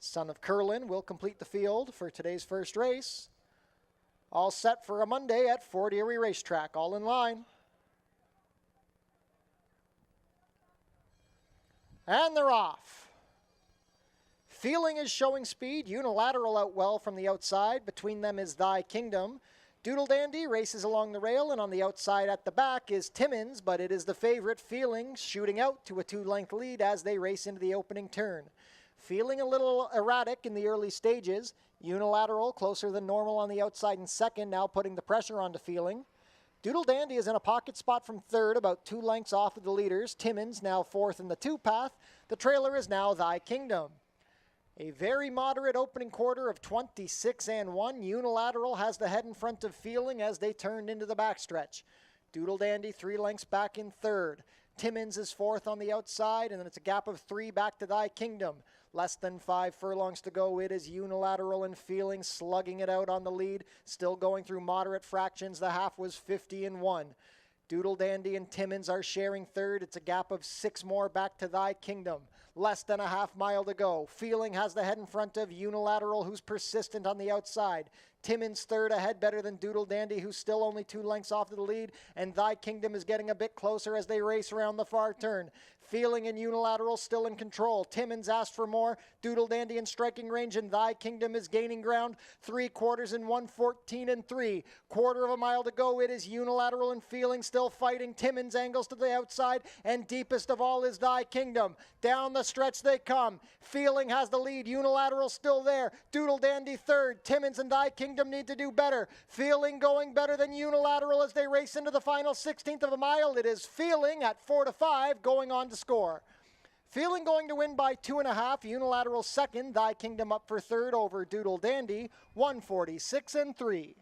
Son of Curlin will complete the field for today's first race. All set for a Monday at Fort Erie Racetrack. All in line. And they're off. Feeling is showing speed. Unilateral out well from the outside. Between them is Thy Kingdom. Doodle Dandy races along the rail, and on the outside at the back is Timmins, but it is the favorite Feeling shooting out to a 2-length lead as they race into the opening turn. Feeling a little erratic in the early stages. Unilateral closer than normal on the outside in second, now putting the pressure onto Feeling. Doodle Dandy is in a pocket spot from third, about 2 lengths off of the leaders. Timmins now fourth in the 2-path. The trailer is now Thy Kingdom. A very moderate opening quarter of 26-1. Unilateral has the head in front of Feeling as they turned into the backstretch. Doodle Dandy 3 lengths back in third. Timmins is fourth on the outside, and then it's a gap of 3 back to Thy Kingdom. Less than 5 furlongs to go. It is Unilateral and Feeling slugging it out on the lead. Still going through moderate fractions. The half was 50-1. Doodle Dandy and Timmins are sharing third. It's a gap of 6 more back to Thy Kingdom. Less than a half mile to go. Feeling has the head in front of Unilateral, who's persistent on the outside. Timmins third ahead, better than Doodle Dandy, who's still only 2 lengths off to the lead. And Thy Kingdom is getting a bit closer as they race around the far turn. Feeling and Unilateral still in control. Timmins asked for more. Doodle Dandy in striking range, and Thy Kingdom is gaining ground. 3/4 in 1:14-3. Quarter of a mile to go. It is Unilateral and Feeling still fighting. Timmins angles to the outside, and deepest of all is Thy Kingdom. Down the stretch they come. Feeling has the lead. Unilateral still there. Doodle Dandy third. Timmins and Thy Kingdom need to do better. Feeling going better than Unilateral as they race into the final 16th of a mile. It is Feeling at 4-5 going on to score. Feeling going to win by 2.5. Unilateral second. Thy Kingdom up for third over Doodle Dandy. 146-3.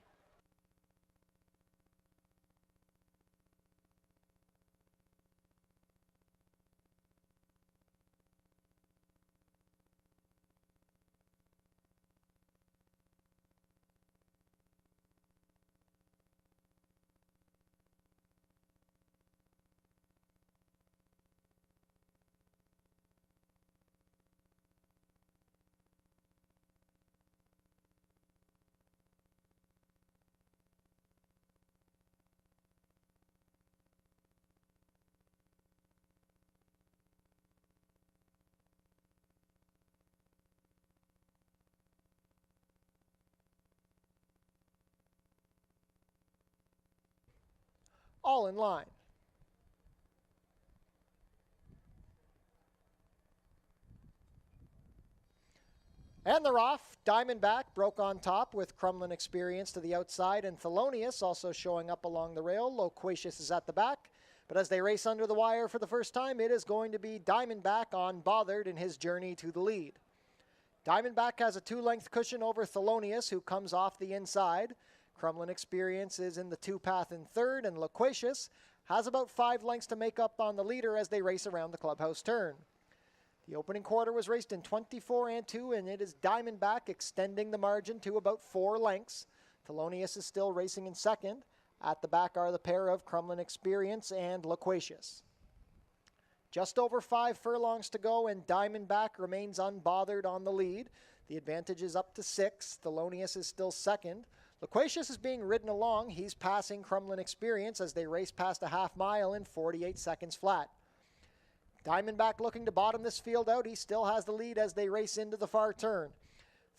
All in line. And they're off. Diamondback broke on top with Crumlin Experience to the outside, and Thelonious also showing up along the rail. Loquacious is at the back. But as they race under the wire for the first time, it is going to be Diamondback unbothered in his journey to the lead. Diamondback has a 2-length cushion over Thelonious, who comes off the inside. Crumlin Experience is in the 2-path in third, and Loquacious has about 5 lengths to make up on the leader as they race around the clubhouse turn. The opening quarter was raced in 24-2, and it is Diamondback extending the margin to about 4 lengths. Thelonious is still racing in second. At the back are the pair of Crumlin Experience and Loquacious. Just over 5 furlongs to go, and Diamondback remains unbothered on the lead. The advantage is up to 6. Thelonious is still second. Loquacious is being ridden along. He's passing Crumlin Experience as they race past a half mile in 48 seconds flat. Diamondback looking to bottom this field out. He still has the lead as they race into the far turn.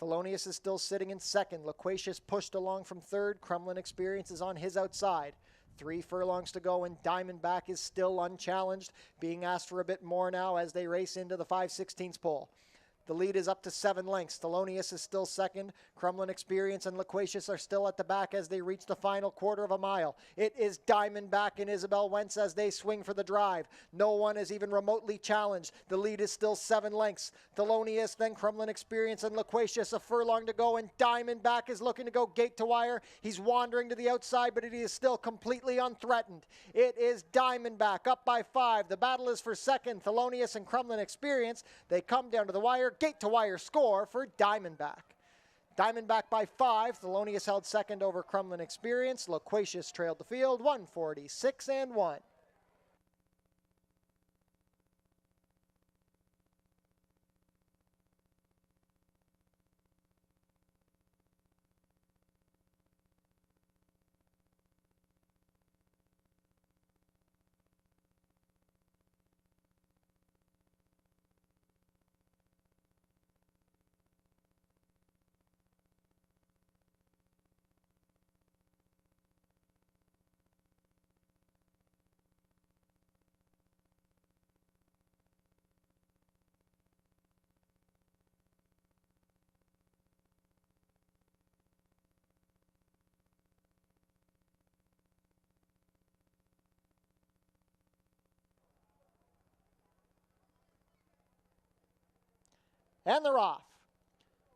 Thelonious is still sitting in second. Loquacious pushed along from third. Crumlin Experience is on his outside. 3 furlongs to go, and Diamondback is still unchallenged, being asked for a bit more now as they race into the 5/16 pole. The lead is up to 7 lengths. Thelonious is still second. Crumlin Experience and Loquacious are still at the back as they reach the final quarter of a mile. It is Diamondback and Isabel Wentz as they swing for the drive. No one is even remotely challenged. The lead is still 7 lengths. Thelonious, then Crumlin Experience and Loquacious, a furlong to go, and Diamondback is looking to go gate to wire. He's wandering to the outside, but he is still completely unthreatened. It is Diamondback up by 5. The battle is for second. Thelonious and Crumlin Experience. They come down to the wire. Gate-to-wire score for Diamondback. Diamondback by 5. Thelonious held second over Crumlin Experience. Loquacious trailed the field, 146-1. And they're off.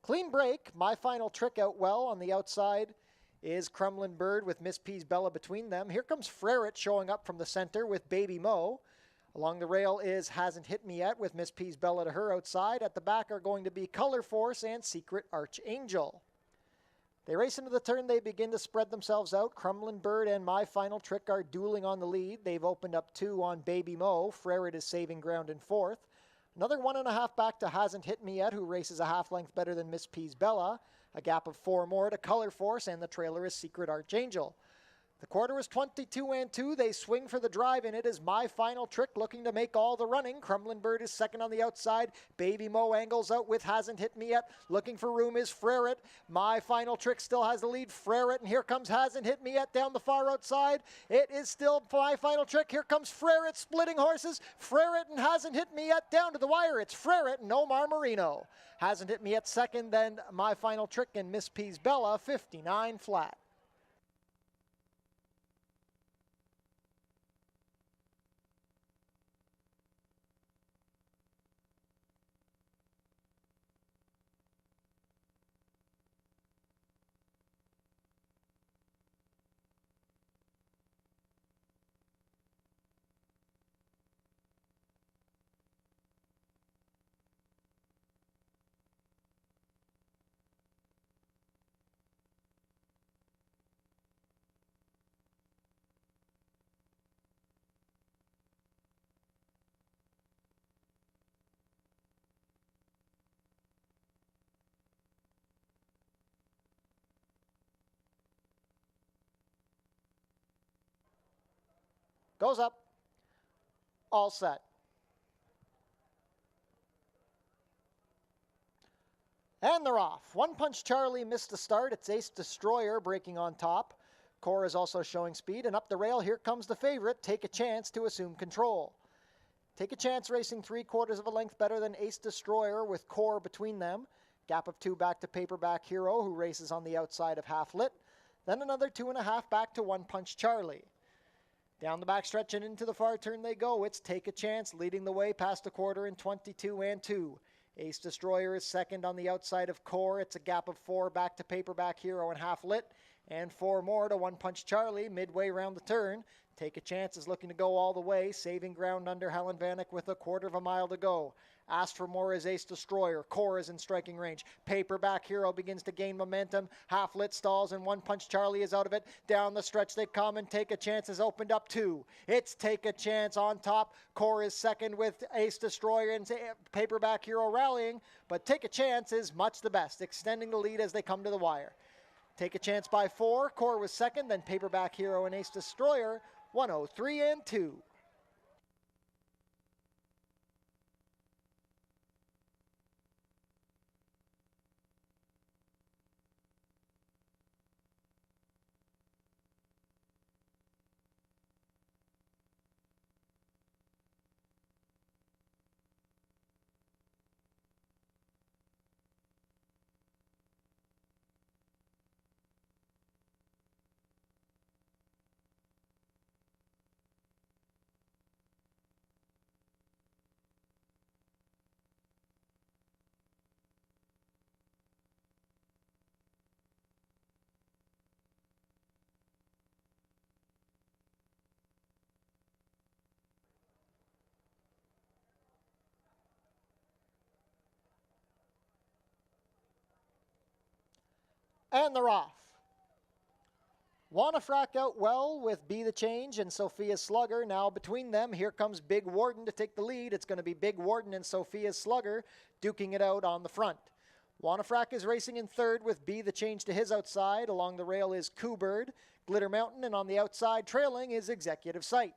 Clean break. My Final Trick out well on the outside is Crumlin Bird with Miss P's Bella between them. Here comes Frerit showing up from the center with Baby Mo. Along the rail is Hasn't Hit Me Yet with Miss P's Bella to her outside. At the back are going to be Color Force and Secret Archangel. They race into the turn. They begin to spread themselves out. Crumlin Bird and My Final Trick are dueling on the lead. They've opened up 2 on Baby Mo. Frerit is saving ground in 4th. Another 1.5 back to Hasn't Hit Me Yet, who races a half length better than Miss P's Bella. A gap of 4 more to Color Force, and the trailer is Secret Archangel. The quarter is 22 and 2. They swing for the drive, and it is My Final Trick looking to make all the running. Crumlin Bird is second on the outside. Baby Mo angles out with Hasn't Hit Me Yet. Looking for room is Frerit. My Final Trick still has the lead. Frerit, and here comes Hasn't Hit Me Yet down the far outside. It is still My Final Trick. Here comes Frerit splitting horses. Frerit and Hasn't Hit Me Yet down to the wire. It's Frerit and Omar Marino. Hasn't Hit Me Yet second, then My Final Trick and Miss P's Bella, 59 flat. Goes up. All set. And they're off. One Punch Charlie missed the start. It's Ace Destroyer breaking on top. Core is also showing speed. And up the rail, here comes the favorite, Take a Chance, to assume control. Take a Chance racing 3/4 of a length better than Ace Destroyer with Core between them. Gap of 2 back to Paperback Hero, who races on the outside of Half Lit. Then another 2.5 back to One Punch Charlie. Down the backstretch and into the far turn they go. It's Take a Chance leading the way past the quarter in 22 and 2. Ace Destroyer is second on the outside of Core. It's a gap of 4 back to Paperback Hero and Half Lit, and 4 more to One Punch Charlie midway round the turn. Take a Chance is looking to go all the way, saving ground under Helen Vanek with a 1/4 mile to go. Asked for more is Ace Destroyer. Core is in striking range. Paperback Hero begins to gain momentum. Half Lit stalls and One Punch Charlie is out of it. Down the stretch they come, and Take a Chance has opened up 2. It's Take a Chance on top. Core is second with Ace Destroyer and Paperback Hero rallying, but Take a Chance is much the best, extending the lead as they come to the wire. Take a Chance by 4. Core was second, then Paperback Hero and Ace Destroyer, 103 and 2. And they're off. Wanafrack out well with Be the Change and Sophia's Slugger. Now between them, here comes Big Warden to take the lead. It's going to be Big Warden and Sophia's Slugger duking it out on the front. Wanafrack is racing in third with Be the Change to his outside. Along the rail is Coobird, Glitter Mountain, and on the outside trailing is Executive Sight.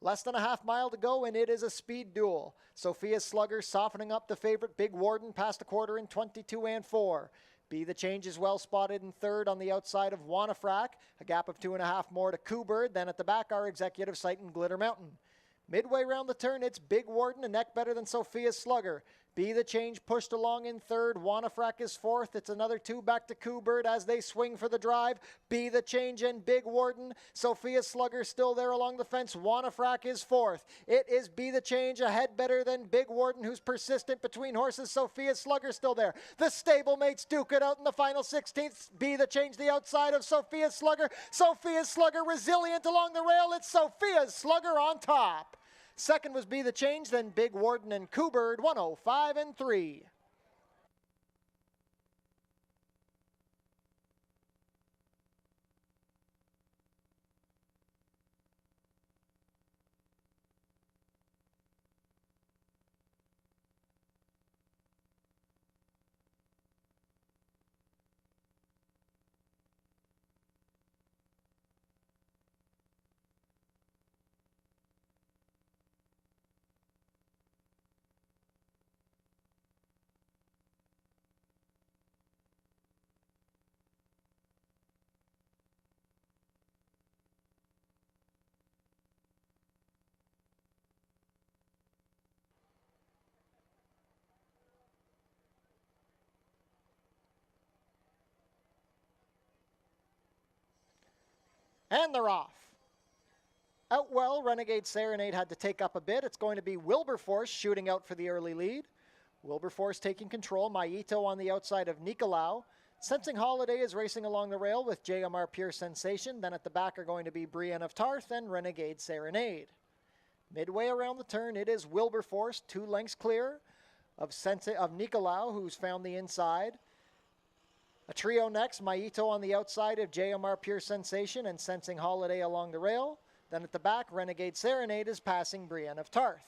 Less than a half mile to go, and it is a speed duel. Sophia's Slugger softening up the favorite Big Warden past the quarter in 22 and 4. Be the Change is well spotted in third on the outside of Wanafrack. A gap of 2.5 more to Coobird. Then at the back are Executive Sight and Glitter Mountain. Midway round the turn, it's Big Warden, a neck better than Sophia's Slugger. Be the Change pushed along in third. Wanafrack is fourth. It's another 2 back to Coubird as they swing for the drive. Be the Change and Big Warden. Sophia Slugger still there along the fence. Wanafrack is fourth. It is Be the Change ahead better than Big Warden, who's persistent between horses. Sophia Slugger still there. The stablemates duke it out in the final 16th. Be the Change the outside of Sophia Slugger. Sophia Slugger resilient along the rail. It's Sophia Slugger on top. Second was Be the Change, then Big Warden and Coubird, 105 and 3. And they're off. Out well, Renegade Serenade had to take up a bit. It's going to be Wilberforce shooting out for the early lead. Wilberforce taking control. Maito on the outside of Nicolau. Sensing Holiday is racing along the rail with JMR Pure Sensation. Then at the back are going to be Brienne of Tarth and Renegade Serenade. Midway around the turn, it is Wilberforce, 2 lengths clear of Nicolau, who's found the inside. A trio next, Maito on the outside of JMR Pure Sensation and Sensing Holiday along the rail. Then at the back, Renegade Serenade is passing Brienne of Tarth.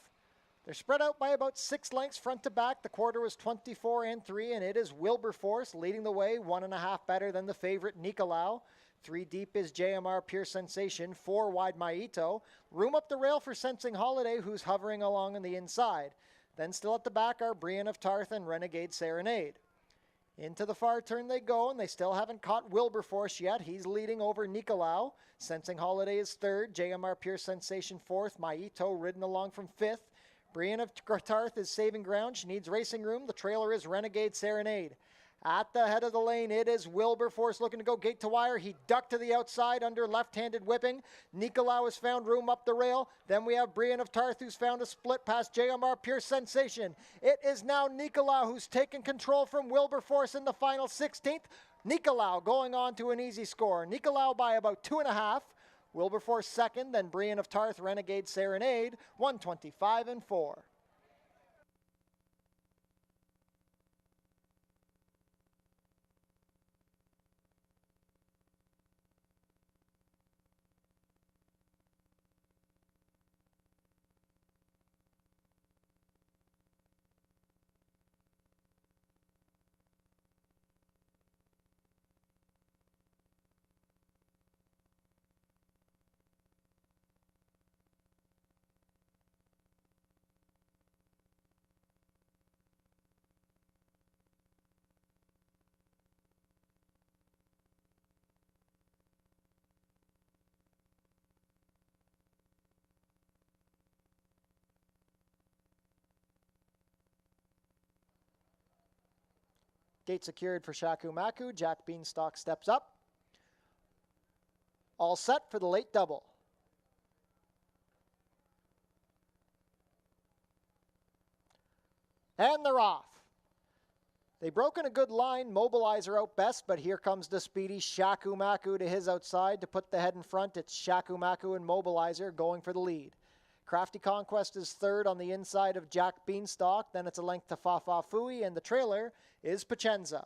They're spread out by about 6 lengths front to back. The quarter was 24 and 3, and it is Wilberforce leading the way, 1.5 better than the favorite Nicolau. 3 deep is JMR Pure Sensation, 4 wide Maito. Room up the rail for Sensing Holiday, who's hovering along on the inside. Then still at the back are Brienne of Tarth and Renegade Serenade. Into the far turn they go, and they still haven't caught Wilberforce yet. He's leading over Nicolau. Sensing Holiday is third. JMR Pure Sensation fourth. Maito ridden along from fifth. Brienne of Tarth is saving ground. She needs racing room. The trailer is Renegade Serenade. At the head of the lane, it is Wilberforce looking to go gate to wire. He ducked to the outside under left-handed whipping. Nicolau has found room up the rail. Then we have Brienne of Tarth, who's found a split past JMR Pure Sensation. It is now Nicolau who's taken control from Wilberforce in the final 16th. Nicolau going on to an easy score. Nicolau by about 2.5. Wilberforce second, then Brienne of Tarth, Renegade Serenade, 125 and 4. Gate secured for Shaku Maku. Jack Beanstalk steps up. All set for the late double. And they're off. They broke in a good line. Mobilizer out best, but here comes the speedy Shaku Maku to his outside to put the head in front. It's Shaku Maku and Mobilizer going for the lead. Crafty Conquest is third on the inside of Jack Beanstalk. Then it's a length to Fafa Fui, and the trailer is Pacenza.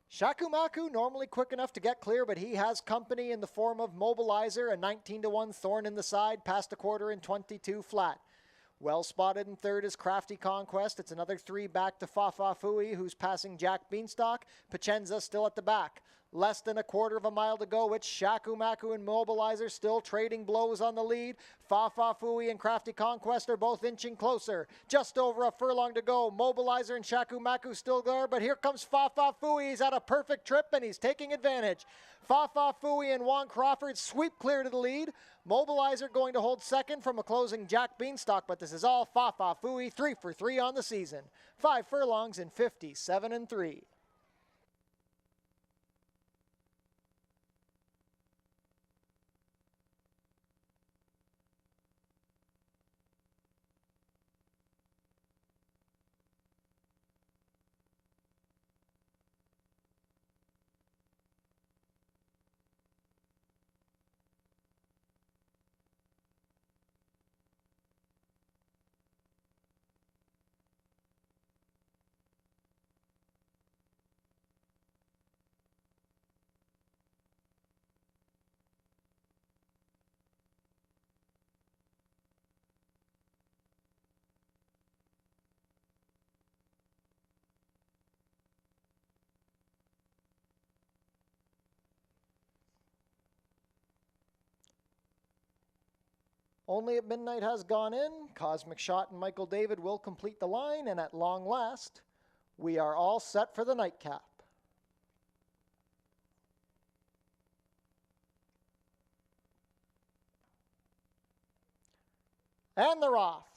Shaku Maku normally quick enough to get clear, but he has company in the form of Mobilizer, a 19-1 thorn in the side, past a quarter in 22 flat. Well spotted in third is Crafty Conquest. It's another 3 back to Fafa Fui, who's passing Jack Beanstalk. Pacenza still at the back. Less than a quarter of a mile to go. It's Shaku Maku and Mobilizer still trading blows on the lead. Fa Fa Fui and Crafty Conquest are both inching closer. Just over a furlong to go. Mobilizer and Shaku Maku still there, but here comes Fa Fa Fui. He's at a perfect trip and he's taking advantage. Fa Fa Fui and Juan Crawford sweep clear to the lead. Mobilizer going to hold second from a closing Jack Beanstalk, but this is all Fa Fa Fui, 3 for 3 on the season. 5 furlongs in 57 and 3. Only at Midnight has gone in. Cosmic Shot and Michael David will complete the line, and at long last, we are all set for the nightcap. And they're off.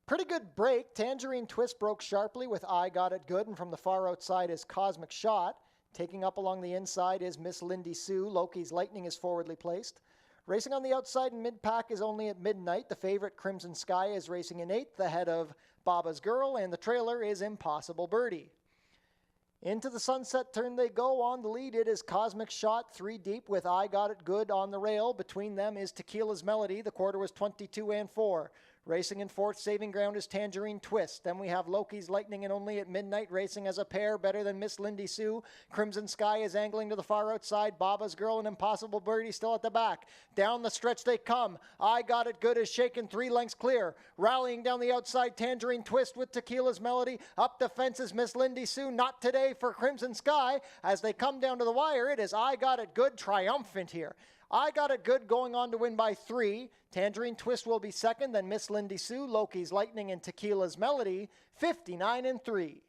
Pretty good break. Tangerine Twist broke sharply with I Got It Good, and from the far outside is Cosmic Shot. Taking up along the inside is Miss Lindy Sue. Loki's Lightning is forwardly placed. Racing on the outside in mid-pack is Only at Midnight. The favorite, Crimson Sky, is racing in 8th ahead of Baba's Girl, and the trailer is Impossible Birdie. Into the sunset turn they go. On the lead, it is Cosmic Shot, 3 deep with I Got It Good on the rail. Between them is Tequila's Melody. The quarter was 22 and 4. Racing in 4th, saving ground, is Tangerine Twist. Then we have Loki's Lightning and Only at Midnight racing as a pair, better than Miss Lindy Sue. Crimson Sky is angling to the far outside. Baba's Girl and Impossible Birdie still at the back. Down the stretch they come. I Got It Good is shaken 3 lengths clear. Rallying down the outside, Tangerine Twist with Tequila's Melody. Up the fence is Miss Lindy Sue. Not today for Crimson Sky. As they come down to the wire, it is I Got It Good triumphant here. I Got It Good going on to win by 3. Tangerine Twist will be second, then Miss Lindy Sue, Loki's Lightning, and Tequila's Melody, 59 and 3.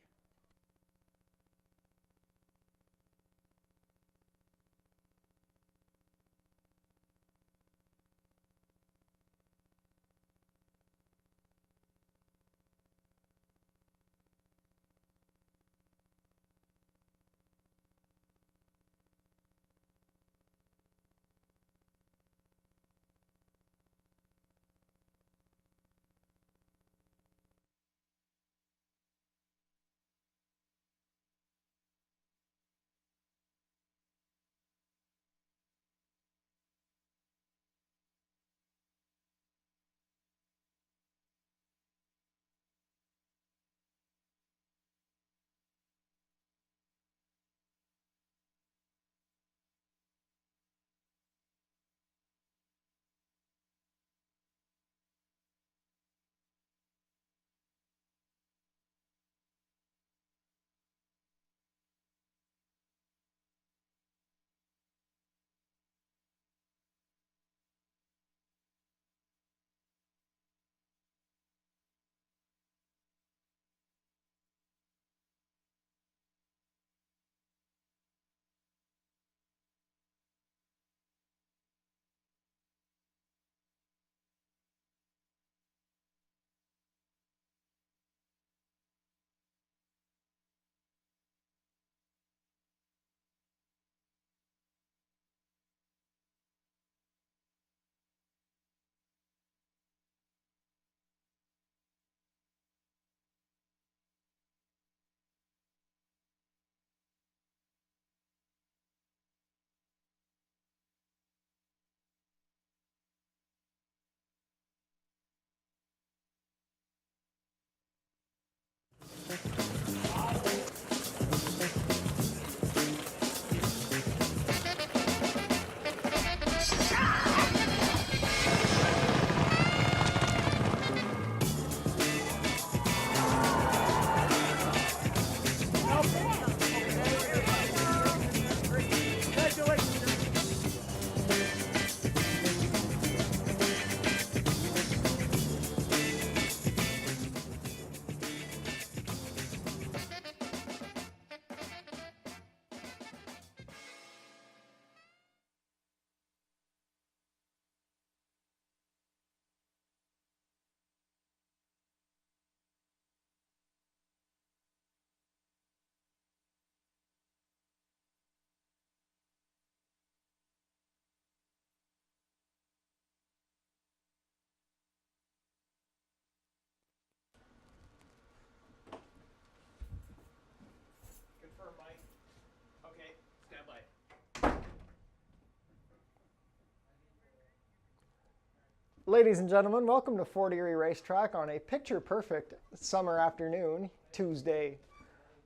Ladies and gentlemen, welcome to Fort Erie Racetrack on a picture-perfect summer afternoon, Tuesday,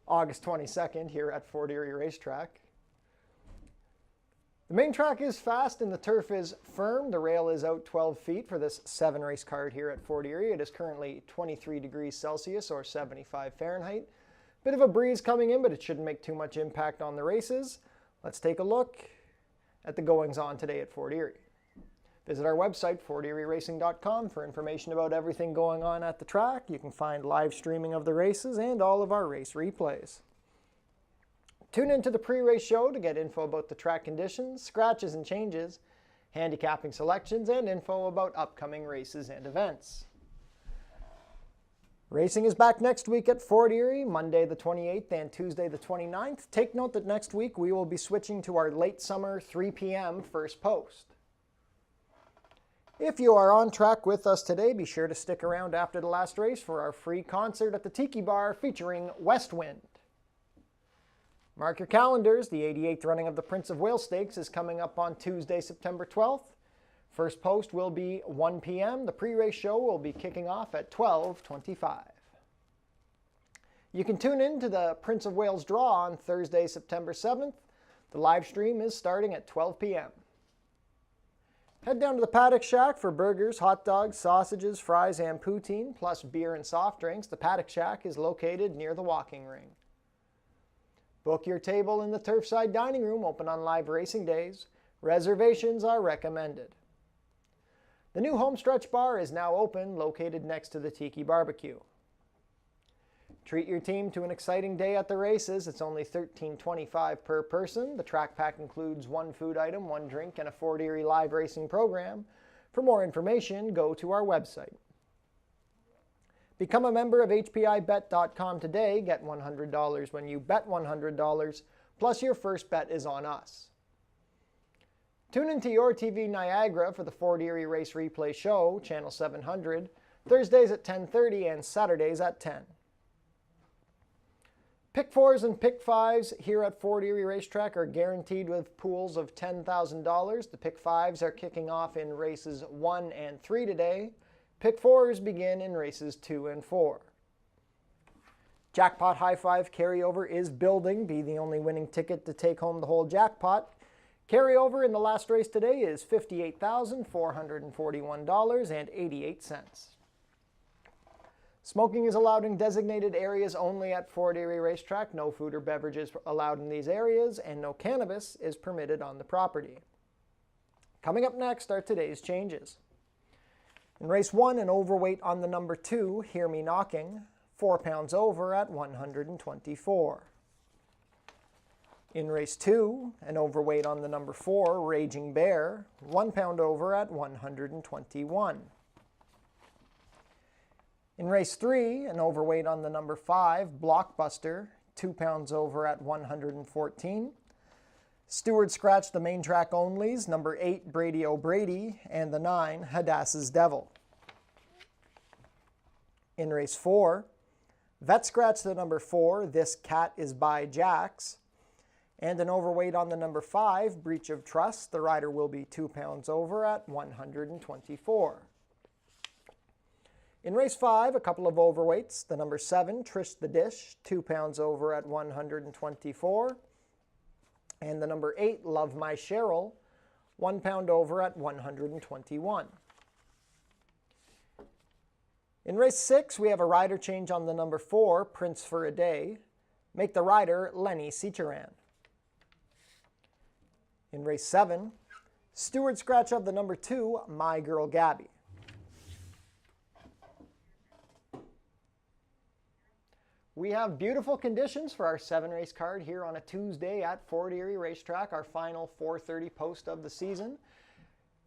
August 22nd, here at Fort Erie Racetrack. The main track is fast and the turf is firm. The rail is out 12 feet for this 7-race card here at Fort Erie. It is currently 23 degrees Celsius or 75 Fahrenheit. Bit of a breeze coming in, but it shouldn't make too much impact on the races. Let's take a look at the goings-on today at Fort Erie. Visit our website, forterieryracing.com, for information about everything going on at the track. You can find live streaming of the races and all of our race replays. Tune into the pre-race show to get info about the track conditions, scratches and changes, handicapping selections, and info about upcoming races and events. Racing is back next week at Fort Erie, Monday the 28th and Tuesday the 29th. Take note that next week we will be switching to our late summer 3 p.m. first post. If you are on track with us today, be sure to stick around after the last race for our free concert at the Tiki Bar featuring West Wind. Mark your calendars, the 88th running of the Prince of Wales Stakes is coming up on Tuesday, September 12th. First post will be 1 p.m. The pre-race show will be kicking off at 12:25. You can tune in to the Prince of Wales draw on Thursday, September 7th. The live stream is starting at 12 p.m. Head down to the Paddock Shack for burgers, hot dogs, sausages, fries, and poutine, plus beer and soft drinks. The Paddock Shack is located near the walking ring. Book your table in the Turfside Dining Room, open on live racing days. Reservations are recommended. The new Homestretch Bar is now open, located next to the Tiki Barbecue. Treat your team to an exciting day at the races. It's only $13.25 per person. The track pack includes 1 food item, 1 drink, and a Fort Erie live racing program. For more information, go to our website. Become a member of HPIBet.com today. Get $100 when you bet $100, plus your first bet is on us. Tune into Your TV Niagara for the Fort Erie Race Replay Show, Channel 700, Thursdays at 10:30 and Saturdays at 10. Pick 4s and Pick 5s here at Fort Erie Racetrack are guaranteed with pools of $10,000. The Pick 5s are kicking off in races 1 and 3 today. Pick 4s begin in races 2 and 4. Jackpot High Five carryover is building. Be the only winning ticket to take home the whole jackpot. Carryover in the last race today is $58,441.88. Smoking is allowed in designated areas only at Fort Erie Racetrack. No food or beverages allowed in these areas, and no cannabis is permitted on the property. Coming up next are today's changes. In race 1, an overweight on the number 2, Hear Me Knocking, 4 pounds over at 124. In race 2, an overweight on the number 4, Raging Bear, 1 pound over at 121. In race 3, an overweight on the number 5, Blockbuster, 2 pounds over at 114. Stewart scratched the main track onlys, number 8, Brady O'Brady, and the 9, Hadassah's Devil. In race 4, Vet scratched the number 4, This Cat Is by Jax, and an overweight on the number 5, Breach of Trust. The rider will be 2 pounds over at 124. In race 5, a couple of overweights. The number 7, Trish the Dish, 2 pounds over at 124. And the number 8, Love My Cheryl, 1 pound over at 121. In race 6, we have a rider change on the number 4, Prince for a Day. Make the rider Lenny Cicheran. In race 7, Stewart scratch of the number 2, My Girl Gabby. We have beautiful conditions for our 7-race card here on a Tuesday at Fort Erie Racetrack, our final 4:30 post of the season.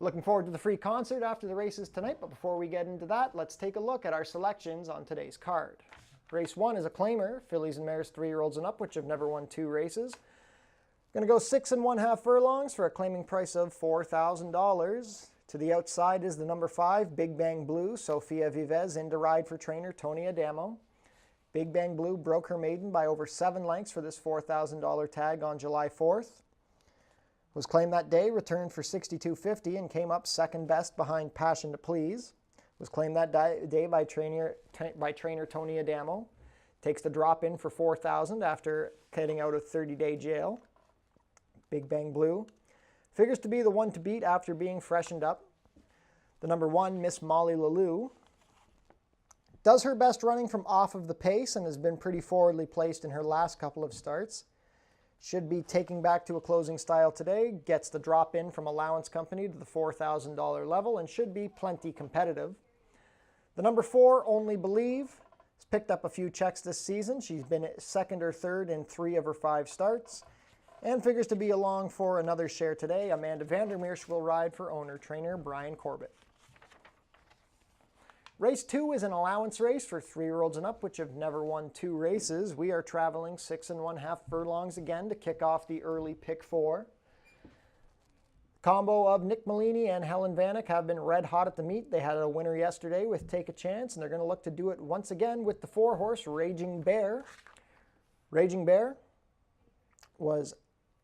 Looking forward to the free concert after the races tonight, but before we get into that, let's take a look at our selections on today's card. Race 1 is a claimer, fillies and mares 3-year-olds and up, which have never won 2 races. Going to go 6 1/2 furlongs for a claiming price of $4,000. To the outside is the number 5, Big Bang Blue, Sofia Vivez, in to ride for trainer Tony Adamo. Big Bang Blue broke her maiden by over 7 lengths for this $4,000 tag on July 4th. Was claimed that day, returned for 62.50 and came up second best behind Passion to Please. Was claimed that day by trainer Tony Adamo. Takes the drop in for 4,000 after getting out of 30-day jail. Big Bang Blue. Figures to be the one to beat after being freshened up. The number 1, Miss Molly Lalou. Does her best running from off of the pace and has been pretty forwardly placed in her last couple of starts. Should be taking back to a closing style today. Gets the drop in from Allowance Company to the $4,000 level and should be plenty competitive. The number 4, Only Believe, has picked up a few checks this season. She's been second or third in 3 of her 5 starts and figures to be along for another share today. Amanda Vandermeersch will ride for owner-trainer Brian Corbett. Race 2 is an allowance race for 3-year-olds and up, which have never won 2 races. We are traveling 6 1/2 furlongs again to kick off the early pick 4. Combo of Nick Malini and Helen Vanek have been red hot at the meet. They had a winner yesterday with Take a Chance, and they're going to look to do it once again with the 4-horse Raging Bear. Raging Bear was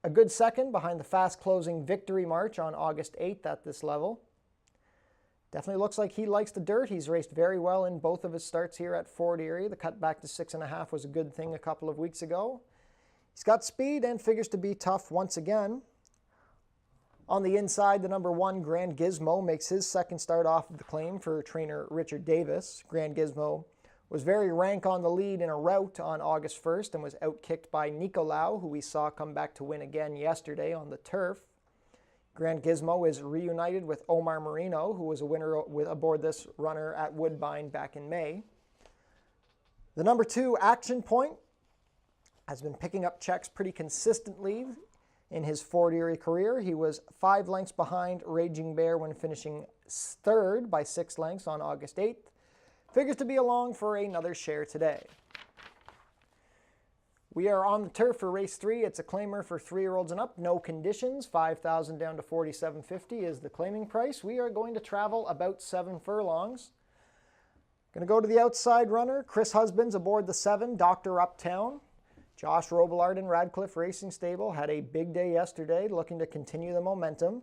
a good second behind the fast-closing Victory March on August 8th at this level. Definitely looks like he likes the dirt. He's raced very well in both of his starts here at Fort Erie. The cut back to 6 1/2 was a good thing a couple of weeks ago. He's got speed and figures to be tough once again. On the inside, the number 1, Grand Gizmo, makes his second start off of the claim for trainer Richard Davis. Grand Gizmo was very rank on the lead in a rout on August 1st and was outkicked by Nicolau, who we saw come back to win again yesterday on the turf. Grand Gizmo is reunited with Omar Marino, who was a winner aboard this runner at Woodbine back in May. The number 2, Action Point, has been picking up checks pretty consistently in his Fort Erie career. He was 5 lengths behind Raging Bear when finishing third by 6 lengths on August 8th. Figures to be along for another share today. We are on the turf for race 3. It's a claimer for 3-year-olds and up. No conditions. 5,000 down to 47.50 is the claiming price. We are going to travel about 7 furlongs. Going to go to the outside runner. Chris Husbands aboard the 7, Dr. Uptown. Josh Robillard and Radcliffe Racing Stable had a big day yesterday, looking to continue the momentum.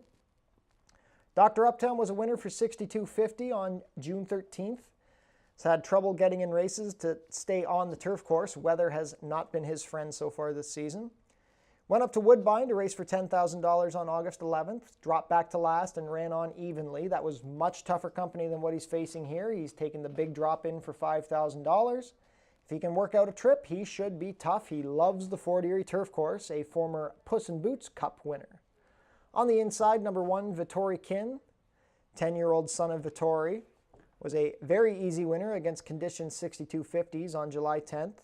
Dr. Uptown was a winner for 62.50 on June 13th. He's had trouble getting in races to stay on the turf course. Weather has not been his friend so far this season. Went up to Woodbine to race for $10,000 on August 11th. Dropped back to last and ran on evenly. That was much tougher company than what he's facing here. He's taken the big drop in for $5,000. If he can work out a trip, he should be tough. He loves the Fort Erie turf course, a former Puss in Boots Cup winner. On the inside, number 1, Vittori Kin, 10-year-old son of Vittori. Was a very easy winner against condition 62.50s on July 10th.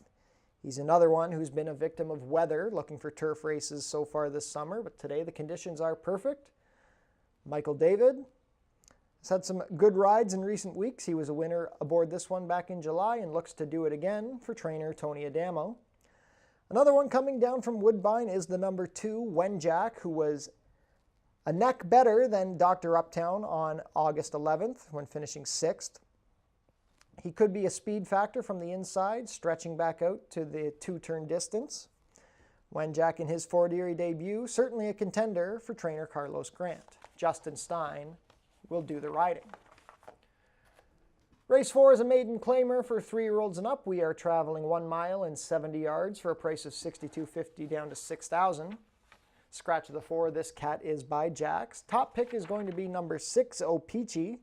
He's another one who's been a victim of weather, looking for turf races so far this summer, but today the conditions are perfect. Michael David has had some good rides in recent weeks. He was a winner aboard this one back in July and looks to do it again for trainer Tony Adamo. Another one coming down from Woodbine is the number 2, Wenjack, who was a neck better than Dr. Uptown on August 11th when finishing 6th. He could be a speed factor from the inside, stretching back out to the 2-turn distance. Wenjack in his Fort Erie debut, certainly a contender for trainer Carlos Grant. Justin Stein will do the riding. Race 4 is a maiden claimer for 3-year-olds and up. We are traveling 1 mile and 70 yards for a price of $62.50 down to $6,000. Scratch of the 4, this cat is by Jax. Top pick is going to be number 6, Opeachy.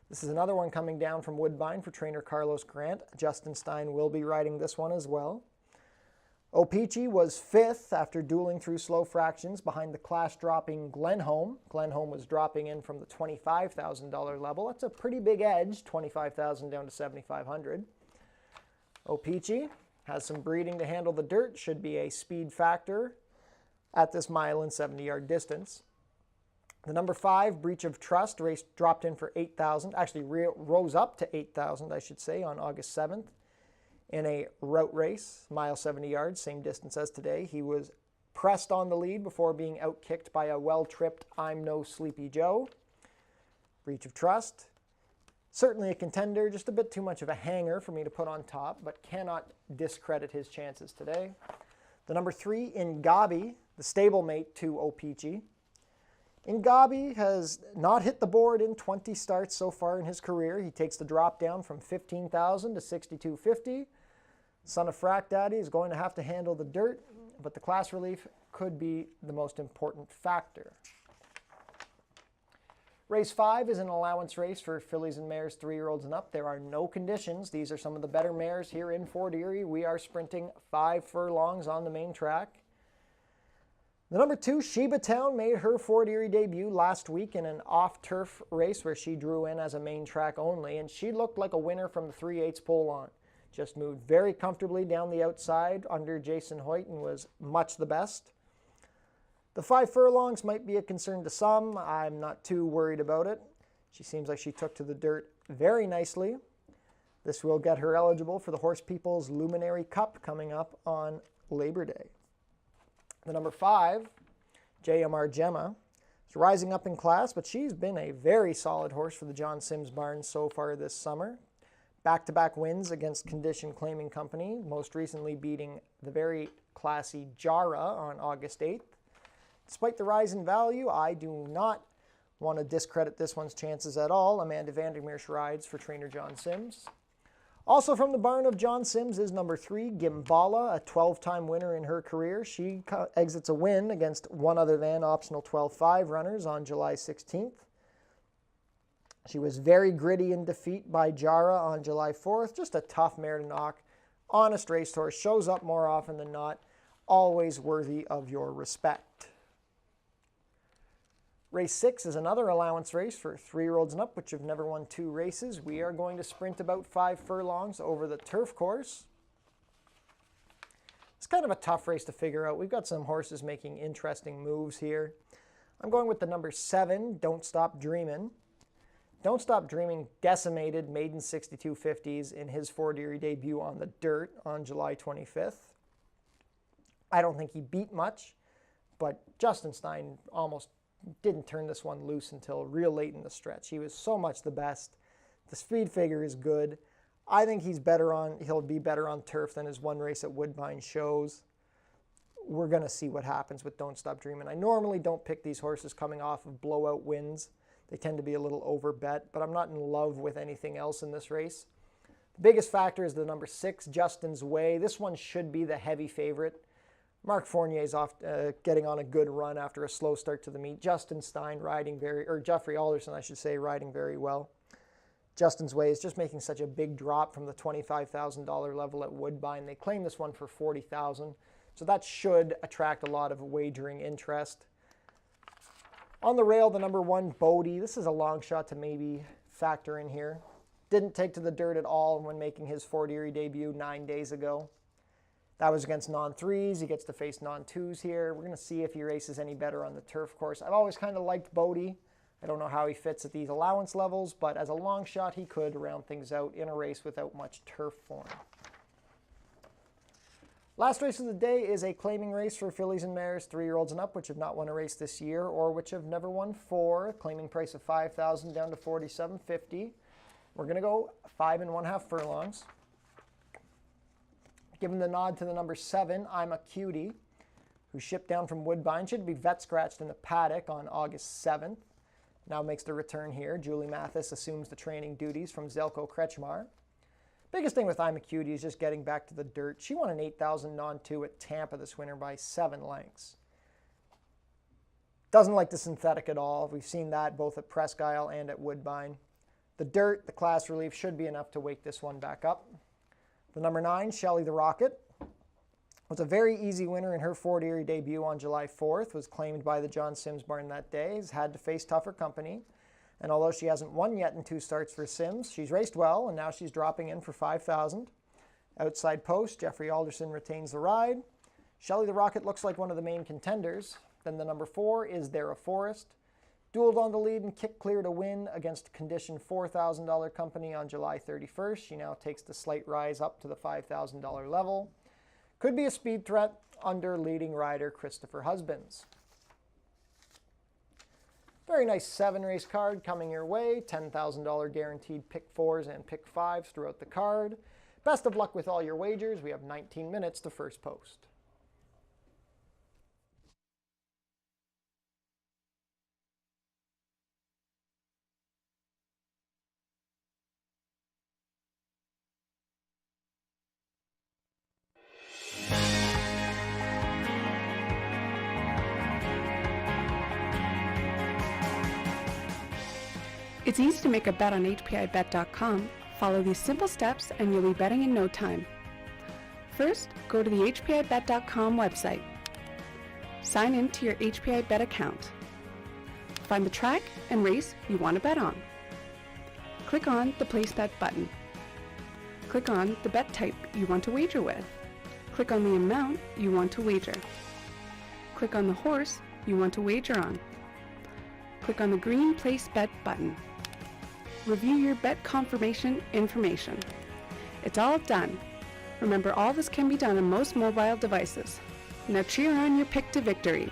This is another one coming down from Woodbine for trainer Carlos Grant. Justin Stein will be riding this one as well. Opeachy was 5th after dueling through slow fractions behind the class-dropping Glenholm. Glenholm was dropping in from the $25,000 level. That's a pretty big edge, $25,000 down to $7,500. Opeachy has some breeding to handle the dirt, should be a speed factor at this mile and 70-yard distance. The number 5, Breach of Trust, race dropped in for $8,000, actually rose up to $8,000, I should say, on August 7th in a route race, mile 70 yards, same distance as today. He was pressed on the lead before being outkicked by a well-tripped I'm No Sleepy Joe. Breach of Trust, certainly a contender, just a bit too much of a hanger for me to put on top, but cannot discredit his chances today. The number 3, Ngabi, the stablemate to Opeachy. Ngabi has not hit the board in 20 starts so far in his career. He takes the drop down from 15,000 to 6,250. Son of Frack Daddy is going to have to handle the dirt, but the class relief could be the most important factor. Race 5 is an allowance race for fillies and mares 3-year-olds and up. There are no conditions. These are some of the better mares here in Fort Erie. We are sprinting 5 furlongs on the main track. The number 2, Sheba Town, made her Fort Erie debut last week in an off-turf race where she drew in as a main track only, and she looked like a winner from the 3/8 pole on. Just moved very comfortably down the outside under Jason Hoyt and was much the best. The 5 furlongs might be a concern to some. I'm not too worried about it. She seems like she took to the dirt very nicely. This will get her eligible for the Horse People's Luminary Cup coming up on Labor Day. The number 5, JMR Gemma, is rising up in class, but she's been a very solid horse for the John Sims barn so far this summer. Back-to-back wins against Condition Claiming Company, most recently beating the very classy Jara on August 8th. Despite the rise in value, I do not want to discredit this one's chances at all. Amanda Vandermeersch rides for trainer John Sims. Also from the barn of John Sims is number 3, Gimbala, a 12-time winner in her career. She exits a win against one other than optional 12-5 runners on July 16th. She was very gritty in defeat by Jara on July 4th. Just a tough mare to knock. Honest racehorse, shows up more often than not. Always worthy of your respect. Race 6 is another allowance race for 3-year-olds and up, which have never won 2 races. We are going to sprint about 5 furlongs over the turf course. It's kind of a tough race to figure out. We've got some horses making interesting moves here. I'm going with the number 7, Don't Stop Dreamin'. Don't Stop Dreaming decimated maiden 6250s in his Fort Erie debut on the dirt on July 25th. I don't think he beat much, but Justin Stein almost didn't turn this one loose until real late in the stretch. He was so much the best. The speed figure is good. I think he'll be better on turf than his one race at Woodbine shows. We're going to see what happens with Don't Stop Dreamin'. I normally don't pick these horses coming off of blowout wins. They tend to be a little overbet, but I'm not in love with anything else in this race. The biggest factor is the number 6, Justin's Way. This one should be the heavy favorite. Mark Fournier's off getting on a good run after a slow start to the meet. Justin Stein Jeffrey Alderson, I should say, riding very well. Justin's Way is just making such a big drop from the $25,000 level at Woodbine. They claim this one for $40,000, so that should attract a lot of wagering interest. On the rail, the number 1, Bodie. This is a long shot to maybe factor in here. Didn't take to the dirt at all when making his Fort Erie debut 9 days ago. That was against non-3s. He gets to face non-2s here. We're going to see if he races any better on the turf course. I've always kind of liked Bodie. I don't know how he fits at these allowance levels, but as a long shot, he could round things out in a race without much turf form. Last race of the day is a claiming race for fillies and mares 3-year-olds and up, which have not won a race this year or which have never won 4. Claiming price of $5,000 down to $4,750. We're going to go 5 1/2 furlongs. Giving the nod to the number 7, I'm a Cutie, who shipped down from Woodbine. Should be vet scratched in the paddock on August 7th. Now makes the return here. Julie Mathis assumes the training duties from Zelko Kretschmar. Biggest thing with I'm a Cutie is just getting back to the dirt. She won an 8,000 non-2 at Tampa this winter by 7 lengths. Doesn't like the synthetic at all. We've seen that both at Presque Isle and at Woodbine. The dirt, the class relief, should be enough to wake this one back up. The number 9, Shelley the Rocket, was a very easy winner in her Fort Erie debut on July 4th, was claimed by the John Sims barn that day, has had to face tougher company. And although she hasn't won yet in 2 starts for Sims, she's raced well, and now she's dropping in for $5,000. Outside post, Jeffrey Alderson retains the ride. Shelley the Rocket looks like one of the main contenders. Then the number 4 is There a Forest. Dueled on the lead and kicked clear to win against condition $4,000 company on July 31st. She now takes the slight rise up to the $5,000 level. Could be a speed threat under leading rider Christopher Husbands. Very nice 7-race card coming your way. $10,000 guaranteed pick 4s and pick 5s throughout the card. Best of luck with all your wagers. We have 19 minutes to first post. It's easy to make a bet on HPIBet.com. Follow these simple steps and you'll be betting in no time. First, go to the HPIBet.com website. Sign in to your HPIBet account. Find the track and race you want to bet on. Click on the Place Bet button. Click on the bet type you want to wager with. Click on the amount you want to wager. Click on the horse you want to wager on. Click on the green Place Bet button. Review your bet confirmation information. It's all done. Remember, all this can be done on most mobile devices. Now cheer on your pick to victory.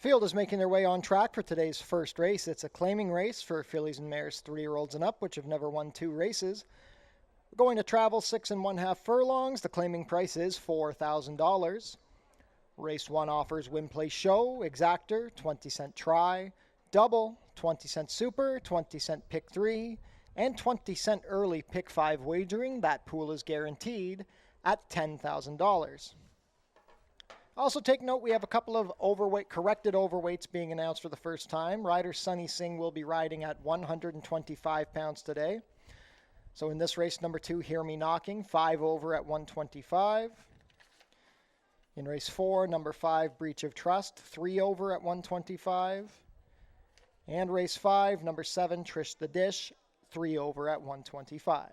Field is making their way on track for today's first race. It's a claiming race for fillies and mares 3-year-olds and up, which have never won 2 races. We're going to travel 6 1/2 furlongs. The claiming price is $4,000. Race 1 offers win, play, show, exactor, 20-cent try, double, 20-cent super, 20-cent pick 3, and 20-cent early pick 5 wagering. That pool is guaranteed at $10,000. Also take note, we have a couple of corrected overweights being announced for the first time. Rider Sunny Singh will be riding at 125 pounds today. So in this race, number 2, Hear Me Knocking, 5 over at 125. In race 4, number 5, Breach of Trust, 3 over at 125. And race 5, number 7, Trish the Dish, 3 over at 125.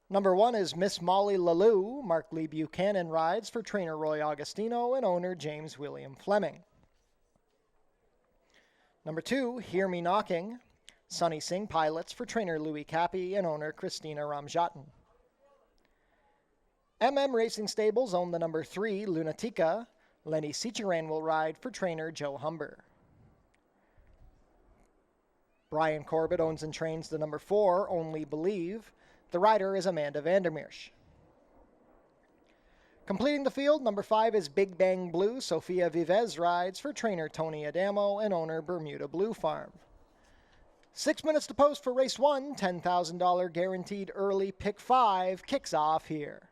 Number 1 is Miss Molly Lalou. Mark Lee Buchanan rides for trainer Roy Augustino and owner James William Fleming. Number 2, Hear Me Knocking. Sunny Singh pilots for trainer Louis Cappy and owner Christina Ramjatin. Racing Stables own the number 3, Lunatica. Lenny Sicheran will ride for trainer Joe Humber. Brian Corbett owns and trains the number 4, Only Believe. The rider is Amanda Vandermeersch. Completing the field, number 5 is Big Bang Blue. Sofia Vivez rides for trainer Tony Adamo and owner Bermuda Blue Farm. 6 minutes to post for race 1. $10,000 guaranteed early pick 5 kicks off here.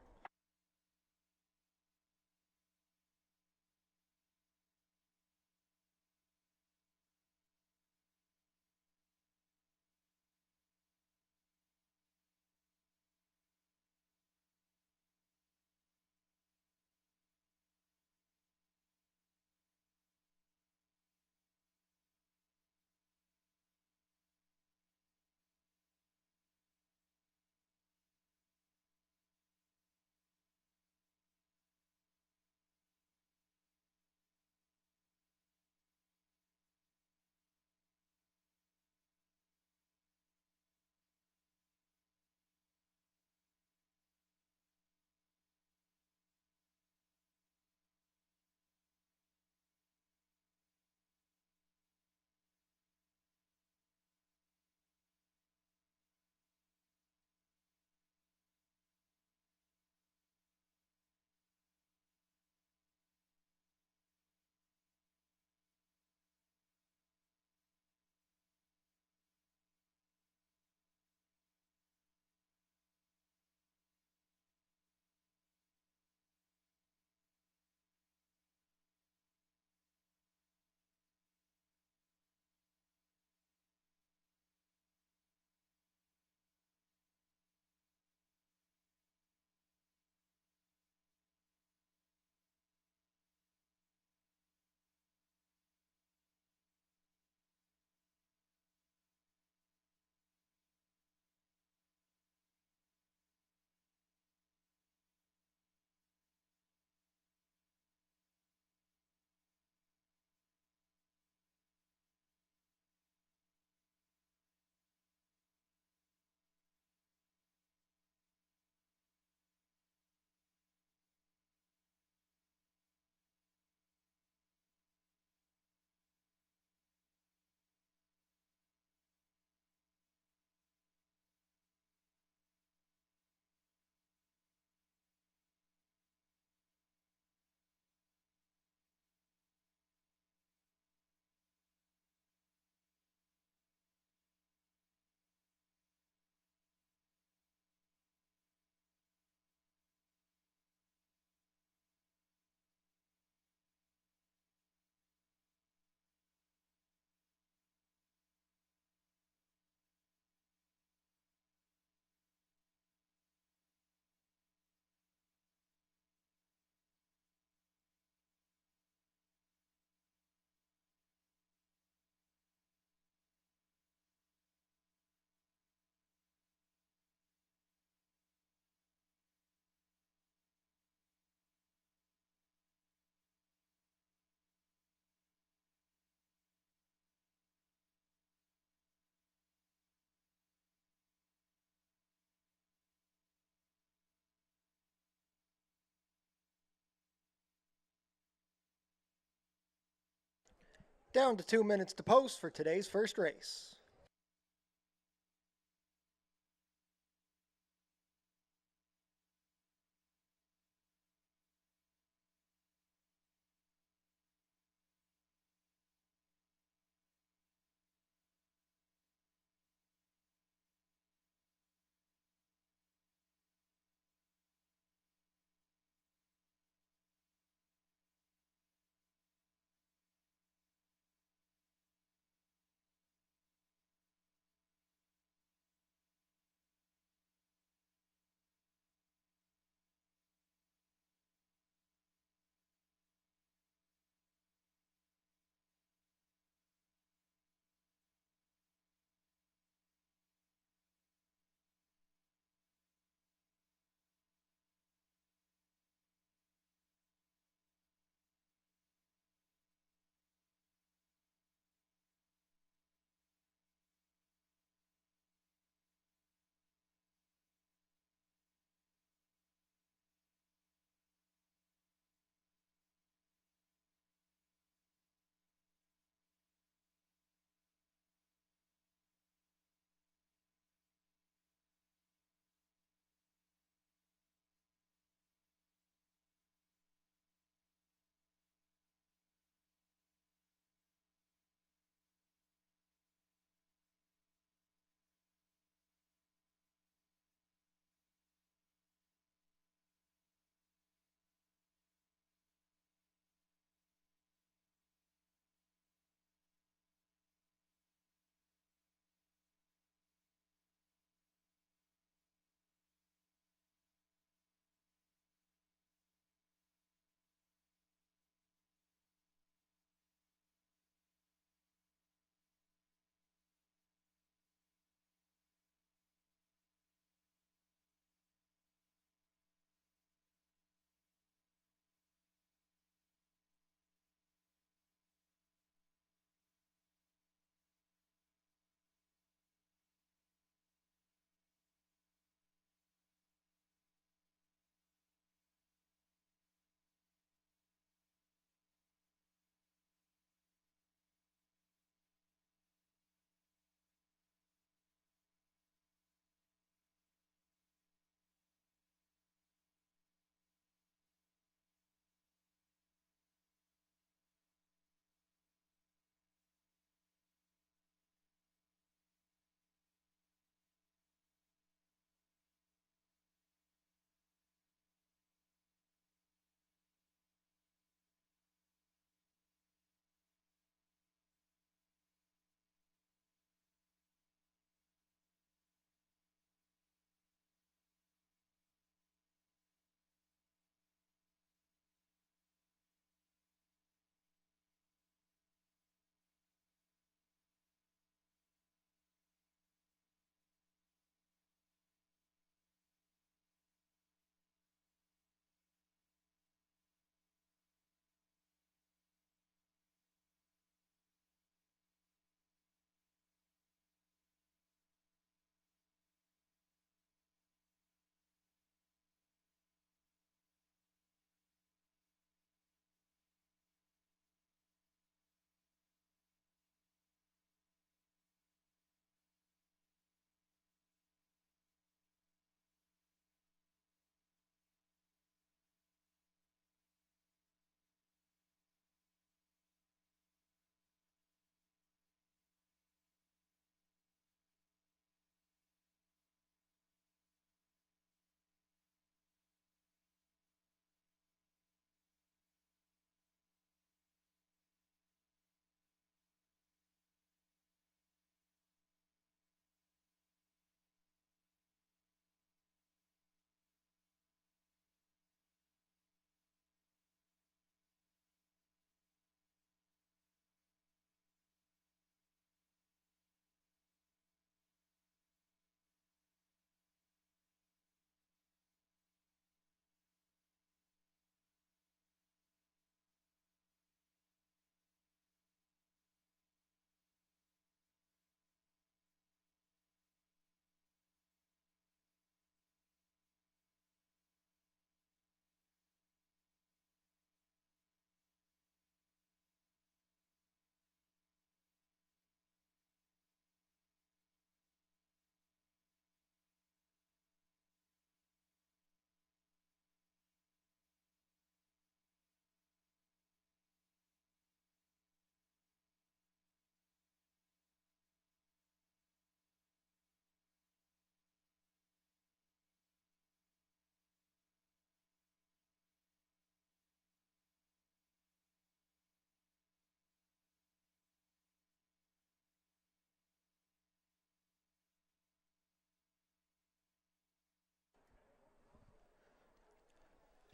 Down to 2 minutes to post for today's first race.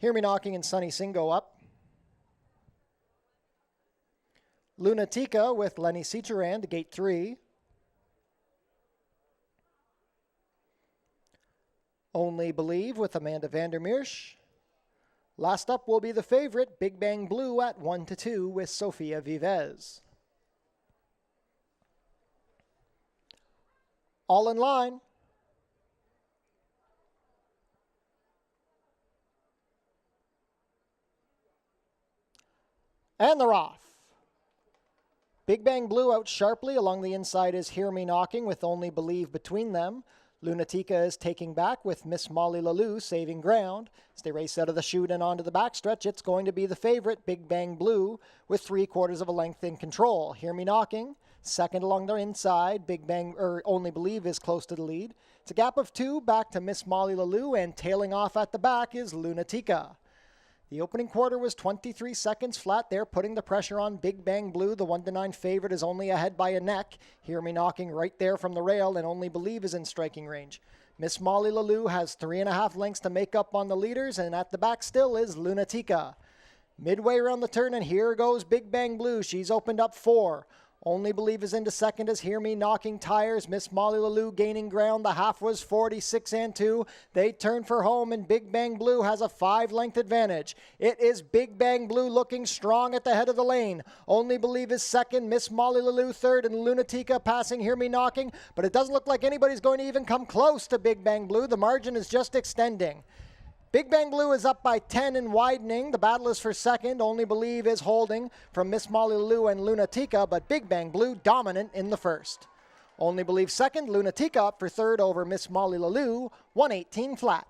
Hear Me Knocking and Sunny Sing go up. Lunatica with Lenny Ciceran to gate 3. Only Believe with Amanda Vandermeersch. Last up will be the favorite, Big Bang Blue at 1-2 with Sofia Vivez. All in line. And they're off. Big Bang Blue out sharply. Along the inside is Hear Me Knocking with Only Believe between them. Lunatica is taking back with Miss Molly Lalou saving ground. As they race out of the chute and onto the backstretch, it's going to be the favorite, Big Bang Blue, with 3/4 of a length in control. Hear Me Knocking, second along their inside. Only Believe is close to the lead. It's a gap of 2 back to Miss Molly Lalou, and tailing off at the back is Lunatica. The opening quarter was 23 seconds flat there, putting the pressure on Big Bang Blue. The 1-9 favorite is only ahead by a neck. Hear Me Knocking right there from the rail, and Only Believe is in striking range. Miss Molly Lalou has 3.5 lengths to make up on the leaders, and at the back still is Lunatica. Midway around the turn, and here goes Big Bang Blue. She's opened up 4. Only Believe is into second as Hear Me Knocking tires. Miss Molly Lalou gaining ground. The half was 46 and 2. They turn for home, and Big Bang Blue has a 5-length advantage. It is Big Bang Blue looking strong at the head of the lane. Only Believe is second. Miss Molly Lalou third, and Lunatica passing Hear Me Knocking. But it doesn't look like anybody's going to even come close to Big Bang Blue. The margin is just extending. Big Bang Blue is up by 10 and widening. The battle is for second. Only Believe is holding from Miss Molly Lalou and Lunatica, but Big Bang Blue dominant in the first. Only Believe second. Lunatica up for third over Miss Molly Lalou, 118 flat.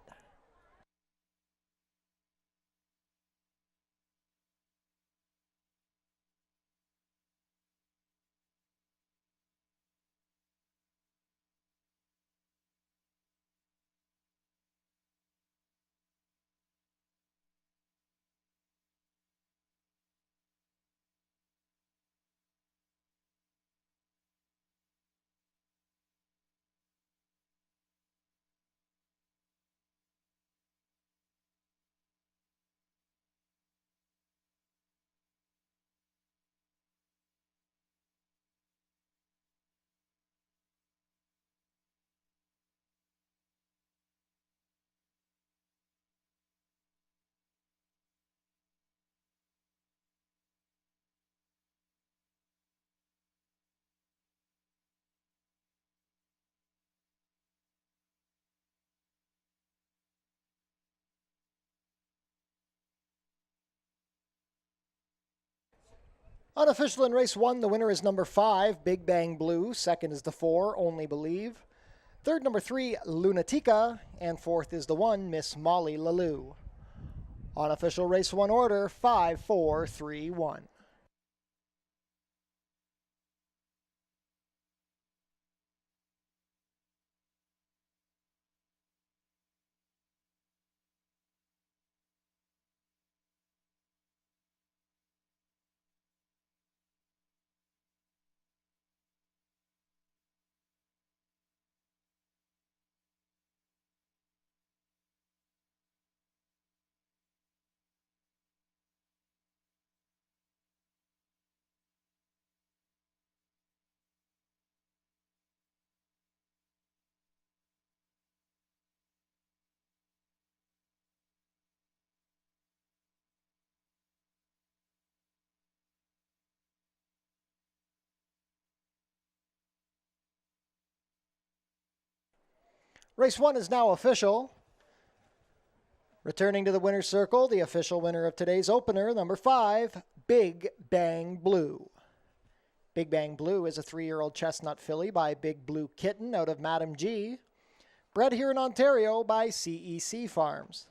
Unofficial in race 1, the winner is number 5, Big Bang Blue. Second is the 4, Only Believe. Third, number 3, Lunatica. And fourth is the 1, Miss Molly Lalou. Unofficial race 1 order, 5, 4, 3, 1. Race 1 is now official. Returning to the winner's circle, the official winner of today's opener, number 5, Big Bang Blue. Big Bang Blue is a 3-year-old chestnut filly by Big Blue Kitten out of Madam G, bred here in Ontario by CEC Farms.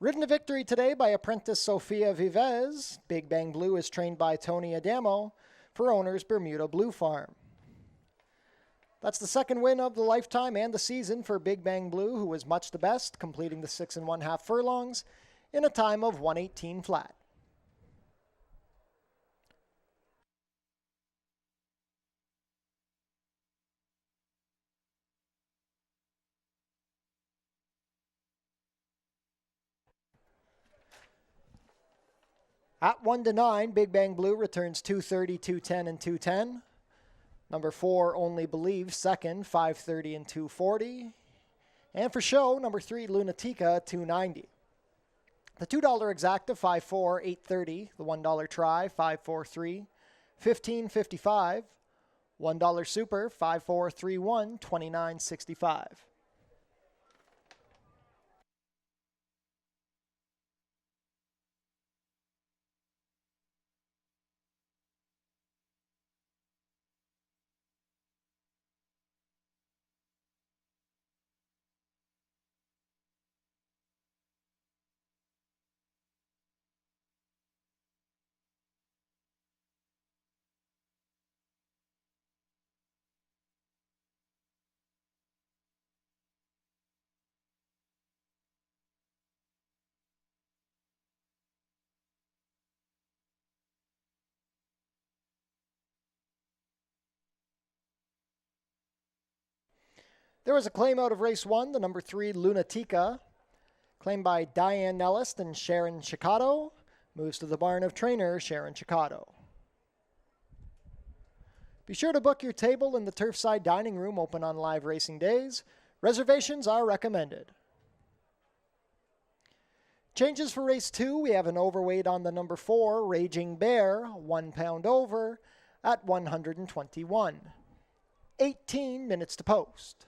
Ridden to victory today by apprentice Sofia Vivez, Big Bang Blue is trained by Tony Adamo for owners Bermuda Blue Farm. That's the second win of the lifetime and the season for Big Bang Blue, who was much the best, completing the 6 1/2 furlongs in a time of 118 flat. At 1 to 9, Big Bang Blue returns 230, 210, and 210. Number 4, Only Believe, second, 530 and 240. And for show, number 3, Lunatica, 290. The $2 exacta, 5-4, 830. The $1 try, 5-4-3, 15.55. $1 super, 5-4-3-1, 29.65. There was a claim out of race 1, the number 3, Lunatica, claimed by Diane Nellis and Sharon Chicato. Moves to the barn of trainer Sharon Chicato. Be sure to book your table in the Turfside Dining Room, open on live racing days. Reservations are recommended. Changes for race 2, we have an overweight on the number 4, Raging Bear, 1 pound over at 121. 18 minutes to post.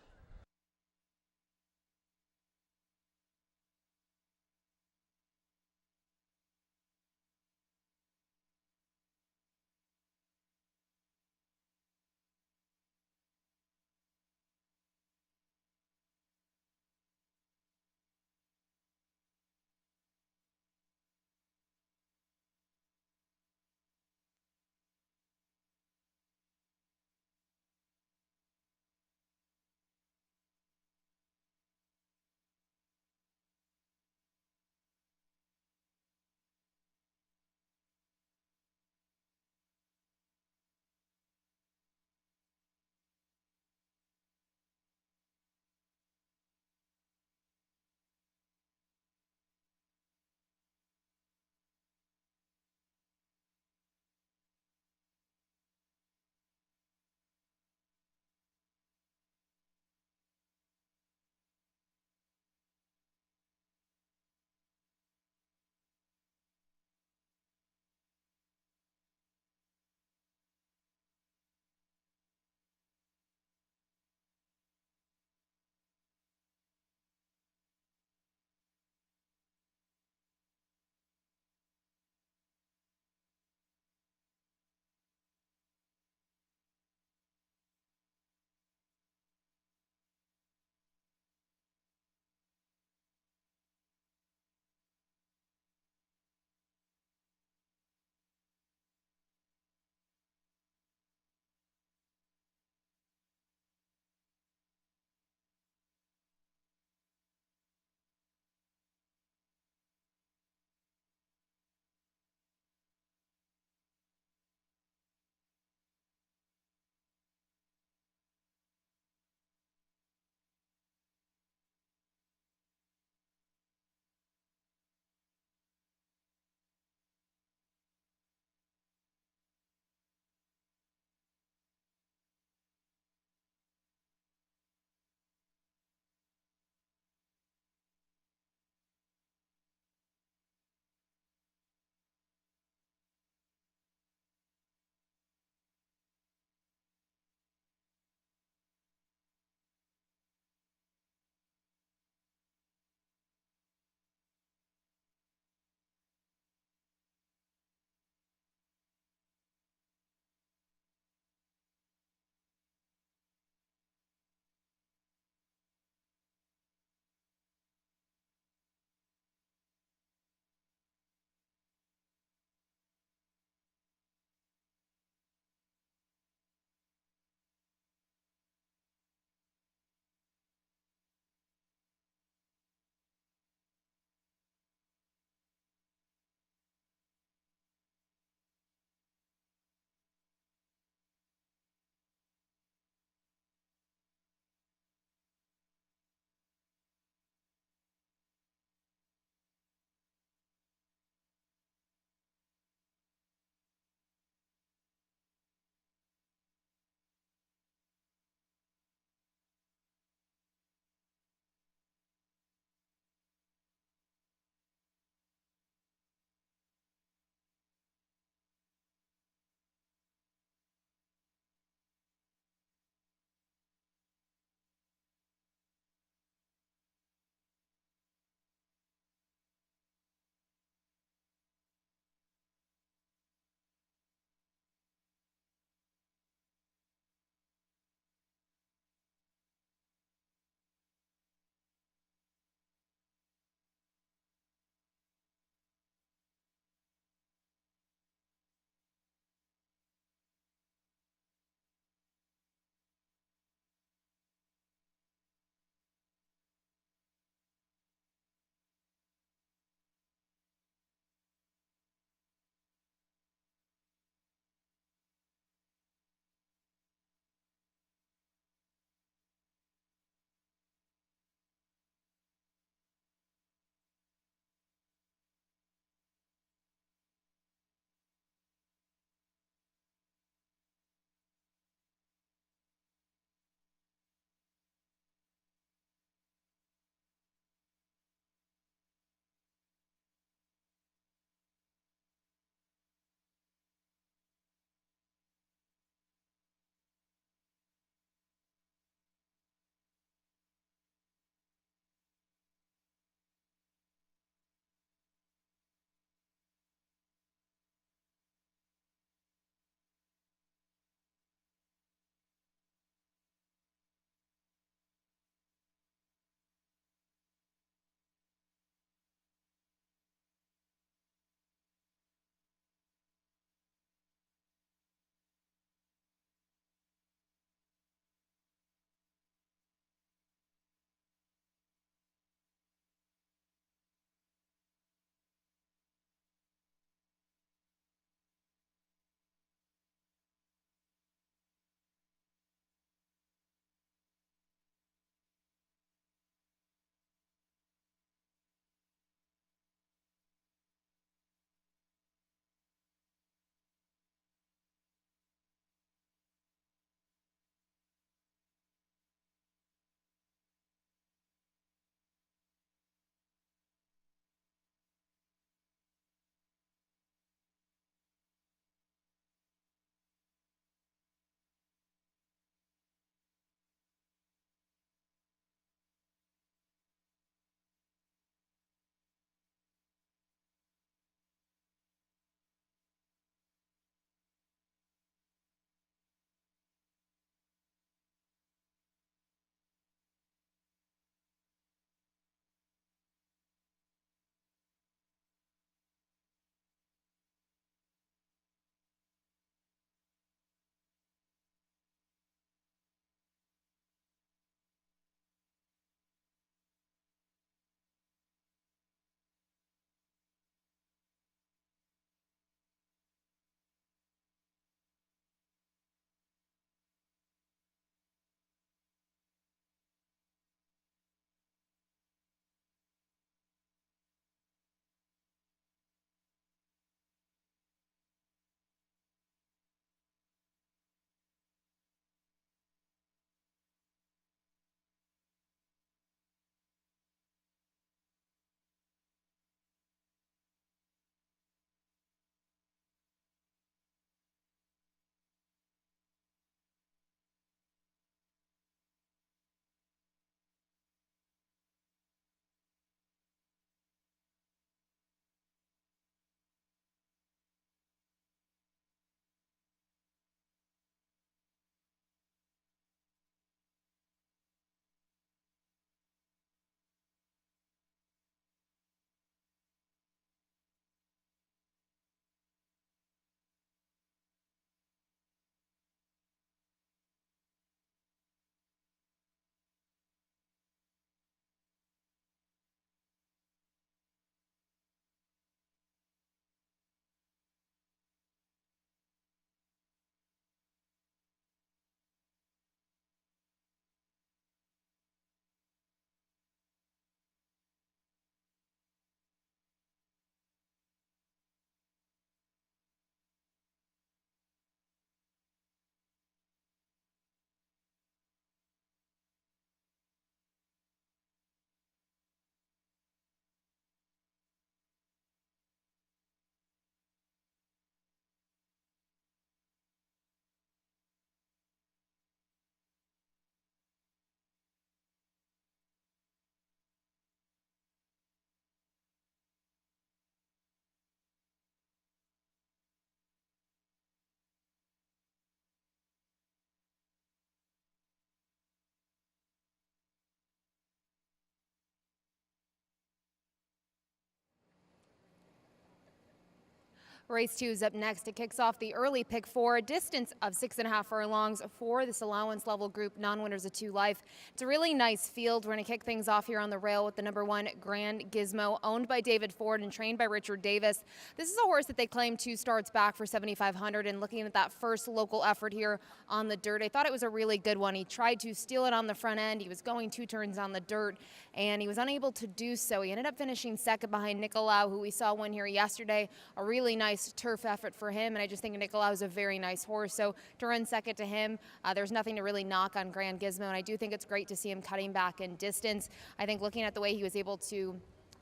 Race 2 is up next. It kicks off the early pick 4, a distance of 6.5 furlongs for this allowance level group, non-winners of 2 life. It's a really nice field. We're going to kick things off here on the rail with the number 1 Grand Gizmo, owned by David Ford and trained by Richard Davis. This is a horse that they claimed 2 starts back for 7,500, and looking at that first local effort here on the dirt, I thought it was a really good one. He tried to steal it on the front end. He was going 2 turns on the dirt, and he was unable to do so. He ended up finishing second behind Nicolau, who we saw win here yesterday. A really nice turf effort for him, and I just think Nicolau is a very nice horse. So to run second to him, there's nothing to really knock on Grand Gizmo, and I do think it's great to see him cutting back in distance. I think looking at the way he was able to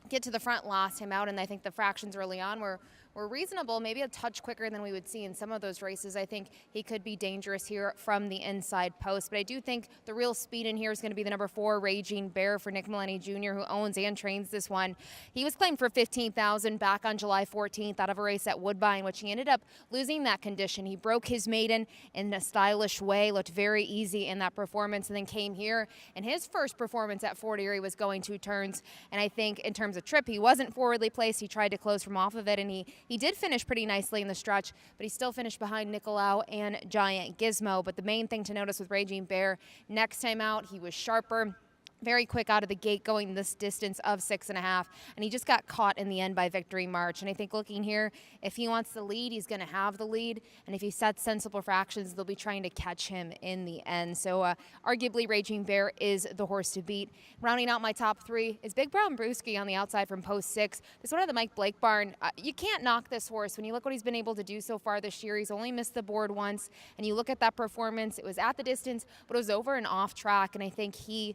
get to the front last time out, and I think the fractions early on were reasonable, maybe a touch quicker than we would see in some of those races. I think he could be dangerous here from the inside post, but I do think the real speed in here is going to be the number 4 Raging Bear for Nick Maloney Jr., who owns and trains this one. He was claimed for $15,000 back on July 14th out of a race at Woodbine, which he ended up losing that condition. He broke his maiden in a stylish way, looked very easy in that performance, and then came here, and his first performance at Fort Erie was going 2 turns, and I think in terms of trip, he wasn't forwardly placed. He tried to close from off of it, and he did finish pretty nicely in the stretch, but he still finished behind Nicolau and Giant Gizmo. But the main thing to notice with Raging Bear, next time out, he was sharper, very quick out of the gate, going this distance of 6.5, and he just got caught in the end by Victory March. And I think looking here, if he wants the lead, he's going to have the lead, and if he sets sensible fractions, they'll be trying to catch him in the end. So arguably Raging Bear is the horse to beat. Rounding out my top 3 is Big Brown Brewski on the outside from post 6. This one at the Mike Blake barn. You can't knock this horse. When you look what he's been able to do so far this year, he's only missed the board once, and you look at that performance, it was at the distance, but it was over and off track, and I think he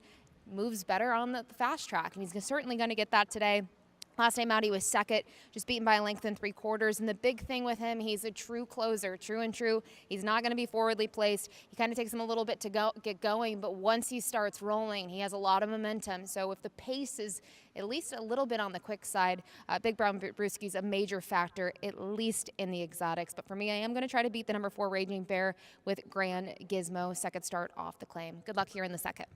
moves better on the fast track, and he's certainly going to get that today. Last time out, he was second, just beaten by a length and 3/4. And the big thing with him, he's a true closer, true and true. He's not going to be forwardly placed. He kind of takes him a little bit to get going, but once he starts rolling, he has a lot of momentum. So if the pace is at least a little bit on the quick side, Big Brown Brewski's a major factor, at least in the exotics. But for me, I am going to try to beat the number 4 Raging Bear with Grand Gizmo, second start off the claim. Good luck here in the second.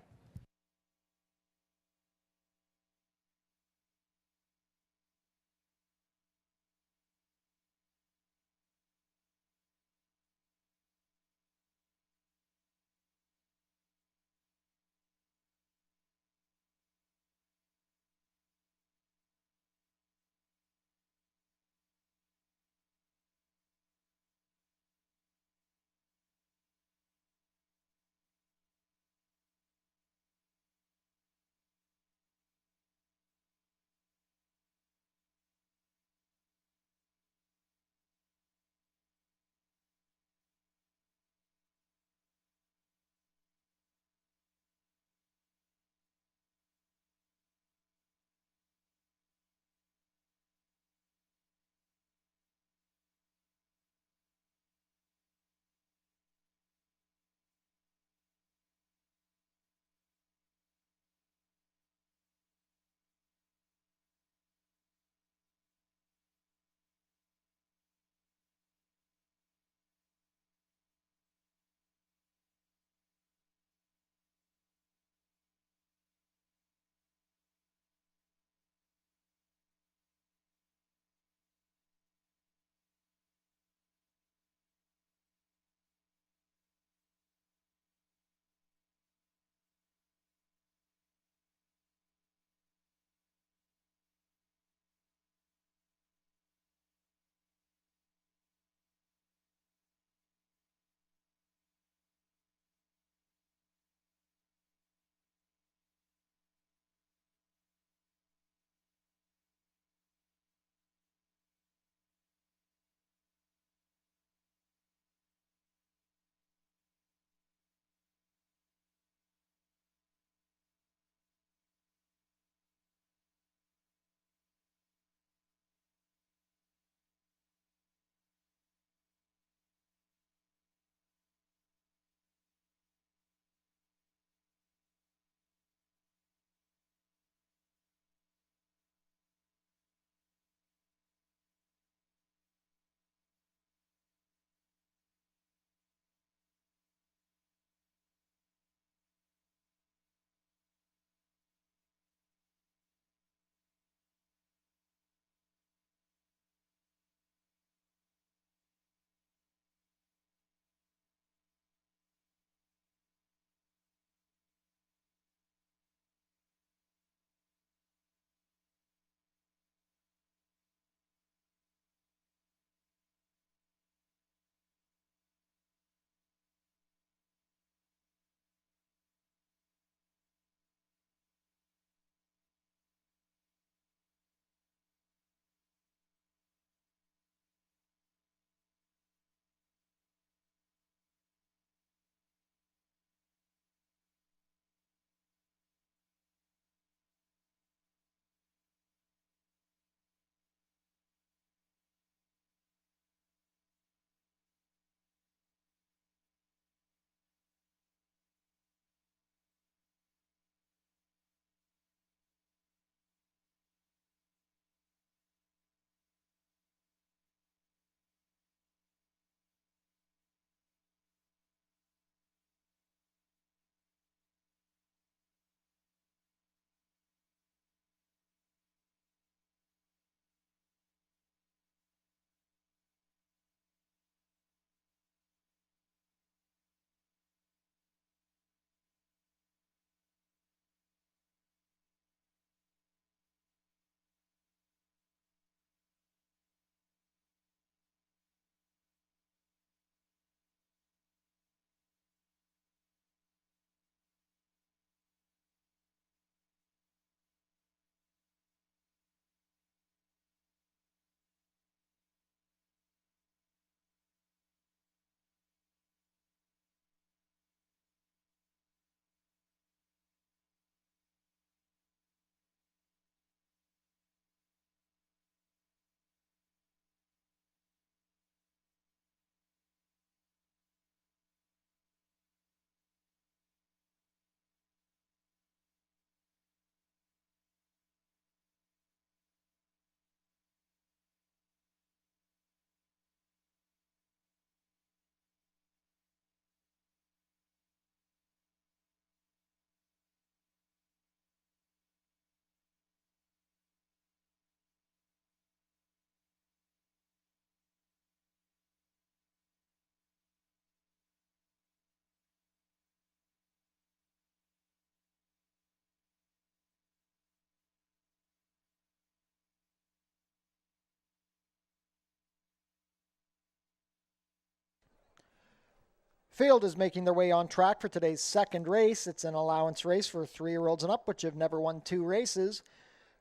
Field is making their way on track for today's second race. It's an allowance race for 3-year-olds and up, which have never won 2 races,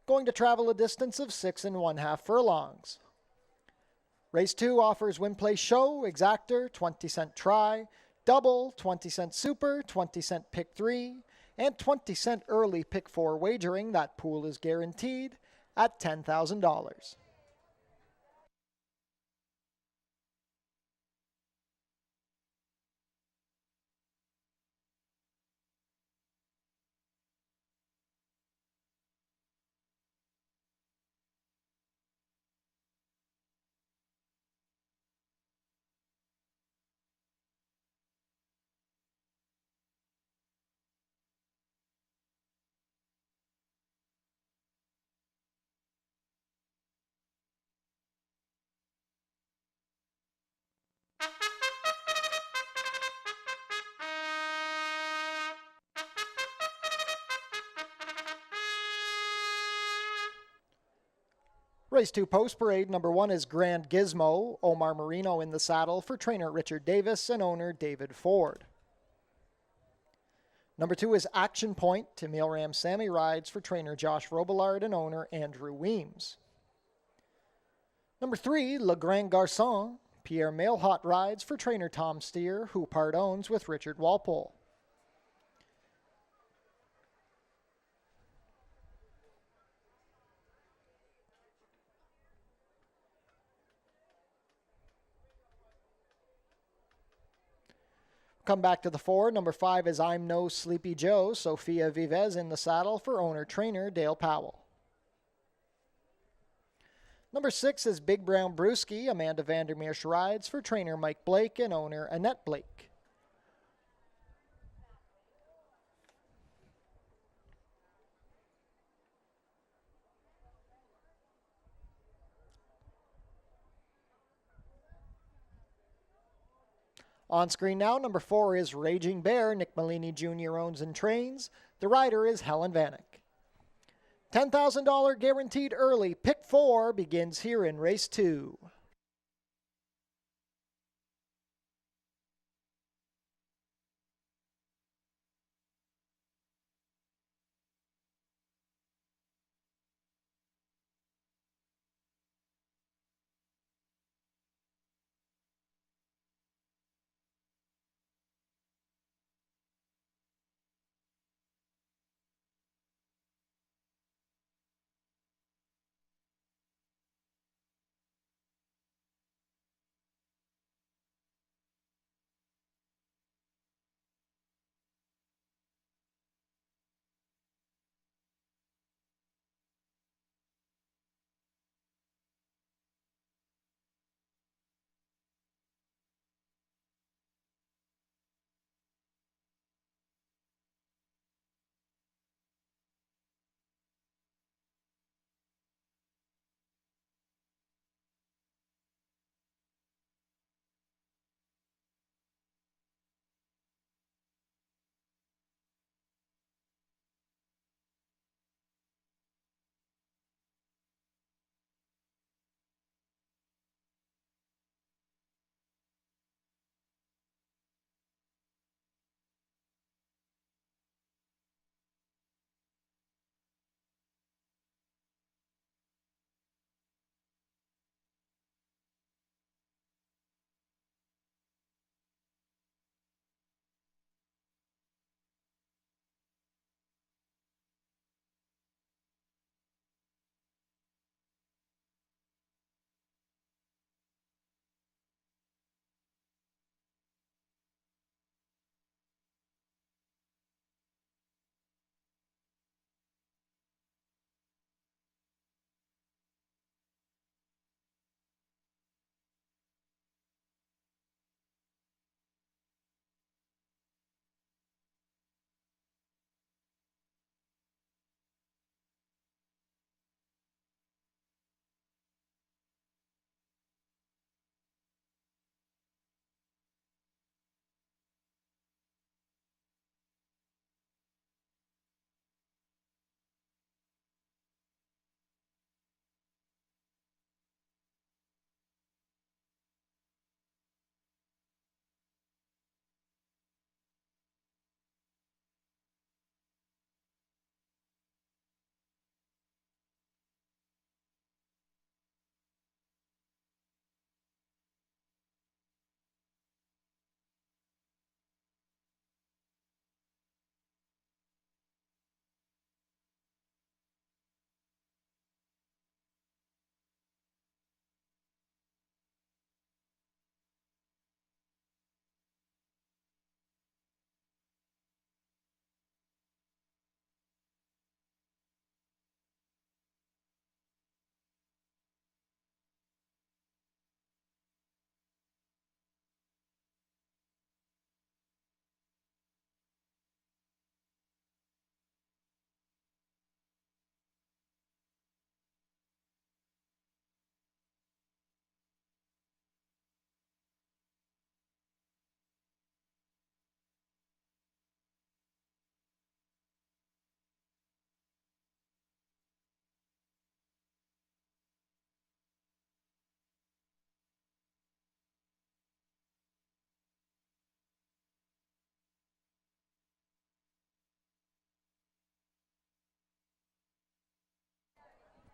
going to travel a distance of 6 1/2 furlongs. Race 2 offers win, play, show, exactor, 20-cent try, double, 20-cent super, 20-cent pick 3, and 20-cent early pick 4 wagering. That pool is guaranteed at $10,000. Race 2 post parade. Number 1 is Grand Gizmo. Omar Marino in the saddle for trainer Richard Davis and owner David Ford. Number 2 is Action Point. Emil Ramsamy rides for trainer Josh Robillard and owner Andrew Weems. Number 3, Le Grand Garçon. Pierre Mailhot rides for trainer Tom Steer, who part owns with Richard Walpole. Come back to the 4. Number 5 is I'm No Sleepy Joe. Sophia Vives in the saddle for owner-trainer Dale Powell. Number 6 is Big Brown Brewski. Amanda Vandermeersch rides for trainer Mike Blake and owner Annette Blake. On screen now, number 4 is Raging Bear. Nick Malini Jr. owns and trains. The rider is Helen Vanek. $10,000 guaranteed early. Pick 4 begins here in race 2.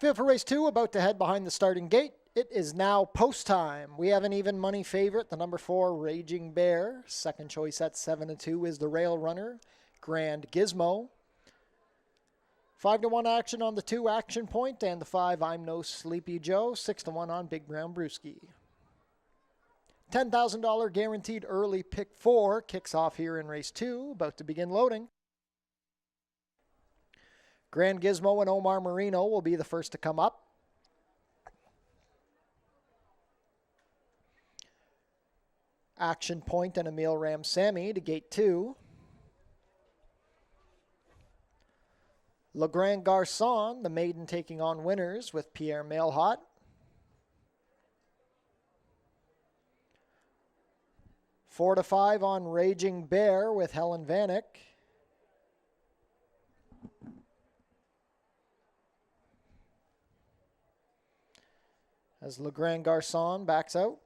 Field for race 2, about to head behind the starting gate. It is now post time. We have an even money favorite, the number 4, Raging Bear. Second choice at 7-2 is the Rail Runner, Grand Gizmo. 5-1 action on the 2, Action Point, and the 5, I'm No Sleepy Joe. 6-1 on Big Brown Brewski. $10,000 guaranteed early pick 4 kicks off here in race 2, about to begin loading. Grand Gizmo and Omar Marino will be the first to come up. Action Point and Emil Ramsamy to gate 2. Le Grand Garçon, the maiden, taking on winners with Pierre Mailhot. Four to 5 on Raging Bear with Helen Vanek. As Le Grand Garçon backs out.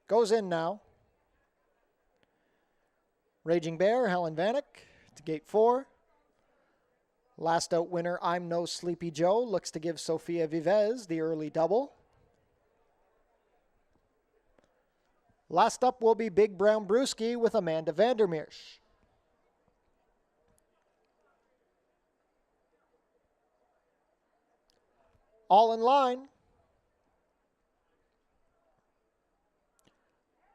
Goes in now. Raging Bear, Helen Vanek to gate 4. Last out winner, I'm No Sleepy Joe, looks to give Sofia Vives the early double. Last up will be Big Brown Brewski with Amanda Vandermeersch. All in line.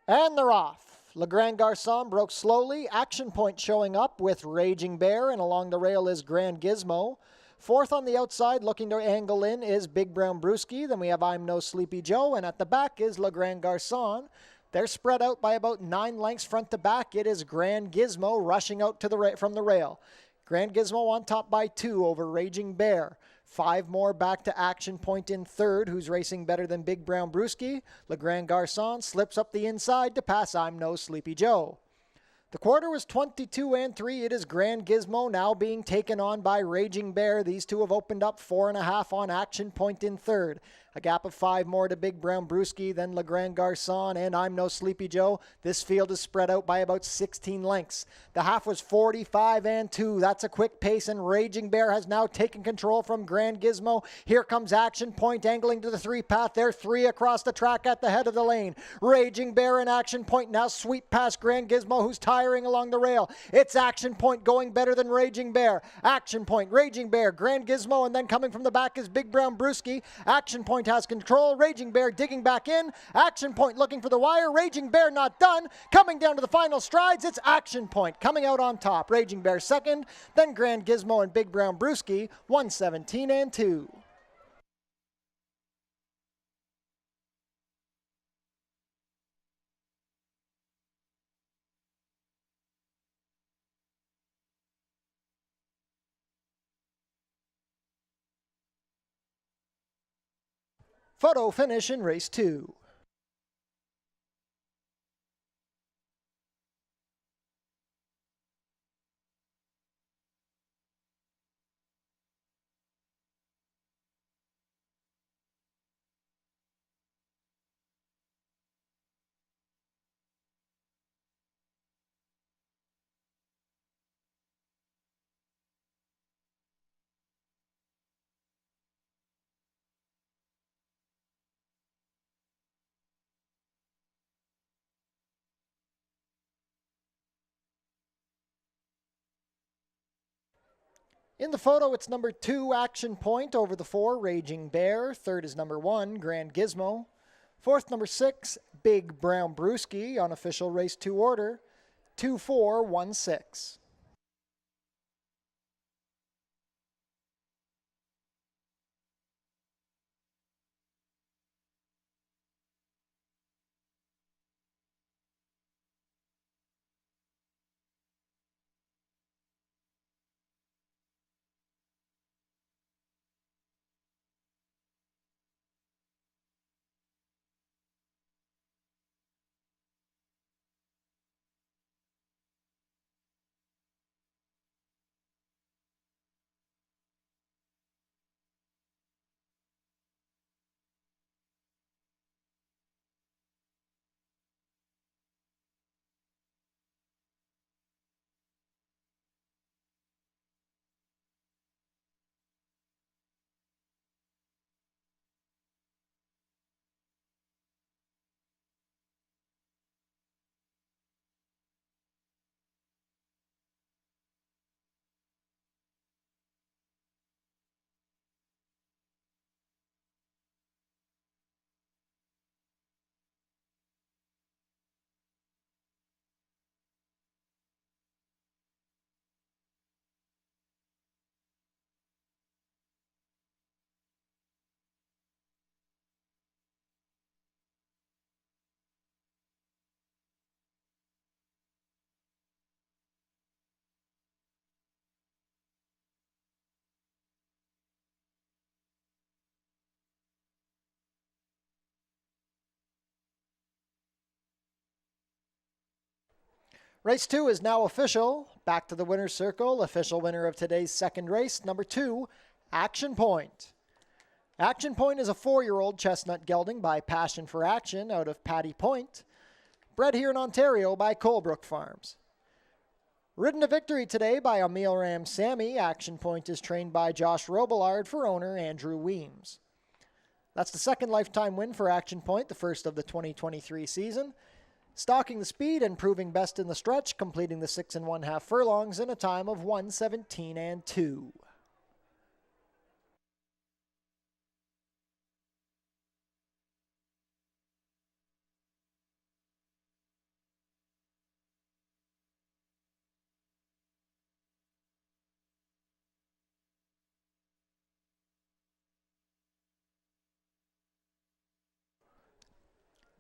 And they're off. Le Grand Garçon broke slowly. Action Point showing up with Raging Bear, and along the rail is Grand Gizmo. Fourth on the outside, looking to angle in, is Big Brown Brewski. Then we have I'm No Sleepy Joe, and at the back is Le Grand Garçon. They're spread out by about 9 lengths front to back. It is Grand Gizmo rushing out to from the rail. Grand Gizmo on top by 2 over Raging Bear. 5 more back to Action Point in third, who's racing better than Big Brown Brewski. Le Grand Garçon slips up the inside to pass I'm No Sleepy Joe. The quarter was 22-3. It is Grand Gizmo now being taken on by Raging Bear. These two have opened up 4.5 on Action Point in third. A gap of 5 more to Big Brown Brewski, then Le Grand Garçon, and I'm No Sleepy Joe. This field is spread out by about 16 lengths. The half was 45-2. That's a quick pace, and Raging Bear has now taken control from Grand Gizmo. Here comes Action Point angling to the 3 path. They're 3 across the track at the head of the lane. Raging Bear and Action Point now sweep past Grand Gizmo, who's tiring along the rail. It's Action Point going better than Raging Bear. Action Point, Raging Bear, Grand Gizmo, and then coming from the back is Big Brown Brewski. Action Point has control. Raging Bear digging back in. Action Point looking for the wire. Raging Bear not done. Coming down to the final strides, it's Action Point coming out on top. Raging Bear second, then Grand Gizmo and Big Brown Brewski, 117-2. Photo finish in race 2. In the photo, it's number 2, Action Point, over the 4, Raging Bear. Third is number 1, Grand Gizmo. Fourth, number 6, Big Brown Brewski on official race 2 order, 2-4-1-6. Race 2 is now official. Back to the winner's circle. Official winner of today's second race, number 2, Action Point. Action Point is a 4-year-old chestnut gelding by Passion for Action out of Paddy Point, bred here in Ontario by Colebrook Farms. Ridden to victory today by Emil Ram Sammy, Action Point is trained by Josh Robillard for owner Andrew Weems. That's the second lifetime win for Action Point, the first of the 2023 season. Stalking the speed and proving best in the stretch, completing the 6 1/2 furlongs in a time of 1:17 2.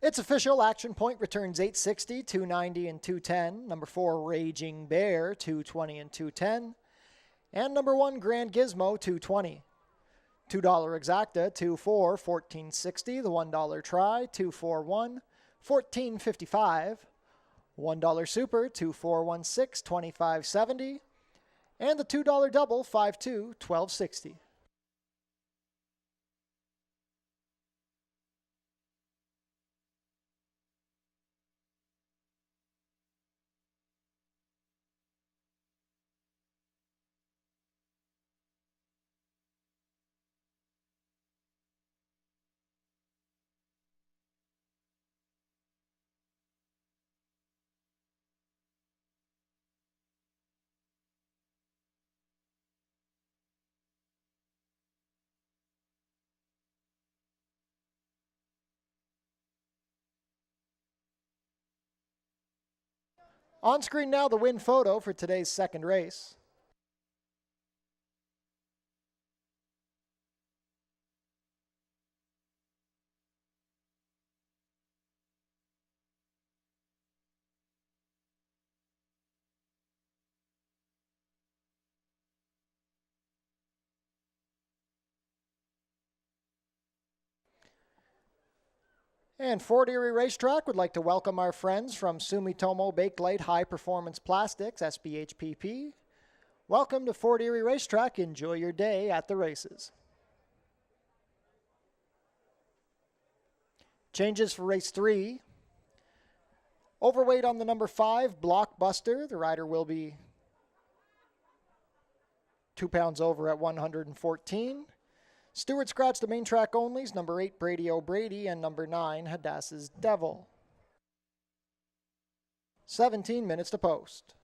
It's official. Action Point returns 860, 290, and 210. Number 4, Raging Bear, 220 and 210. And number 1, Grand Gizmo, 220. $2 exacta, 2-4, 1460. The $1 try, 241, 1455. $1 super, 2416, 2570. And the $2 double, 52, 1260. On screen now, the win photo for today's second race. And Fort Erie Racetrack would like to welcome our friends from Sumitomo Bakelite High Performance Plastics, SBHPP. Welcome to Fort Erie Racetrack. Enjoy your day at the races. Changes for race 3. Overweight on the number 5, Blockbuster. The rider will be 2 pounds over at 114. Stewart scratched the main track onlys, number 8, Brady O'Brady, and number 9, Hadassah's Devil. 17 minutes to post.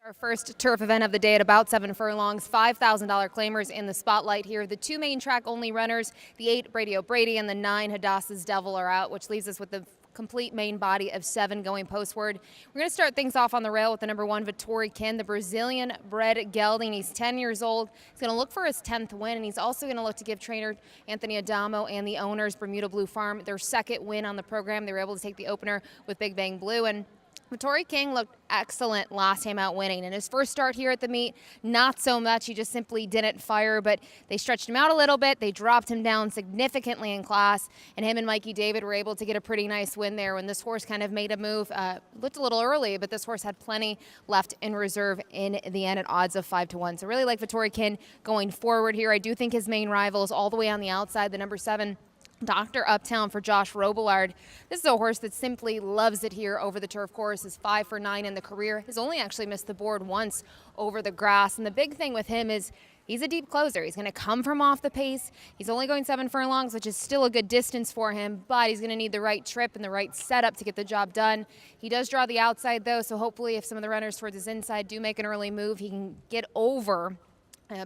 Our first turf event of the day at about 7 furlongs, $5,000 claimers in the spotlight here. The 2 main track only runners, the 8 Brady O'Brady and the 9 Hadassah's Devil are out, which leaves us with the complete main body of 7 going postward. We're going to start things off on the rail with the number 1 Vittori Kin, the Brazilian bred gelding. He's 10 years old. He's going to look for his 10th win, and he's also going to look to give trainer Anthony Adamo and the owners Bermuda Blue Farm their 2nd win on the program. They were able to take the opener with Big Bang Blue, and Vittori King looked excellent last time out winning. In his first start here at the meet, not so much. He just simply didn't fire, but they stretched him out a little bit. They dropped him down significantly in class, and him and Mikey David were able to get a pretty nice win there when this horse kind of made a move. Looked a little early, but this horse had plenty left in reserve in the end at odds of 5-1. So really like Vittori King going forward here. I do think his main rival is all the way on the outside, the number 7. Dr. Uptown for Josh Robillard. This is a horse that simply loves it here over the turf course. Is 5 for 9 in the career. Has only actually missed the board once over the grass. And the big thing with him is he's a deep closer. He's going to come from off the pace. He's only going 7 furlongs, which is still a good distance for him, but he's going to need the right trip and the right setup to get the job done. He does draw the outside, though, so hopefully if some of the runners towards his inside do make an early move, he can get over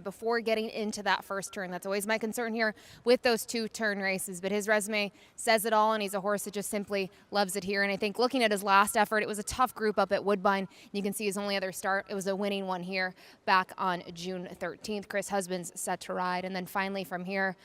before getting into that first turn. That's always my concern here with those 2 turn races, but his resume says it all, and he's a horse that just simply loves it here. And I think looking at his last effort, it was a tough group up at Woodbine. You can see his only other start, it was a winning one here back on June 13th. Chris Husband's set to ride. And then finally from here,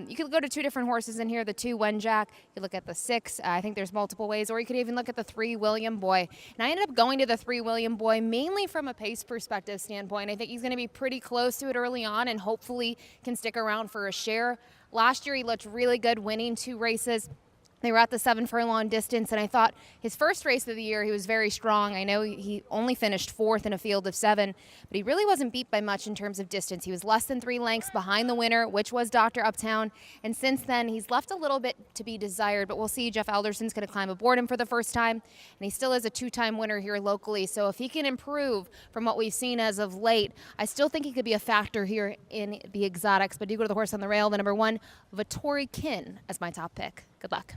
you could go to 2 different horses in here, the 2 Wenjack, you look at the 6, I think there's multiple ways, or you could even look at the 3 William Boy. And I ended up going to the 3 William Boy mainly from a pace perspective standpoint. I think he's going to be pretty close to it early on and hopefully can stick around for a share. Last year he looked really good winning 2 races. They were at the 7 furlong distance, and I thought his first race of the year, he was very strong. I know he only finished 4th in a field of 7, but he really wasn't beat by much in terms of distance. He was less than 3 lengths behind the winner, which was Dr. Uptown, and since then, he's left a little bit to be desired, but we'll see. Jeff Alderson's going to climb aboard him for the first time, and he still is a 2-time winner here locally, so if he can improve from what we've seen as of late, I still think he could be a factor here in the exotics, but do go to the horse on the rail, the number 1, Vittori Kin, as my top pick. Good luck.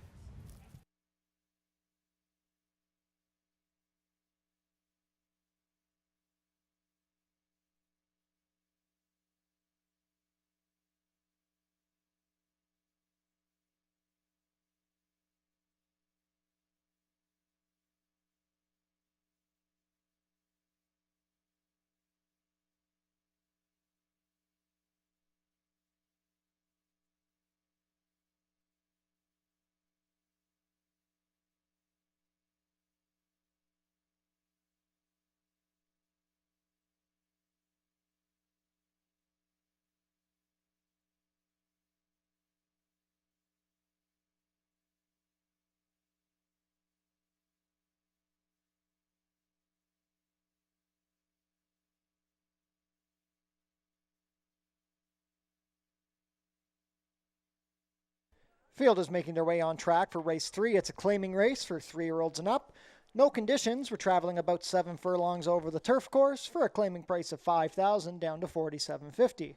Field is making their way on track for race 3. It's a claiming race for 3-year-olds and up. No conditions. We're traveling about 7 furlongs over the turf course for a claiming price of $5,000 down to $4,750.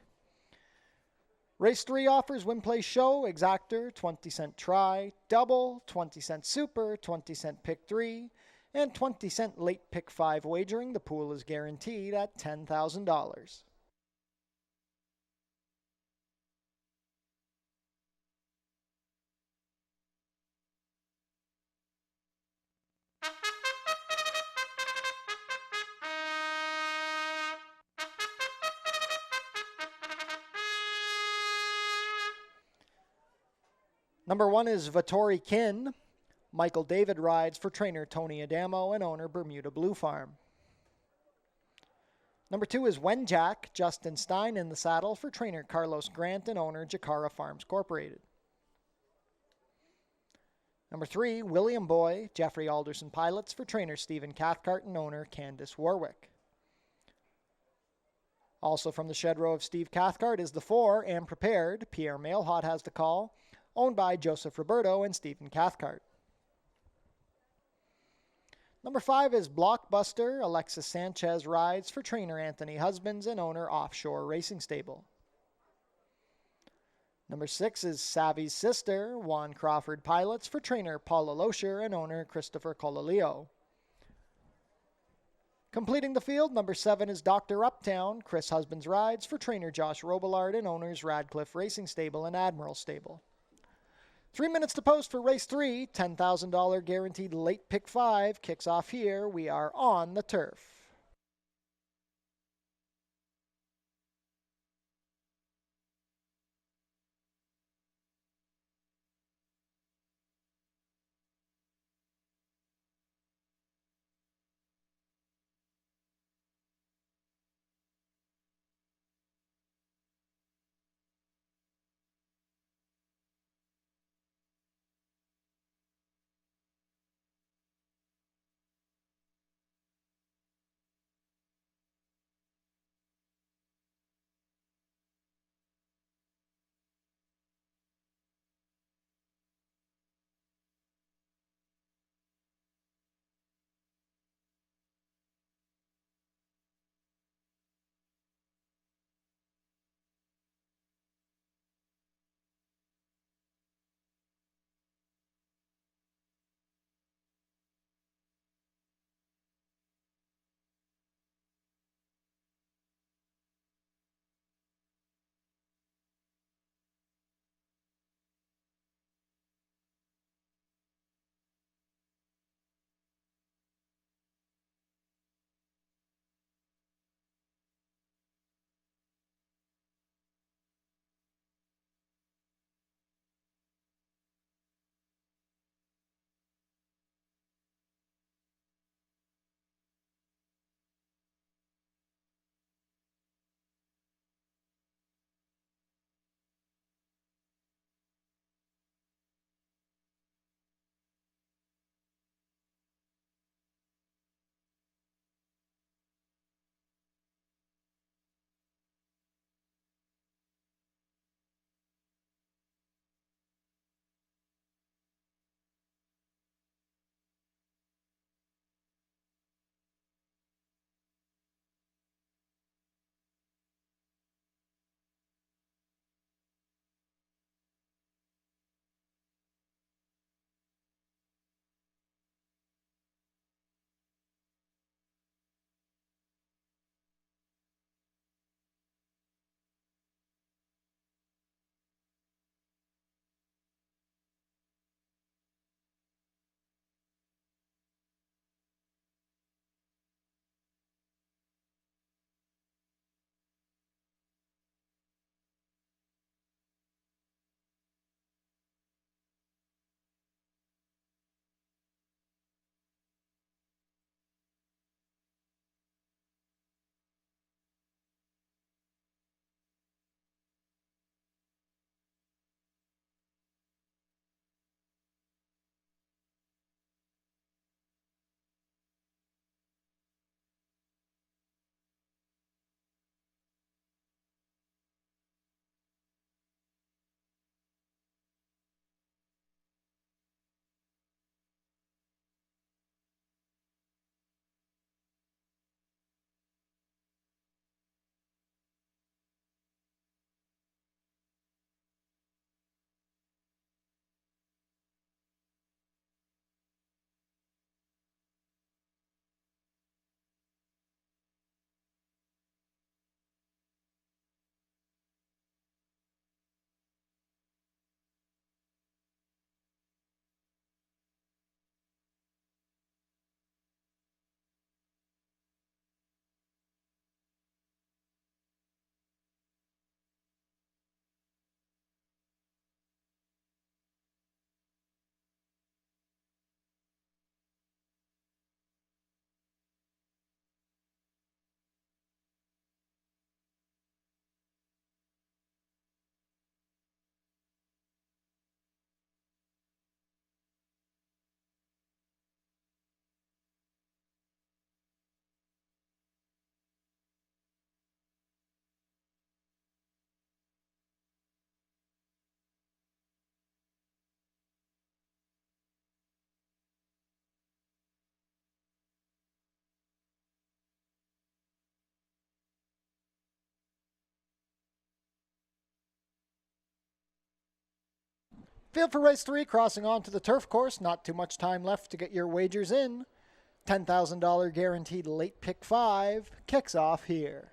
Race 3 offers win, play, show, exactor, 20-cent try, double, 20-cent super, 20-cent pick 3, and 20-cent late pick 5 wagering. The pool is guaranteed at $10,000. Number 1 is Vittori Kin. Michael David rides for trainer Tony Adamo and owner Bermuda Blue Farm. Number 2 is Wenjack. Justin Stein in the saddle for trainer Carlos Grant and owner Jakara Farms Corporated. Number 3, William Boy. Jeffrey Alderson pilots for trainer Stephen Cathcart and owner Candice Warwick. Also from the shed row of Steve Cathcart is the 4, Am Prepared. Pierre Mailhot has the call, owned by Joseph Roberto and Stephen Cathcart. Number 5 is Blockbuster. Alexis Sanchez rides for trainer Anthony Husbands and owner Offshore Racing Stable. Number 6 is Savvy's Sister. Juan Crawford pilots for trainer Paula Loescher and owner Christopher Colaleo. Completing the field, number 7 is Dr. Uptown. Chris Husbands rides for trainer Josh Robillard and owners Radcliffe Racing Stable and Admiral Stable. 3 minutes to post for race 3. $10,000 guaranteed late pick 5 kicks off here. We are on the turf. Field for race 3, crossing onto the turf course. Not too much time left to get your wagers in. $10,000 guaranteed late pick 5 kicks off here.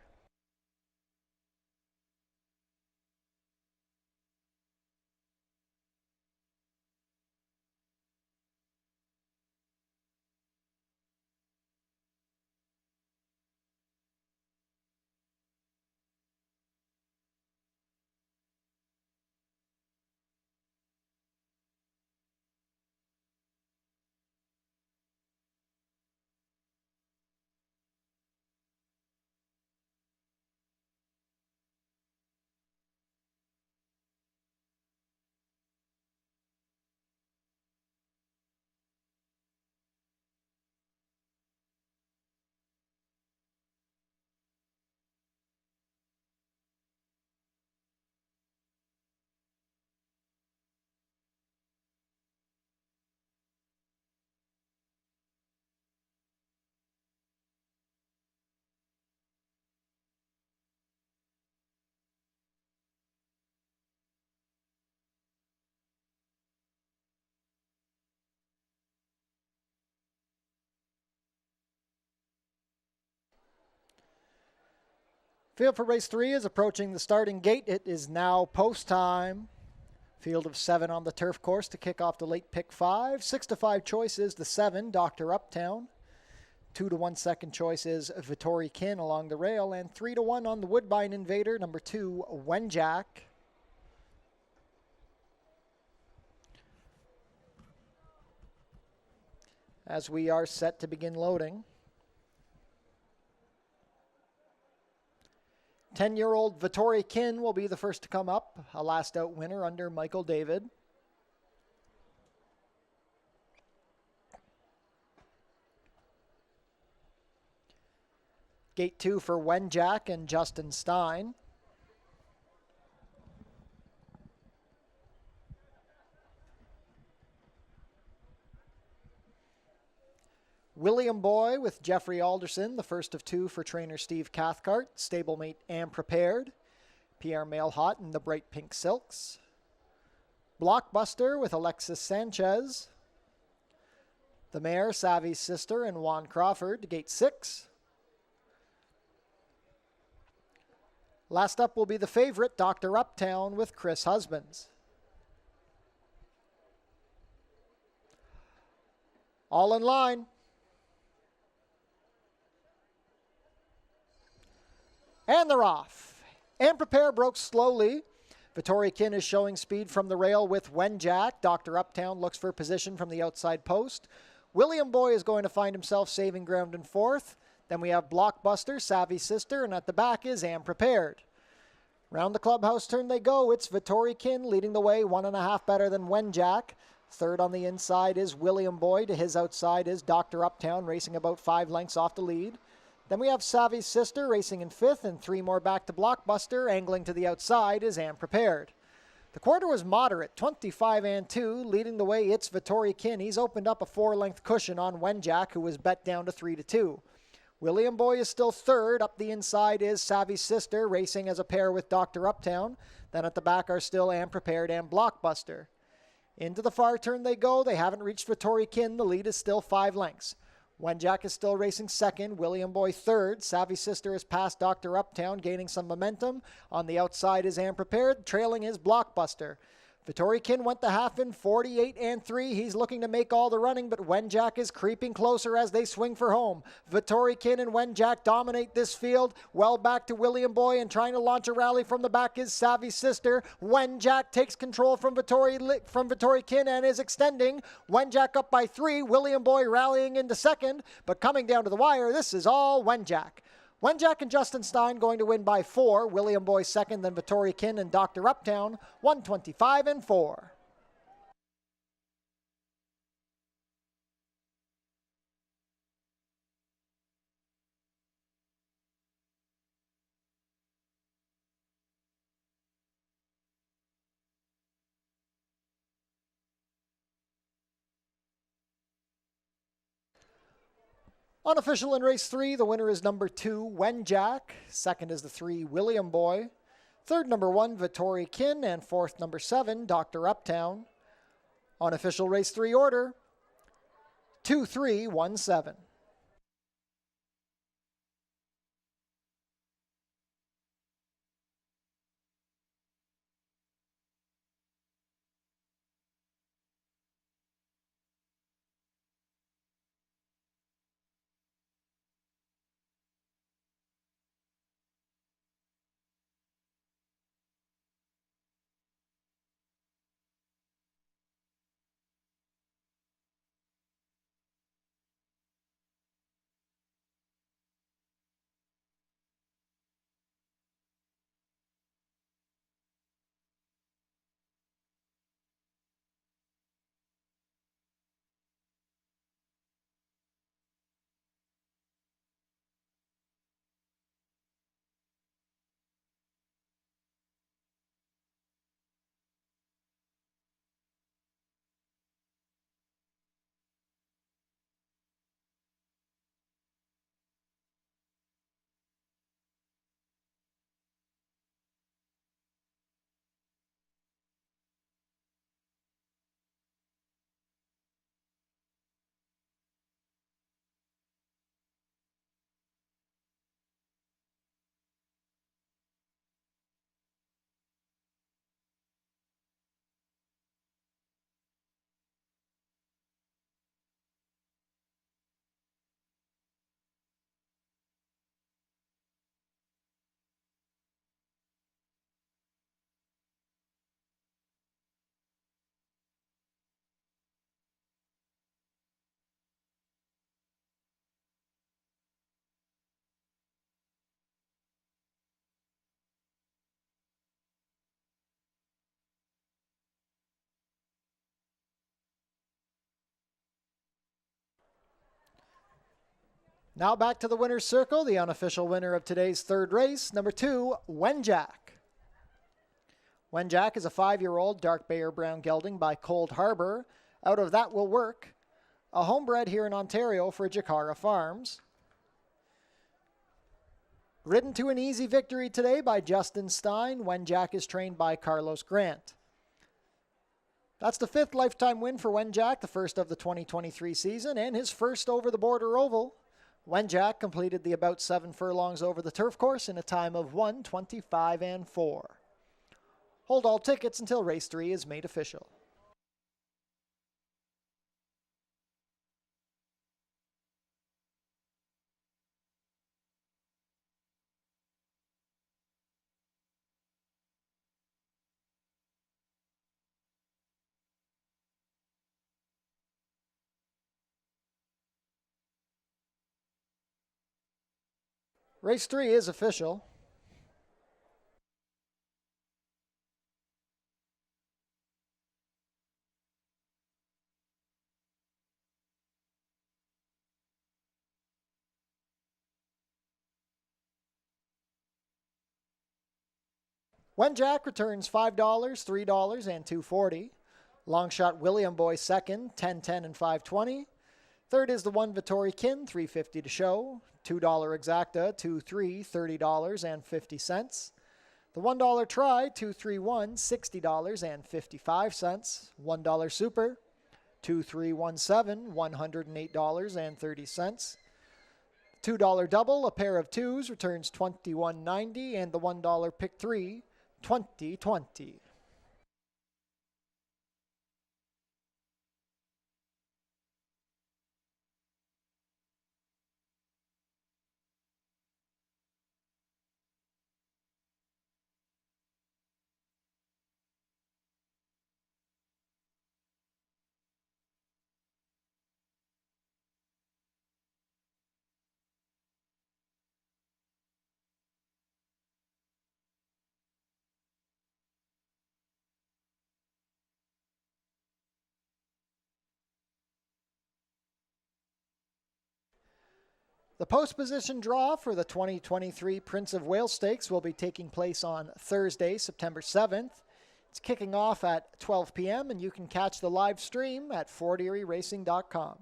Field for race 3 is approaching the starting gate. It is now post time. Field of 7 on the turf course to kick off the late pick 5. 6 to 5 choice is the 7, Dr. Uptown. 2 to 1 second choice is Vittori Kin along the rail. And 3 to 1 on the Woodbine Invader, number 2, Wenjack. As we are set to begin loading. 10-year-old Vittori Kin will be the first to come up, a last out winner under Michael David. Gate 2 for Wenjack and Justin Stein. William Boy with Jeffrey Alderson, the first of 2 for trainer Steve Cathcart. Stablemate Am Prepared. Pierre Mailhot in the bright pink silks. Blockbuster with Alexis Sanchez. The mare, Savvy's Sister, and Juan Crawford, gate 6. Last up will be the favorite, Dr. Uptown with Chris Husbands. All in line. And they're off. And Prepare broke slowly. Vittori Kin is showing speed from the rail with Wenjack. Dr. Uptown looks for position from the outside post. William Boy is going to find himself saving ground in 4th. Then we have Blockbuster, Savvy Sister, and at the back is Am Prepared. Round the clubhouse turn they go. It's Vittori Kin leading the way, 1.5 better than Wenjack. Third on the inside is William Boy. To his outside is Dr. Uptown, racing about 5 lengths off the lead. Then we have Savvy's Sister racing in 5th, and 3 more back to Blockbuster. Angling to the outside is Am Prepared. The quarter was moderate, 25 and 2. Leading the way, it's Vittori Kin. He's opened up a 4-length cushion on Wenjack, who was bet down to 3 to 2. William Boy is still third. Up the inside is Savvy's Sister, racing as a pair with Dr. Uptown. Then at the back are still Am Prepared and Blockbuster. Into the far turn they go. They haven't reached Vittori Kin. The lead is still 5 lengths. Wenjack is still racing second, William Boy third. Savvy Sister has passed Dr. Uptown, gaining some momentum. On the outside is Am Prepared, trailing is Blockbuster. Vittori Kin went the half in 48 and 3. He's looking to make all the running, but Wenjack is creeping closer as they swing for home. Vittori Kin and Wenjack dominate this field. Well back to William Boy, and trying to launch a rally from the back is Savvy Sister. Wenjack takes control from Vittori Kin and is extending. Wenjack up by 3. William Boy rallying into second, but coming down to the wire, this is all Wenjack. Wenjack and Justin Stein going to win by 4. William Boy second, then Vittori Kin and Dr. Uptown, 125 and 4. Unofficial in race 3, the winner is number 2, Wenjack. Second is the 3, William Boy. Third, number 1, Vittori Kin. And fourth, number 7, Dr. Uptown. Unofficial race 3 order, 2-3-1-7. Now back to the winner's circle, the unofficial winner of today's third race, number 2, Wenjack. Wenjack is a 5-year-old dark bay or brown gelding by Cold Harbor. Out of That Will Work, a homebred here in Ontario for Jakara Farms. Ridden to an easy victory today by Justin Stein, Wenjack is trained by Carlos Grant. That's the 5th lifetime win for Wenjack, the first of the 2023 season, and his first over the border oval. Wenjack completed the about 7 furlongs over the turf course in a time of 1:25.4. Hold all tickets until race 3 is made official. Race 3 is official. Wenjack returns $5, $3, and $2.40. Longshot William Boy second, $10.10 and $5.20. Third is the 1 Vittori Kin, $3.50 to show. $2 Exacta, 2-3, $30 and 50 cents. The $1 Try, 2-3-1, $60 and 55 cents. $1 Super, 2-3-1-7, $108 and 30 cents. $2 Double, a pair of twos, returns $21.90, and the $1 Pick 3, $20.20. The post position draw for the 2023 Prince of Wales Stakes will be taking place on Thursday, September 7th. It's kicking off at 12 p.m. and you can catch the live stream at forterieracing.com.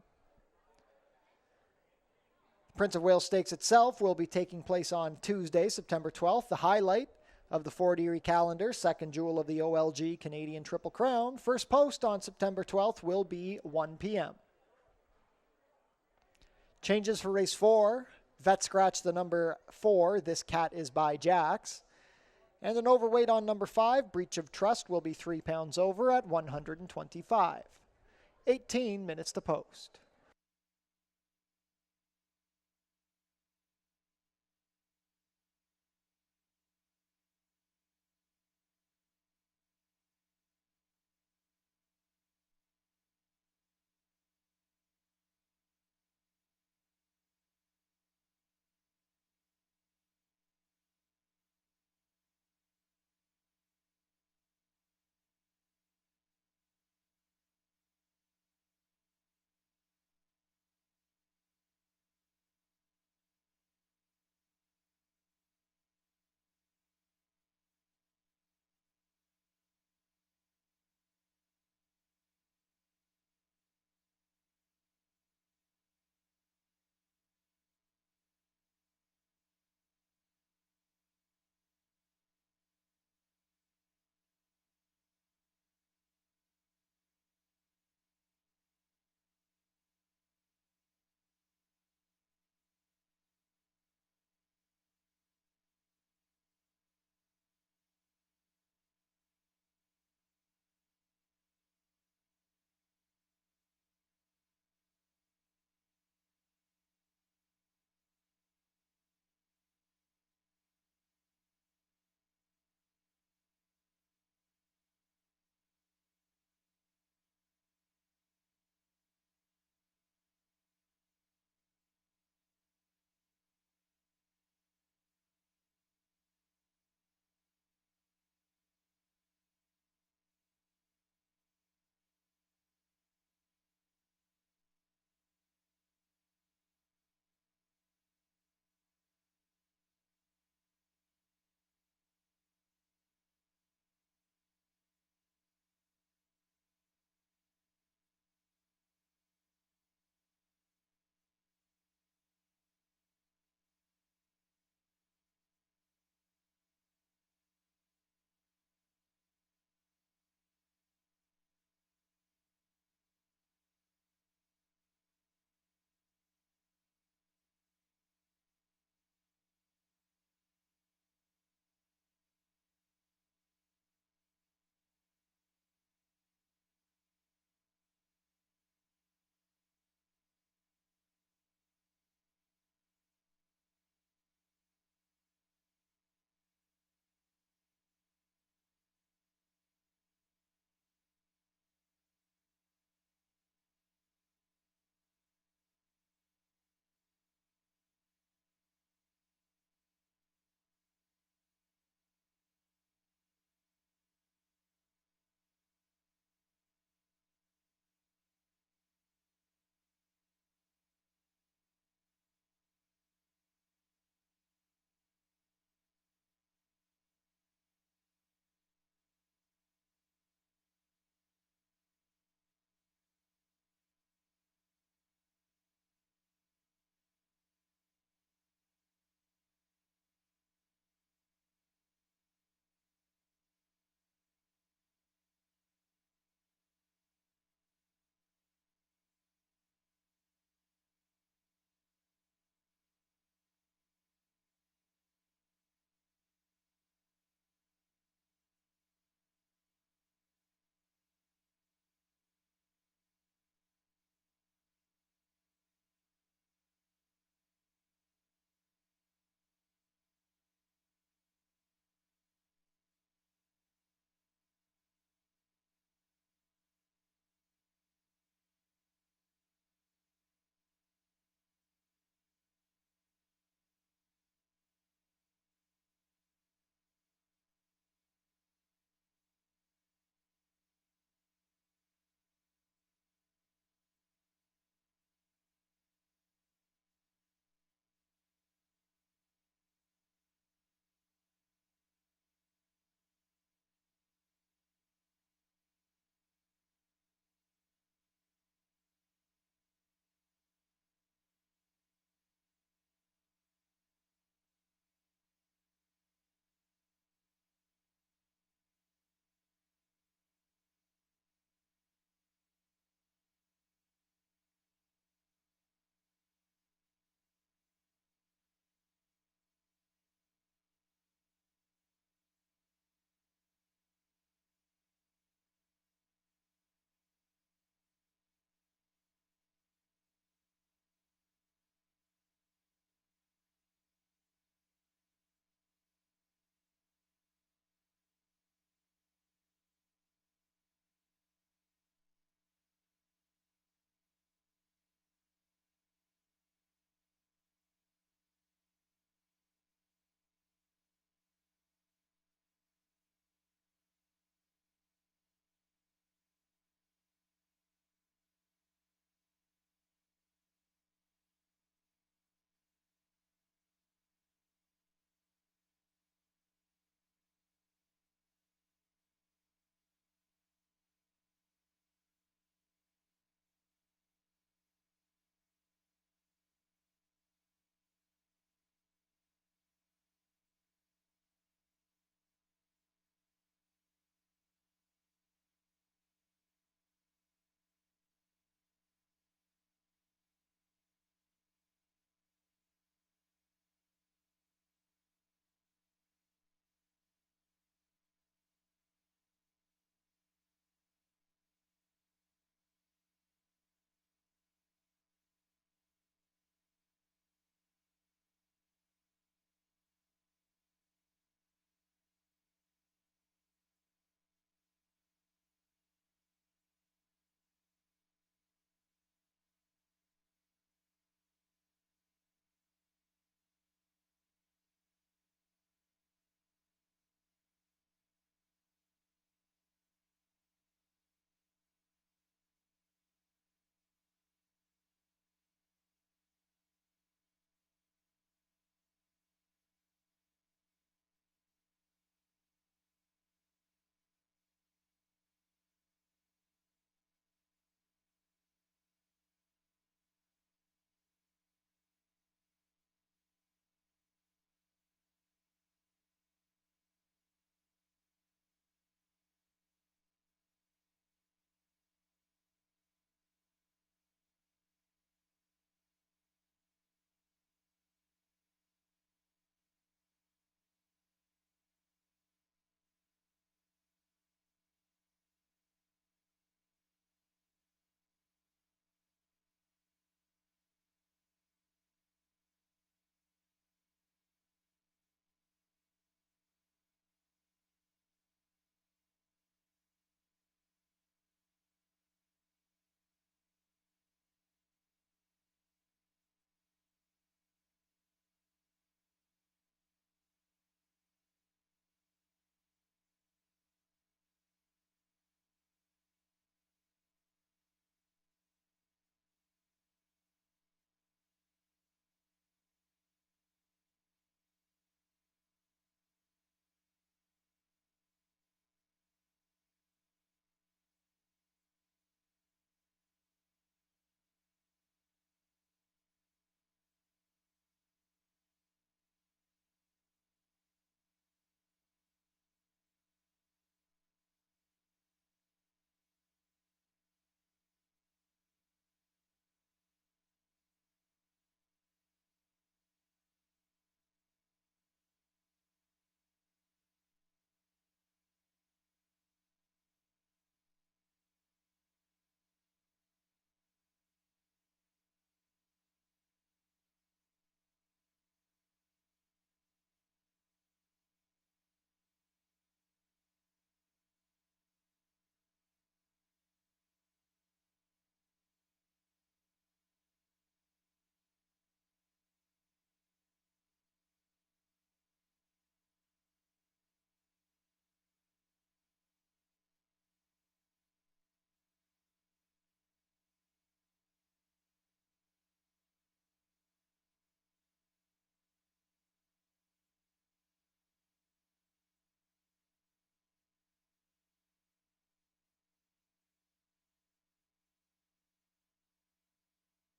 Prince of Wales Stakes itself will be taking place on Tuesday, September 12th. The highlight of the Fort Erie calendar, second jewel of the OLG Canadian Triple Crown. First post on September 12th will be 1 p.m. Changes for race 4. Vet scratch the number 4. This cat is by Jax. And an overweight on number 5. Breach of Trust will be 3 pounds over at 125. 18 minutes to post.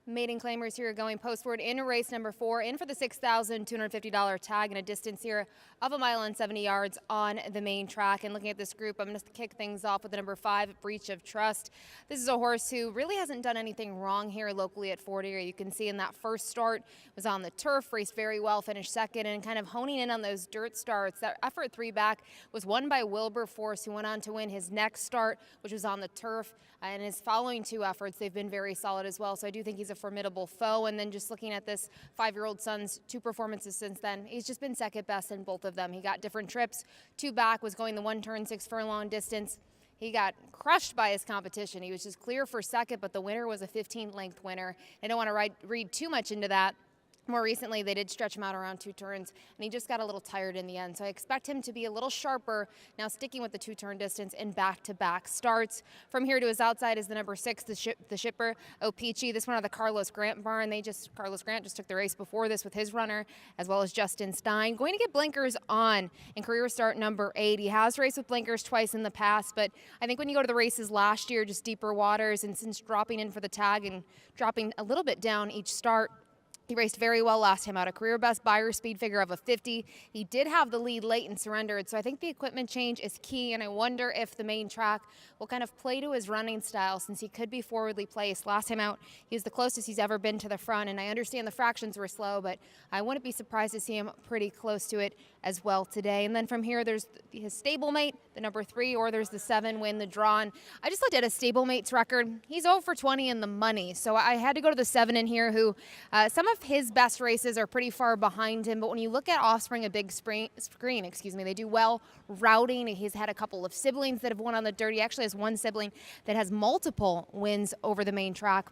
Maiden claimers here going postward in race number 4, in for the $6,250 tag and a distance here of 1 mile and 70 yards on the main track. And looking at this group, I'm going to kick things off with the number 5, Breach of Trust. This is a horse who really hasn't done anything wrong here locally at Fort Erie. You can see in that first start was on the turf, raced very well, finished second, and kind of honing in on those dirt starts. That effort 3 back was won by Wilberforce, who went on to win his next start, which was on the turf. And his following 2 efforts, they've been very solid as well. So I do think he's a formidable foe. And then just looking at this 5-year-old son's 2 performances since then, he's just been second best in both of them. He got different trips. 2 back was going the 1 turn 6 furlong distance. He got crushed by his competition. He was just clear for second, but the winner was a 15-length winner. I don't want to read too much into that. More recently, they did stretch him out around 2 turns, and he just got a little tired in the end. So I expect him to be a little sharper now, sticking with the 2-turn distance in back-to-back starts. From here to his outside is the number 6, the shipper, Opeachy. This one out of the Carlos Grant barn. Carlos Grant just took the race before this with his runner, as well as Justin Stein. Going to get blinkers on in career start number 8. He has raced with blinkers twice in the past, but I think when you go to the races last year, just deeper waters, and since dropping in for the tag and dropping a little bit down each start, he raced very well last time out, a career best Beyer speed figure of a 50. He did have the lead late and surrendered, so I think the equipment change is key, and I wonder if the main track will kind of play to his running style, since he could be forwardly placed. Last time out, he was the closest he's ever been to the front, and I understand the fractions were slow, but I wouldn't be surprised to see him pretty close to it as well today. And then from here, there's his stablemate, the number 3, or there's the 7, Win the Draw. And I just looked at his stablemate's record. He's 0 for 20 in the money, so I had to go to the 7 in here, who some of his best races are pretty far behind him, but when you look at Offspring, a big screen, they do well routing. He's had a couple of siblings that have won on the dirt. He actually has 1 sibling that has multiple wins over the main track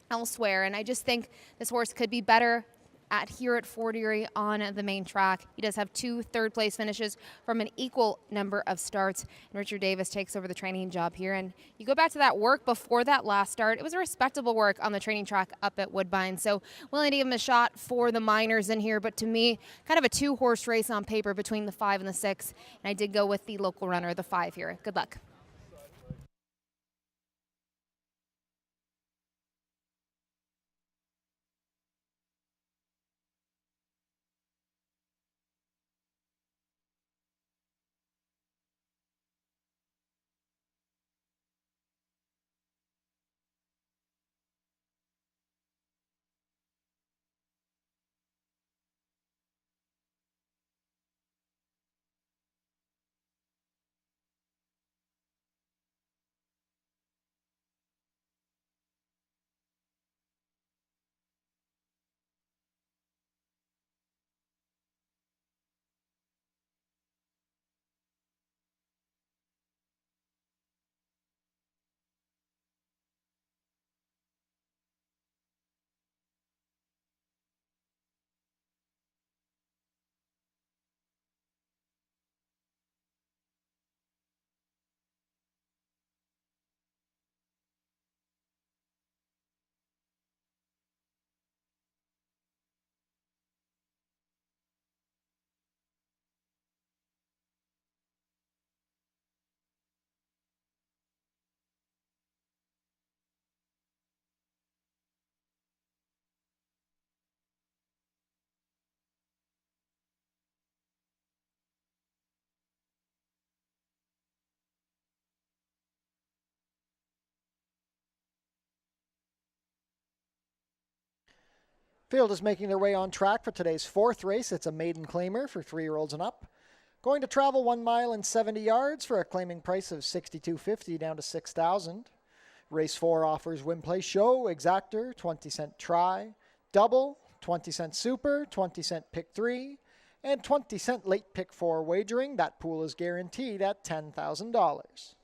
elsewhere, and I just think this horse could be better here at Fort Erie on the main track. He does have 2 third-place finishes from an equal number of starts. And Richard Davis takes over the training job here. And you go back to that work before that last start, it was a respectable work on the training track up at Woodbine. So willing to give him a shot for the minors in here. But to me, kind of a 2-horse race on paper between the 5 and the 6. And I did go with the local runner, the 5 here. Good luck. Field is making their way on track for today's 4th race. It's a maiden claimer for 3-year-olds and up. Going to travel 1 mile and 70 yards for a claiming price of $62.50 down to $6,000. Race 4 offers win, play, show, exactor, 20-cent try, double, 20-cent super, 20-cent pick 3, and 20-cent late pick 4 wagering. That pool is guaranteed at $10,000.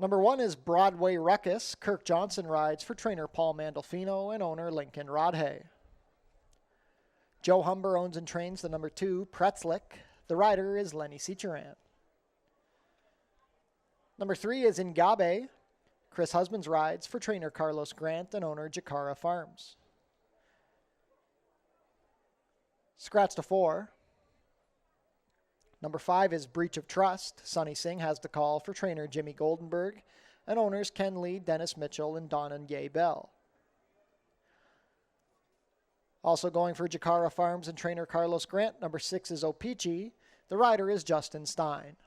Number 1 is Broadway Ruckus. Kirk Johnson rides for trainer Paul Mandolfino and owner Lincoln Rodhay. Joe Humber owns and trains the number 2, Pretzlick. The rider is Lenny Seacheran. Number 3 is Ngabe. Chris Husbands rides for trainer Carlos Grant and owner Jakara Farms. Scratch to 4. Number 5 is Breach of Trust. Sonny Singh has the call for trainer Jimmy Goldenberg and owners Ken Lee, Dennis Mitchell, and Don and Gay Bell. Also going for Jakara Farms and trainer Carlos Grant, number 6 is Opeachy. The rider is Justin Stein.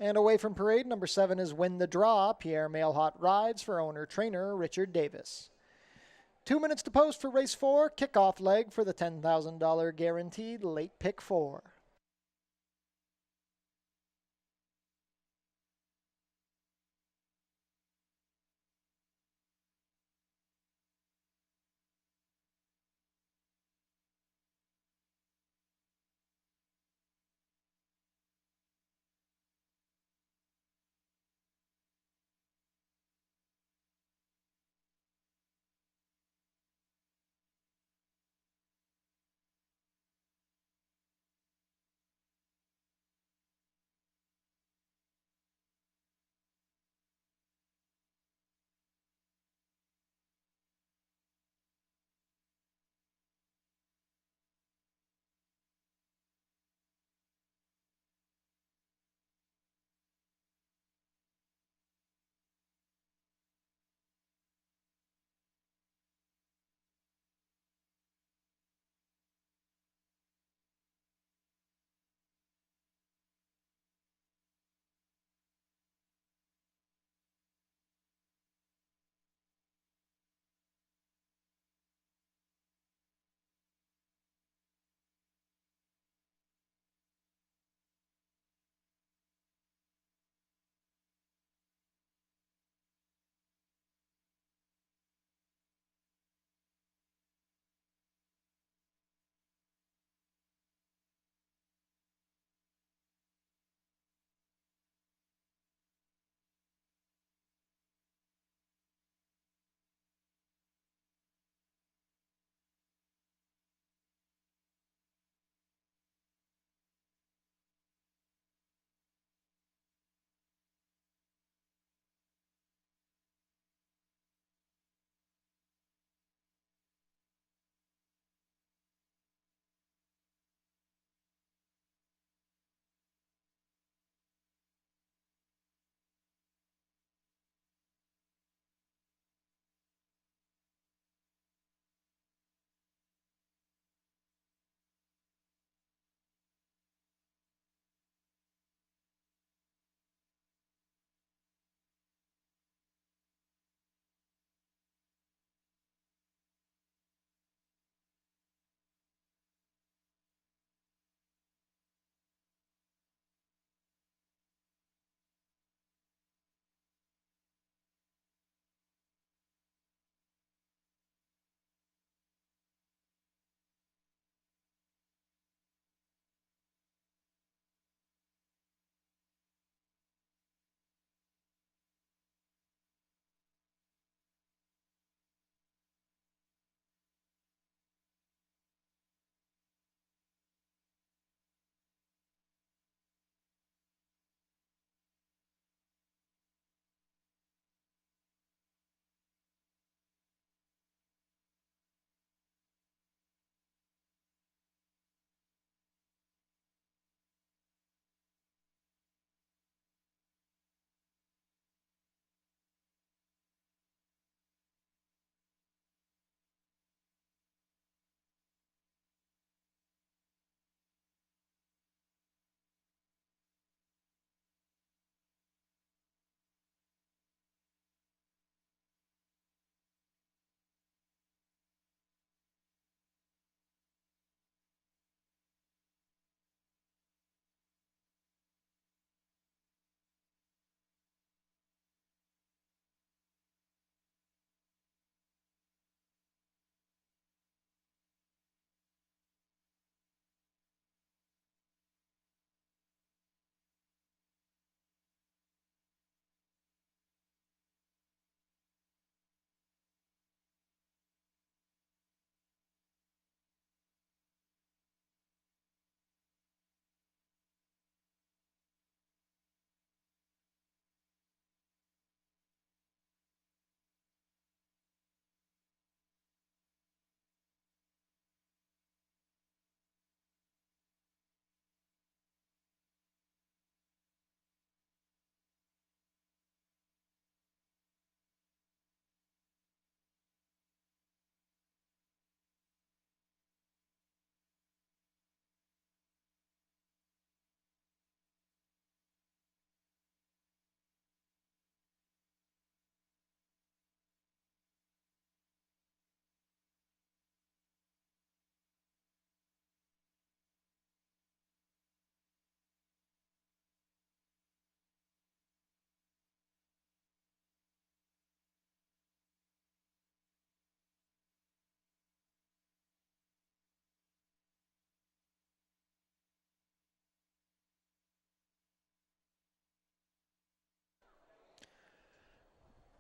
And away from parade, number 7 is Win the Draw. Pierre Mailhot rides for owner-trainer Richard Davis. 2 minutes to post for race 4, kickoff leg for the $10,000 guaranteed late pick 4.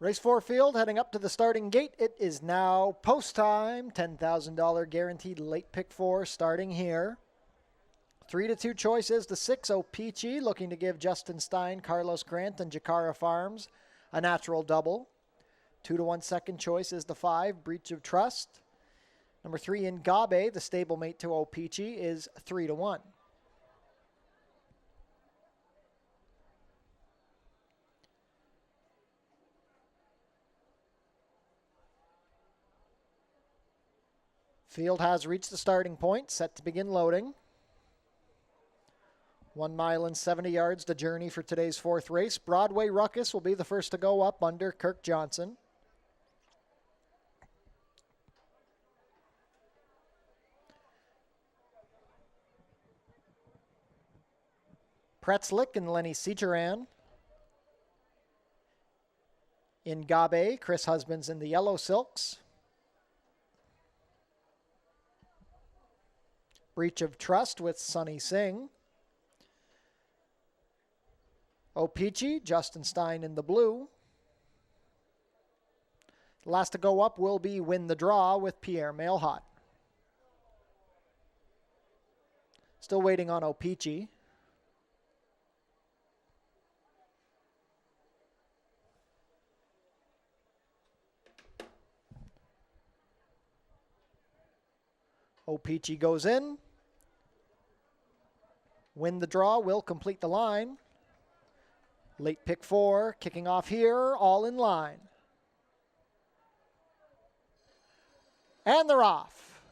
Race 4 field heading up to the starting gate. It is now post time. $10,000 guaranteed late pick 4 starting here. 3-2 choices. The 6 Opeachy looking to give Justin Stein, Carlos Grant, and Jakara Farms a natural double. 2-1 second choice is the 5 Breach of Trust. Number 3 Ngabe, the stablemate to Opeachy, is 3-1. Field has reached the starting point, set to begin loading. 1 mile and 70 yards to journey for today's 4th race. Broadway Ruckus will be the first to go up under Kirk Johnson. Pretzlick and Lenny Seacheran. Ngabe, Chris Husbands in the Yellow Silks. Breach of Trust with Sunny Singh. Opeachy, Justin Stein in the blue. Last to go up will be Win the Draw with Pierre Mailhot. Still waiting on Opeachy. Opeachy goes in. Win the Draw will complete the line. Late pick 4 kicking off here, all in line. And they're off.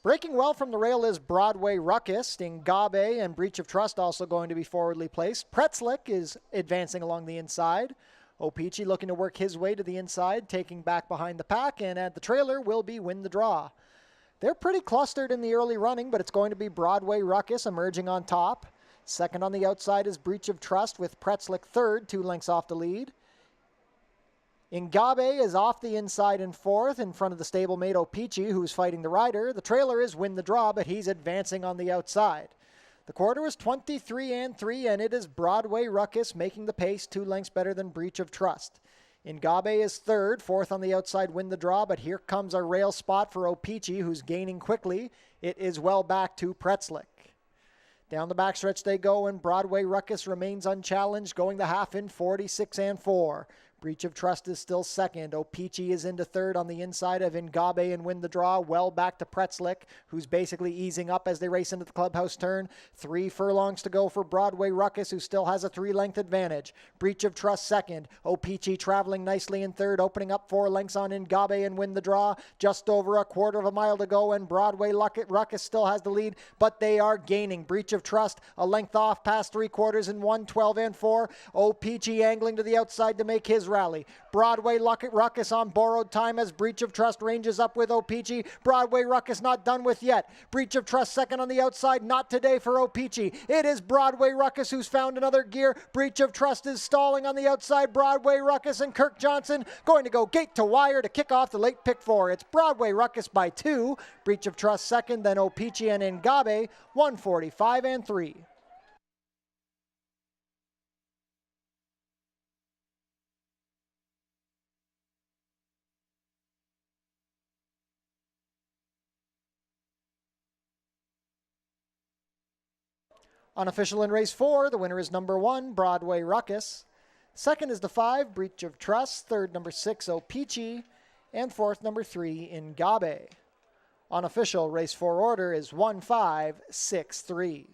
Breaking well from the rail is Broadway Ruckus. Ngabe and Breach of Trust also going to be forwardly placed. Pretzlick is advancing along the inside. Opeachy looking to work his way to the inside, taking back behind the pack, and at the trailer will be Win the Draw. They're pretty clustered in the early running, but it's going to be Broadway Ruckus emerging on top. Second on the outside is Breach of Trust with Pretzlick third, 2 lengths off the lead. Ngabe is off the inside in 4th in front of the stablemate Opeachy, who's fighting the rider. The trailer is Win the Draw, but he's advancing on the outside. The quarter is 23-3, and it is Broadway Ruckus making the pace, 2 lengths better than Breach of Trust. Ngabe is third, 4th on the outside, Win the Draw, but here comes a rail spot for Opeachy, who's gaining quickly. It is well back to Pretzlick. Down the backstretch they go, and Broadway Ruckus remains unchallenged, going the half in 46-4. Breach of Trust is still second. Opeachy is into third on the inside of Ngabe and Win the Draw. Well back to Pretzlick, who's basically easing up as they race into the clubhouse turn. 3 furlongs to go for Broadway Ruckus, who still has a 3-length advantage. Breach of Trust second. Opeachy traveling nicely in third, opening up 4 lengths on Ngabe and Win the Draw. Just over a quarter of a mile to go, and Broadway Ruckus still has the lead, but they are gaining. Breach of Trust a length off past 3/4 in 1:12-4. Opeachy angling to the outside to make his rally. Broadway Ruckus on borrowed time as Breach of Trust ranges up with Opeachy. Broadway Ruckus not done with yet. Breach of Trust second on the outside. Not today for Opeachy. It is Broadway Ruckus who's found another gear. Breach of Trust is stalling on the outside. Broadway Ruckus and Kirk Johnson going to go gate to wire to kick off the late pick 4. It's Broadway Ruckus by 2. Breach of Trust second, then Opeachy and Ngabe 1:45-3. Unofficial in race 4, the winner is number 1, Broadway Ruckus. Second is the 5, Breach of Trust. Third, number 6, Opeachy. And 4th, number 3, Ngabe. Unofficial race 4 order is 1-5-6-3.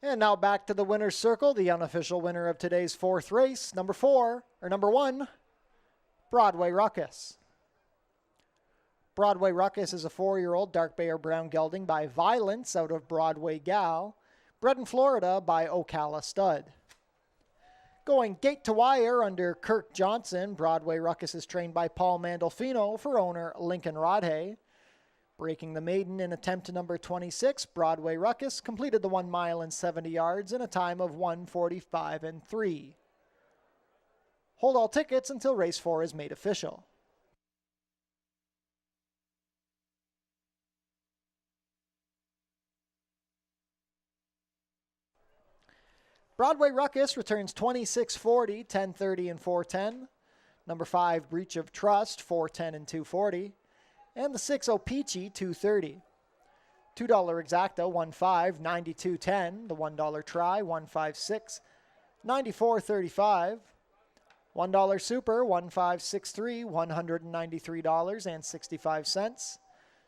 And now back to the winner's circle, the unofficial winner of today's fourth race, number 1, Broadway Ruckus. Broadway Ruckus is a 4-year-old dark bay or brown gelding by Violence out of Broadway Gal, bred in Florida by Ocala Stud. Going gate to wire under Kirk Johnson, Broadway Ruckus is trained by Paul Mandolfino for owner Lincoln Rodhay. Breaking the maiden in attempt to number 26, Broadway Ruckus completed the 1 mile and 70 yards in a time of 1:45 and 3. Hold all tickets until race 4 is made official. Broadway Ruckus returns 2640, 1030 and 410. Number 5, Breach of Trust, 410 and 240. And the 6 Opeachy, 230. $2 exacta, 15, 92.10. The $1 try, 156, 94.35. $1 super, 1563, $193.65.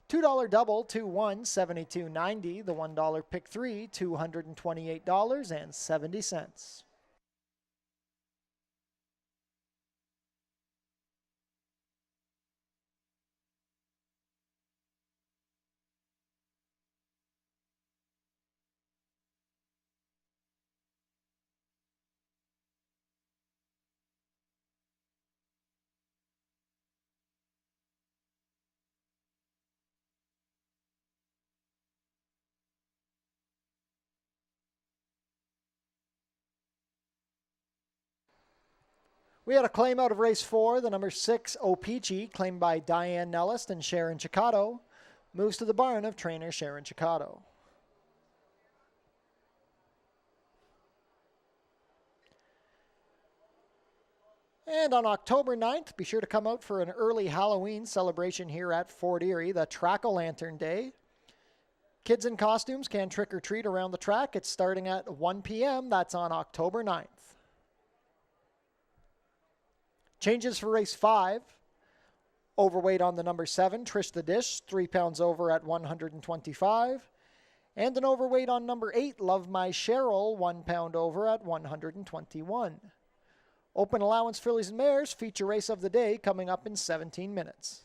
$2 double, 21, 72.90. The $1 pick 3, $228.70. We had a claim out of race 4, the number 6 Opeachy, claimed by Diane Nellist and Sharon Chicotto, moves to the barn of trainer Sharon Chicotto. And on October 9th, be sure to come out for an early Halloween celebration here at Fort Erie, the Track-O-Lantern Day. Kids in costumes can trick or treat around the track. It's starting at 1 p.m. That's on October 9th. Changes for race 5. Overweight on the number 7, Trish the Dish, 3 pounds over at 125. And an overweight on number 8, Love My Cheryl, 1 pound over at 121. Open allowance fillies and mares, feature race of the day coming up in 17 minutes.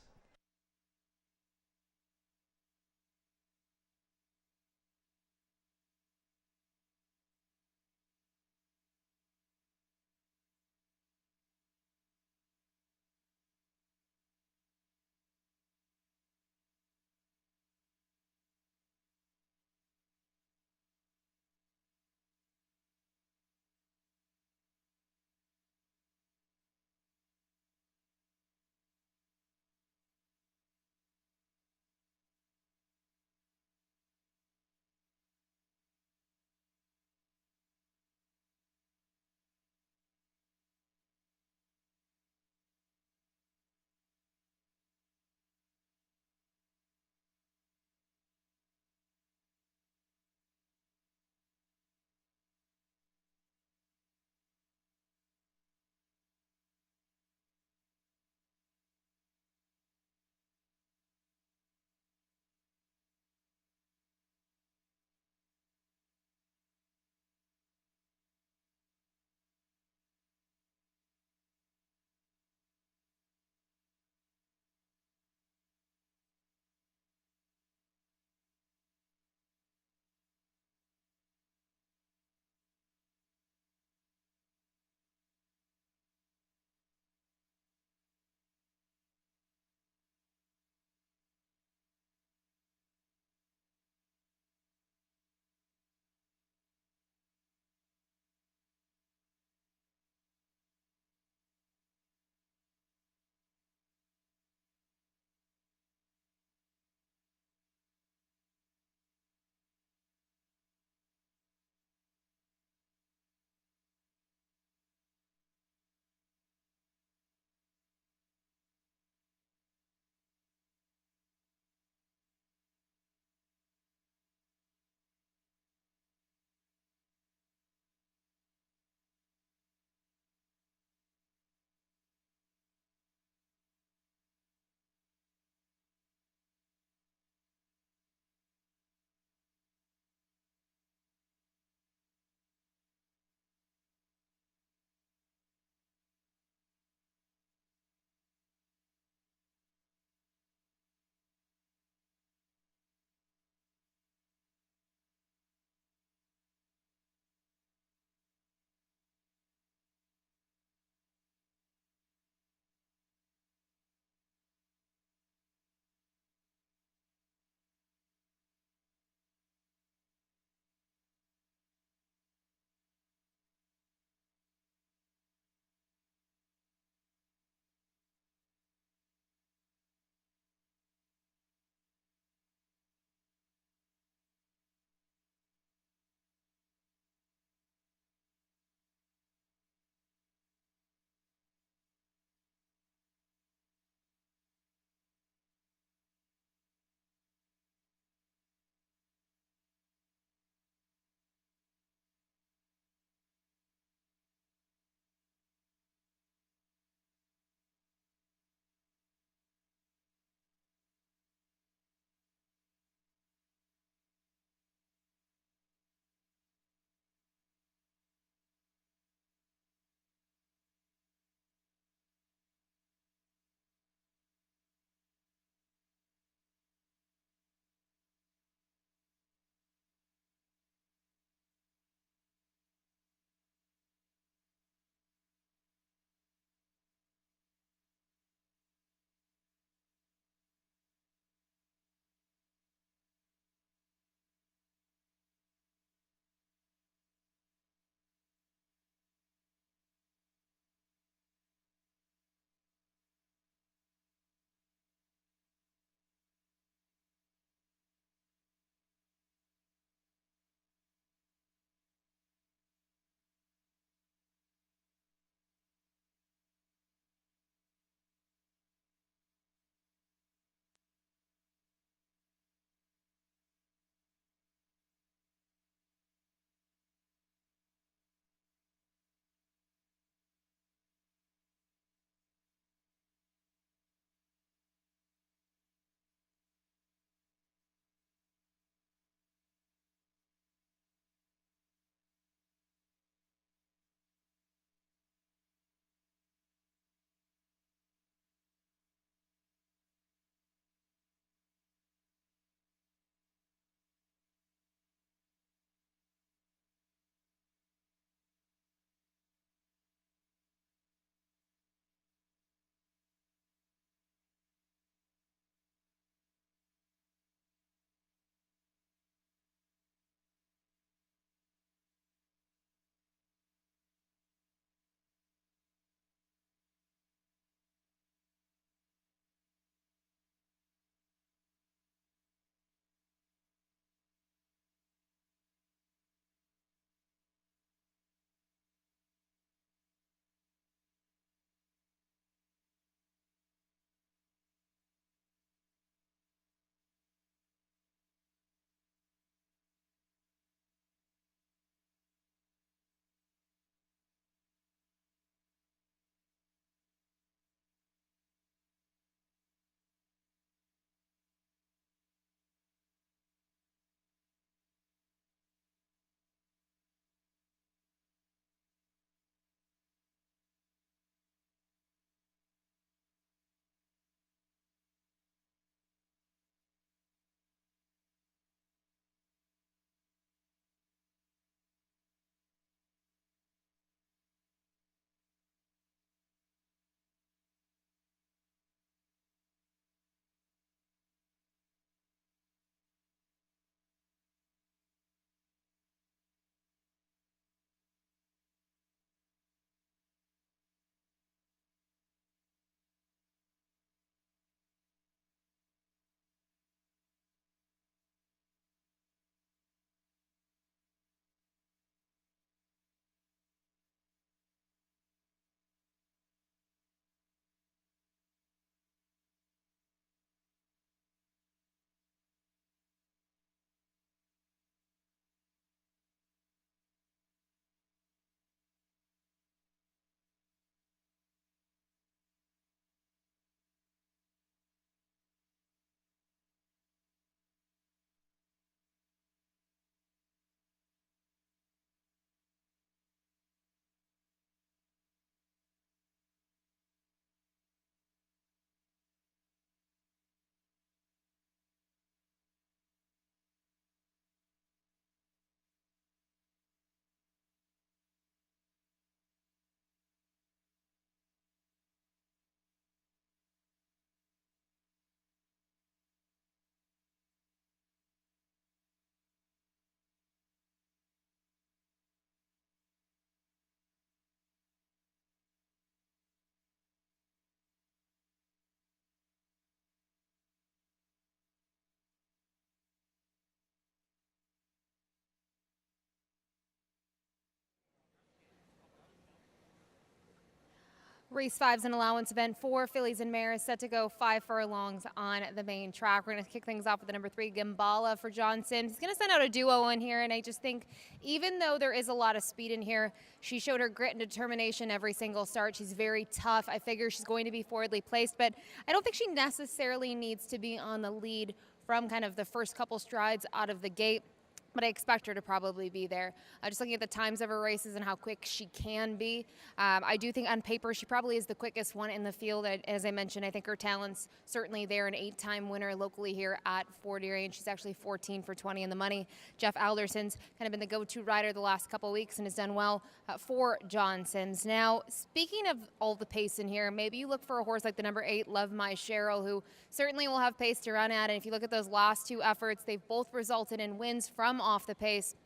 Race 5's an allowance event for fillies and mares set to go 5 furlongs on the main track. We're going to kick things off with the number 3, Gambala for John Sims. He's going to send out a duo in here, and I just think even though there is a lot of speed in here, she showed her grit and determination every single start. She's very tough. I figure she's going to be forwardly placed, but I don't think she necessarily needs to be on the lead from kind of the first couple strides out of the gate. But I expect her to probably be there. Just looking at the times of her races and how quick she can be, I do think on paper she probably is the quickest one in the field. As I mentioned, I think her talent's certainly there. An 8-time winner locally here at Fort Erie, and she's actually 14 for 20 in the money. Jeff Alderson's kind of been the go-to rider the last couple weeks and has done well for John Sims. Now, speaking of all the pace in here, maybe you look for a horse like the number 8, Love My Cheryl, who certainly will have pace to run at. And if you look at those last 2 efforts, they've both resulted in wins from off the pace.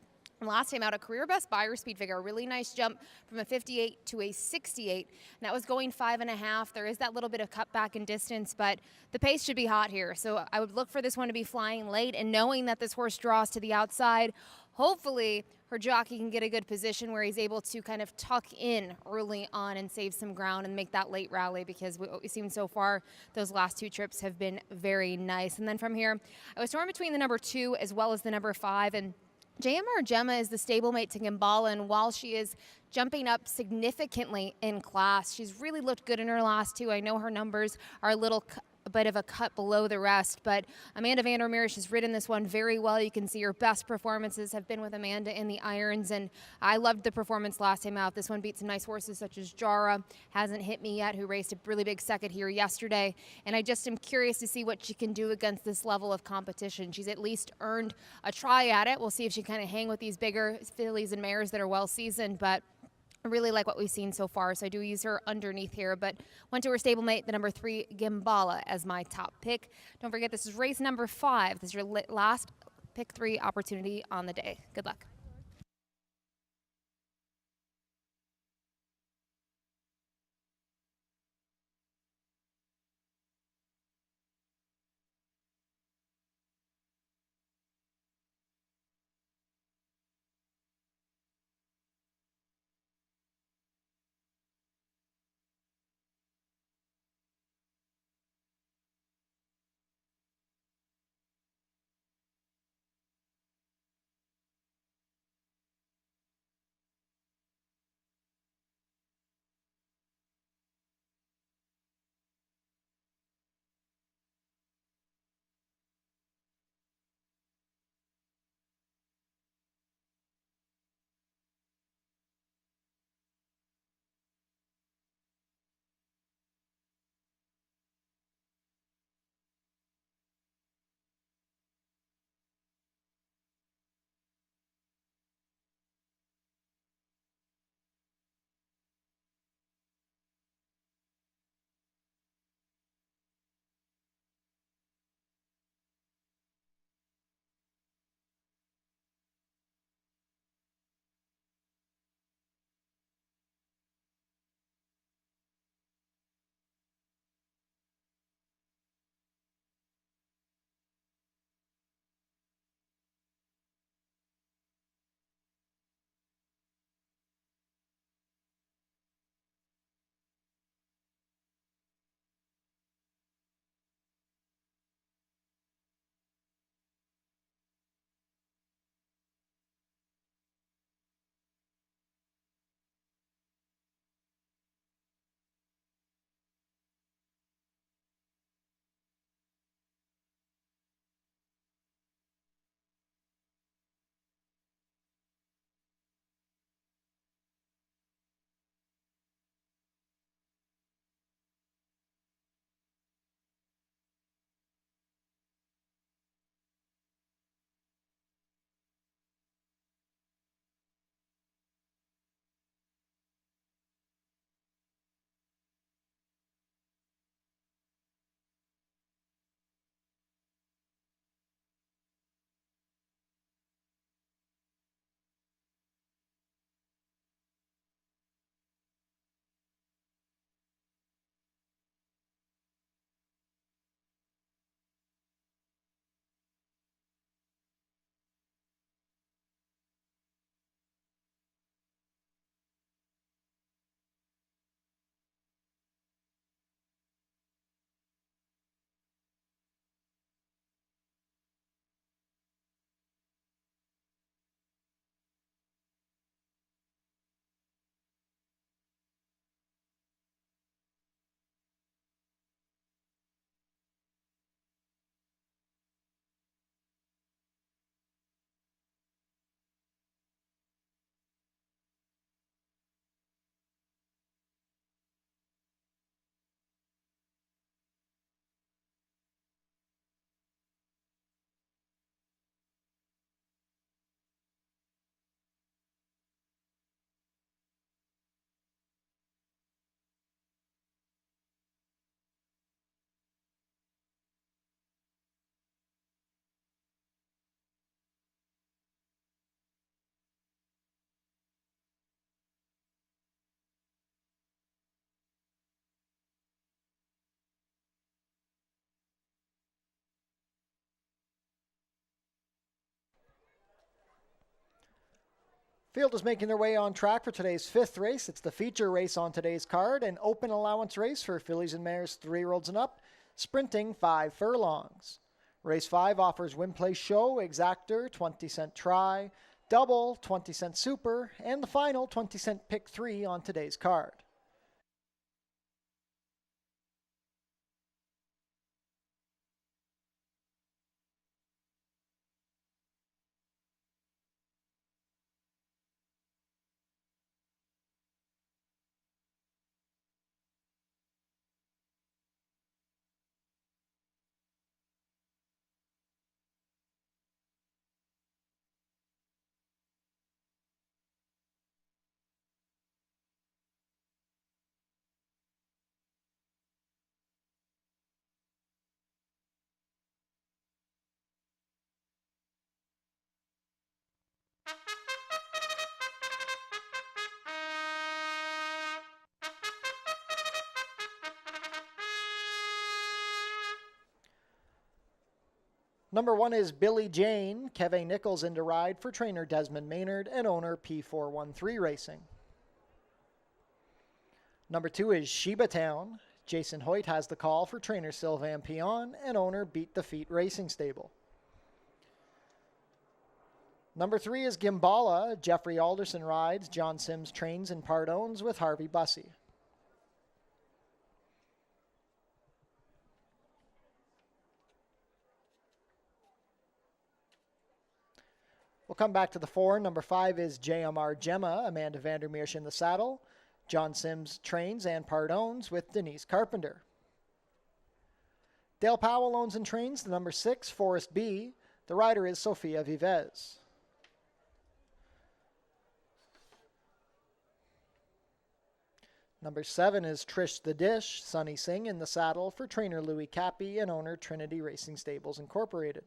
And last time out, a career best buyer speed figure, a really nice jump from a 58 to a 68. And that was going 5.5. There is that little bit of cutback in distance, but the pace should be hot here. So I would look for this one to be flying late, and knowing that this horse draws to the outside, hopefully her jockey can get a good position where he's able to kind of tuck in early on and save some ground and make that late rally, because what we've seen so far, those last 2 trips have been very nice. And then from here, I was torn between the number 2 as well as the number 5, and JMR Gemma is the stablemate to Gambala, and while she is jumping up significantly in class, she's really looked good in her last 2. I know her numbers are a bit of a cut below the rest, but Amanda van der Meer has ridden this one very well. You can see her best performances have been with Amanda in the irons, and I loved the performance last time out. This one beat some nice horses such as Jara, Hasn't Hit Me Yet, who raced a really big second here yesterday, and I just am curious to see what she can do against this level of competition. She's at least earned a try at it. We'll see if she kind of hang with these bigger fillies and mares that are well seasoned, but I really like what we've seen so far, so I do use her underneath here, but went to her stablemate, the number 3, Gambala, as my top pick. Don't forget, this is race number 5. This is your last pick 3 opportunity on the day. Good luck. Field is making their way on track for today's 5th race. It's the feature race on today's card, an open allowance race for fillies and mares 3-year-olds and up, sprinting 5 furlongs. Race 5 offers win place show, exactor, 20-cent try, double, 20-cent super, and the final 20-cent pick 3 on today's card. Number 1 is Billy Jane. Kevin Nichols in to ride for trainer Desmond Maynard and owner P413 Racing. Number 2 is Sheba Town. Jason Hoyt has the call for trainer Sylvain Pion and owner Beat the Feet Racing Stable. Number 3 is Gimbala. Jeffrey Alderson rides. John Sims trains and part owns with Harvey Bussey. We'll come back to the 4. Number 5 is JMR Gemma. Amanda Vandermeersch in the saddle. John Sims trains and part owns with Denise Carpenter. Dale Powell owns and trains the number 6, Forest B. The rider is Sofia Vives. Number 7 is Trish the Dish. Sunny Singh in the saddle for trainer Louis Cappy and owner Trinity Racing Stables Incorporated.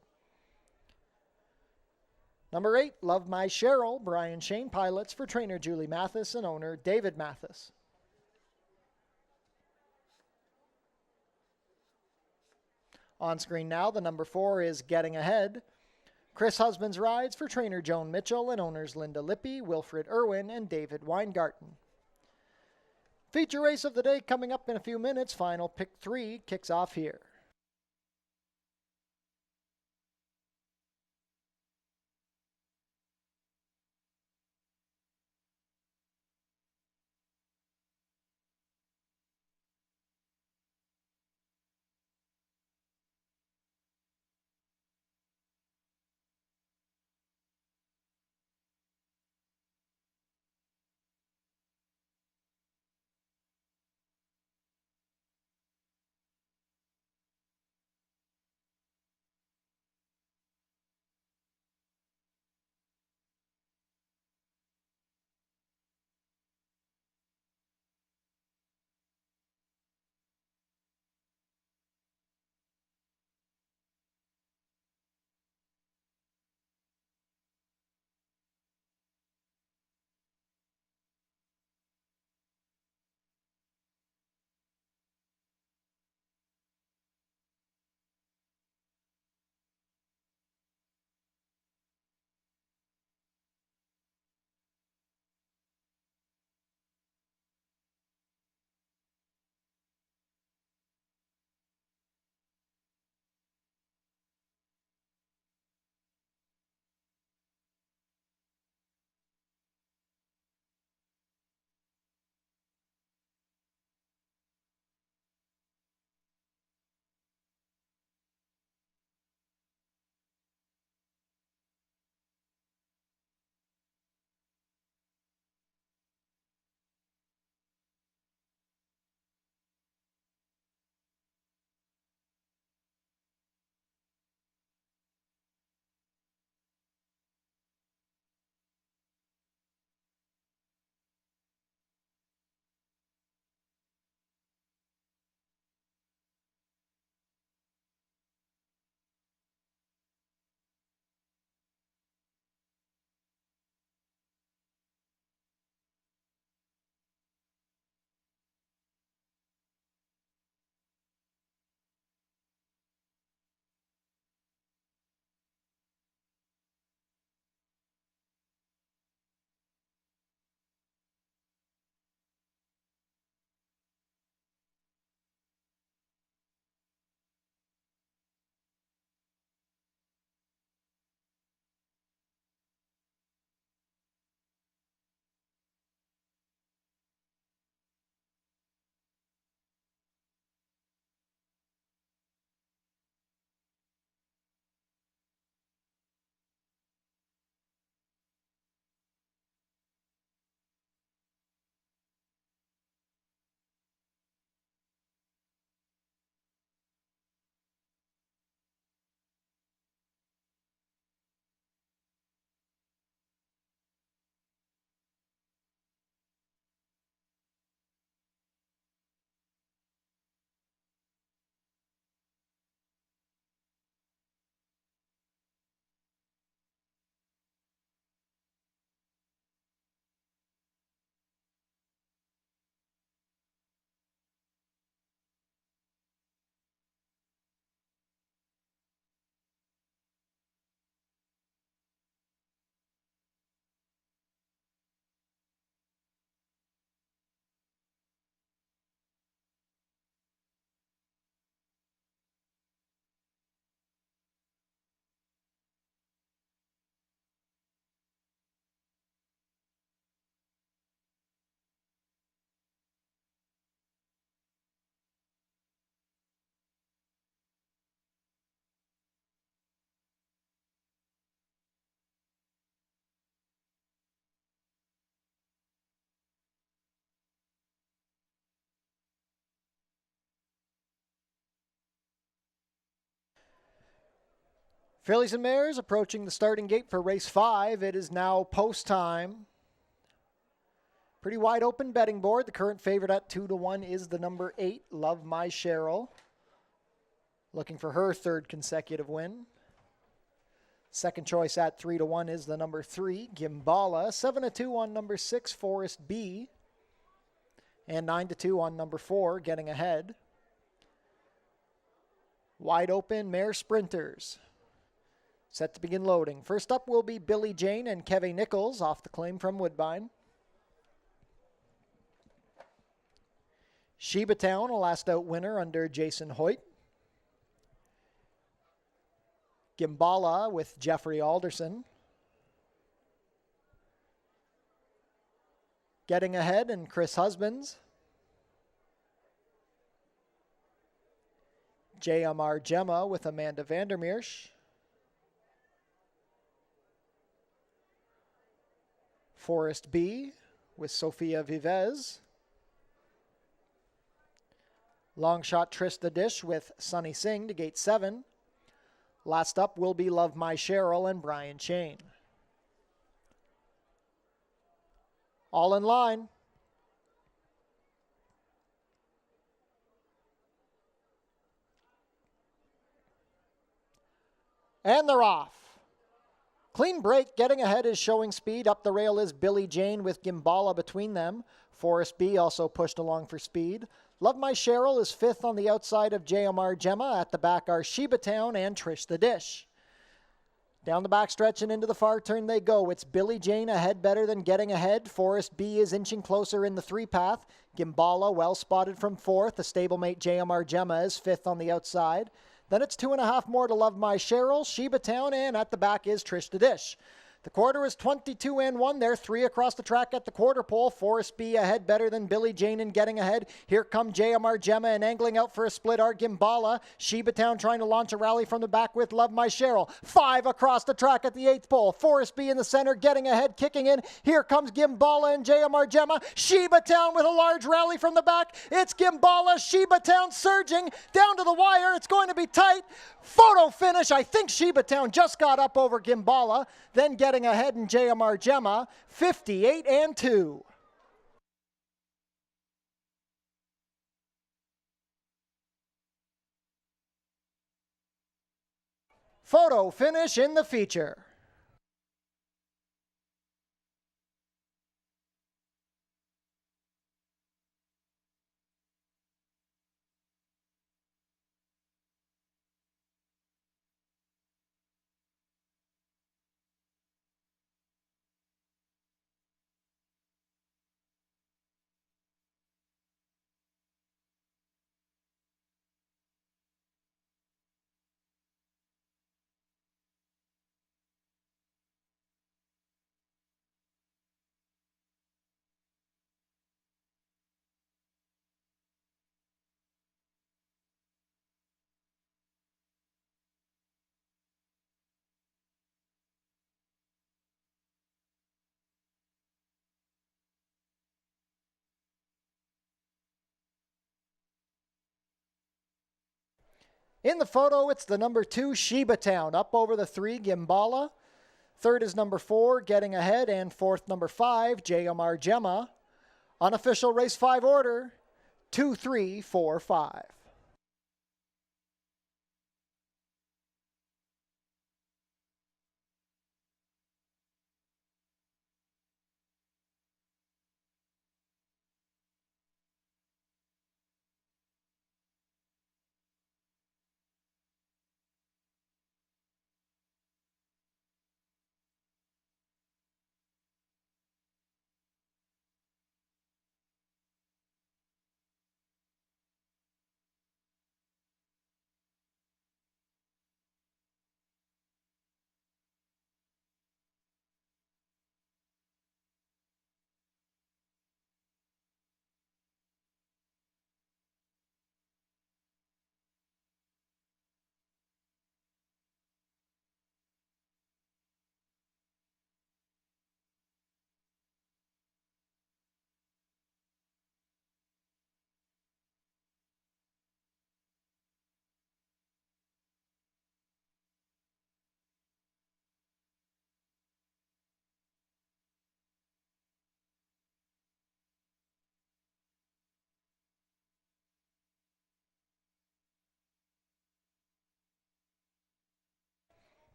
Number 8, Love My Cheryl. Brian Shane pilots for trainer Julie Mathis and owner David Mathis. On screen now, the number 4 is Getting Ahead. Chris Husbands rides for trainer Joan Mitchell and owners Linda Lippy, Wilfred Irwin, and David Weingarten. Feature race of the day coming up in a few minutes. Final pick 3 kicks off here. Fillies and Mares approaching the starting gate for race 5. It is now post time. Pretty wide open betting board. The current favorite at 2-1 is the number 8, Love My Cheryl. Looking for her third consecutive win. Second choice at 3-1 is the number 3, Gimbala. 7-2 on number 6, Forest B. And 9-2 on number 4, Getting Ahead. Wide open mare sprinters. Set to begin loading. First up will be Billie Jane and Kevin Nichols off the claim from Woodbine. Sheba Town, a last out winner under Jason Hoyt. Gimbala with Jeffrey Alderson. Getting Ahead and Chris Husbands. JMR Gemma with Amanda Vandermeersch. Forest B with Sofia Vivez. Long Shot Trista Dish with Sunny Singh to gate 7. Last up will be Love My Cheryl and Brian Chain. All in line. And they're off. Clean break, Getting Ahead is showing speed. Up the rail is Billie Jane with Gimbala between them. Forest B also pushed along for speed. Love My Cheryl is 5th on the outside of JMR Gemma. At the back are Sheba Town and Trish the Dish. Down the backstretch and into the far turn they go. It's Billie Jane ahead better than Getting Ahead. Forest B is inching closer in the 3-path. Gimbala well spotted from 4th. The stablemate JMR Gemma is 5th on the outside. Then it's 2.5 more to Love My Cheryl, Sheba Town, and at the back is Trish the Dish. The quarter is 22-1 there, 3 across the track at the quarter pole. Forest B ahead better than Billie Jane and Getting Ahead. Here come JMR Gemma and angling out for a split are Gimbala. Sheba Town trying to launch a rally from the back with Love My Cheryl. 5 across the track at the 8th pole. Forest B in the center, Getting Ahead, kicking in. Here comes Gimbala and JMR Gemma. Sheba Town with a large rally from the back. It's Gimbala, Sheba Town surging down to the wire. It's going to be tight. Photo finish. I think Sheba Town just got up over Gimbala. Then Getting Ahead and JMR Gemma, 58-2. Photo finish in the feature. In the photo, it's the number 2, Sheba Town, up over the 3, Gimbala. Third is number 4, Getting Ahead, and fourth, number 5, JMR Gemma. Unofficial race 5 order, 2, 3, 4, 5.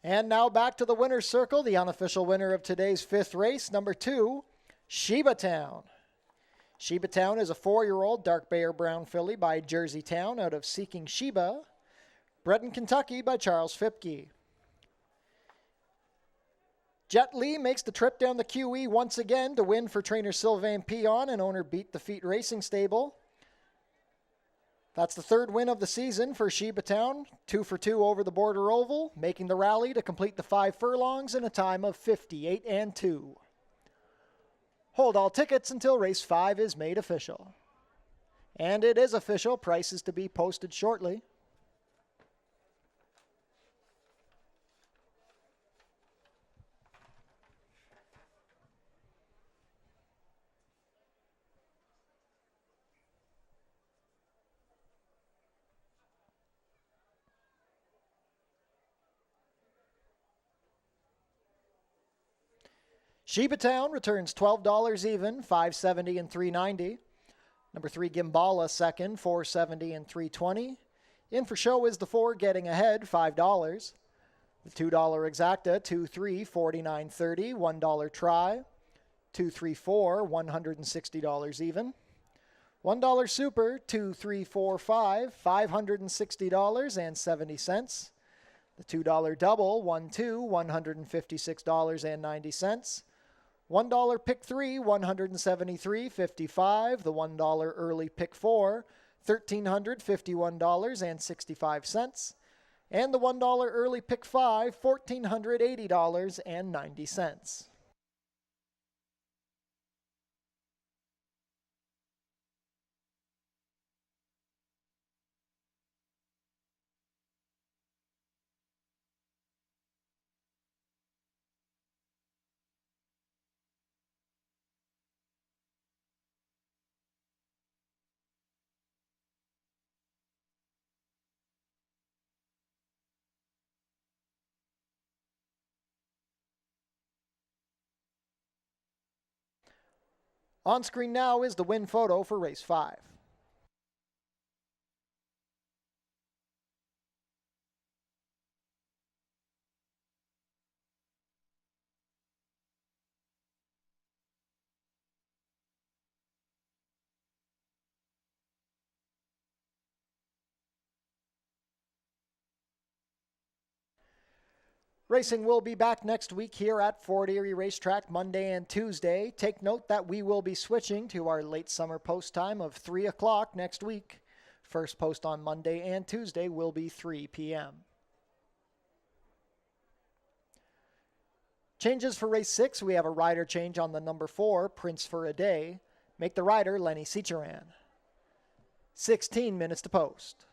And now back to the winner's circle, the unofficial winner of today's fifth race, number 2, Sheba Town. Sheba Town is a 4-year-old dark bay or brown filly by Jersey Town out of Seeking Sheba, bred in Kentucky by Charles Fipke. Jet Li makes the trip down the QE once again to win for trainer Sylvain Pillon and owner Beat the Feet Racing Stable. That's the third win of the season for Sheba Town, 2 for 2 over the border oval, making the rally to complete the 5 furlongs in a time of 58 and 2. Hold all tickets until race 5 is made official. And it is official, prices to be posted shortly. Sheba Town returns $12 even, $5.70 and $3.90. Number 3 Gimbala second, $4.70 and $3.20. In for show is the 4 Getting Ahead, $5. The $2 Exacta, 2-3, $49.30, $1 Try, 2-3-4, $160 even. $1 Super, 2-3-4-5, $560.70. The $2 Double, 1-2, $156.90. $1 Pick 3, $173.55. The $1 Early Pick 4, $1,351.65. And the $1 Early Pick 5, $1,480.90. On screen now is the win photo for race 5. Racing will be back next week here at Fort Erie Racetrack Monday and Tuesday. Take note that we will be switching to our late summer post time of 3 o'clock next week. First post on Monday and Tuesday will be 3 p.m. Changes for race 6, we have a rider change on the number 4, Prince for a Day. Make the rider Lenny Cicheran. 16 minutes to post.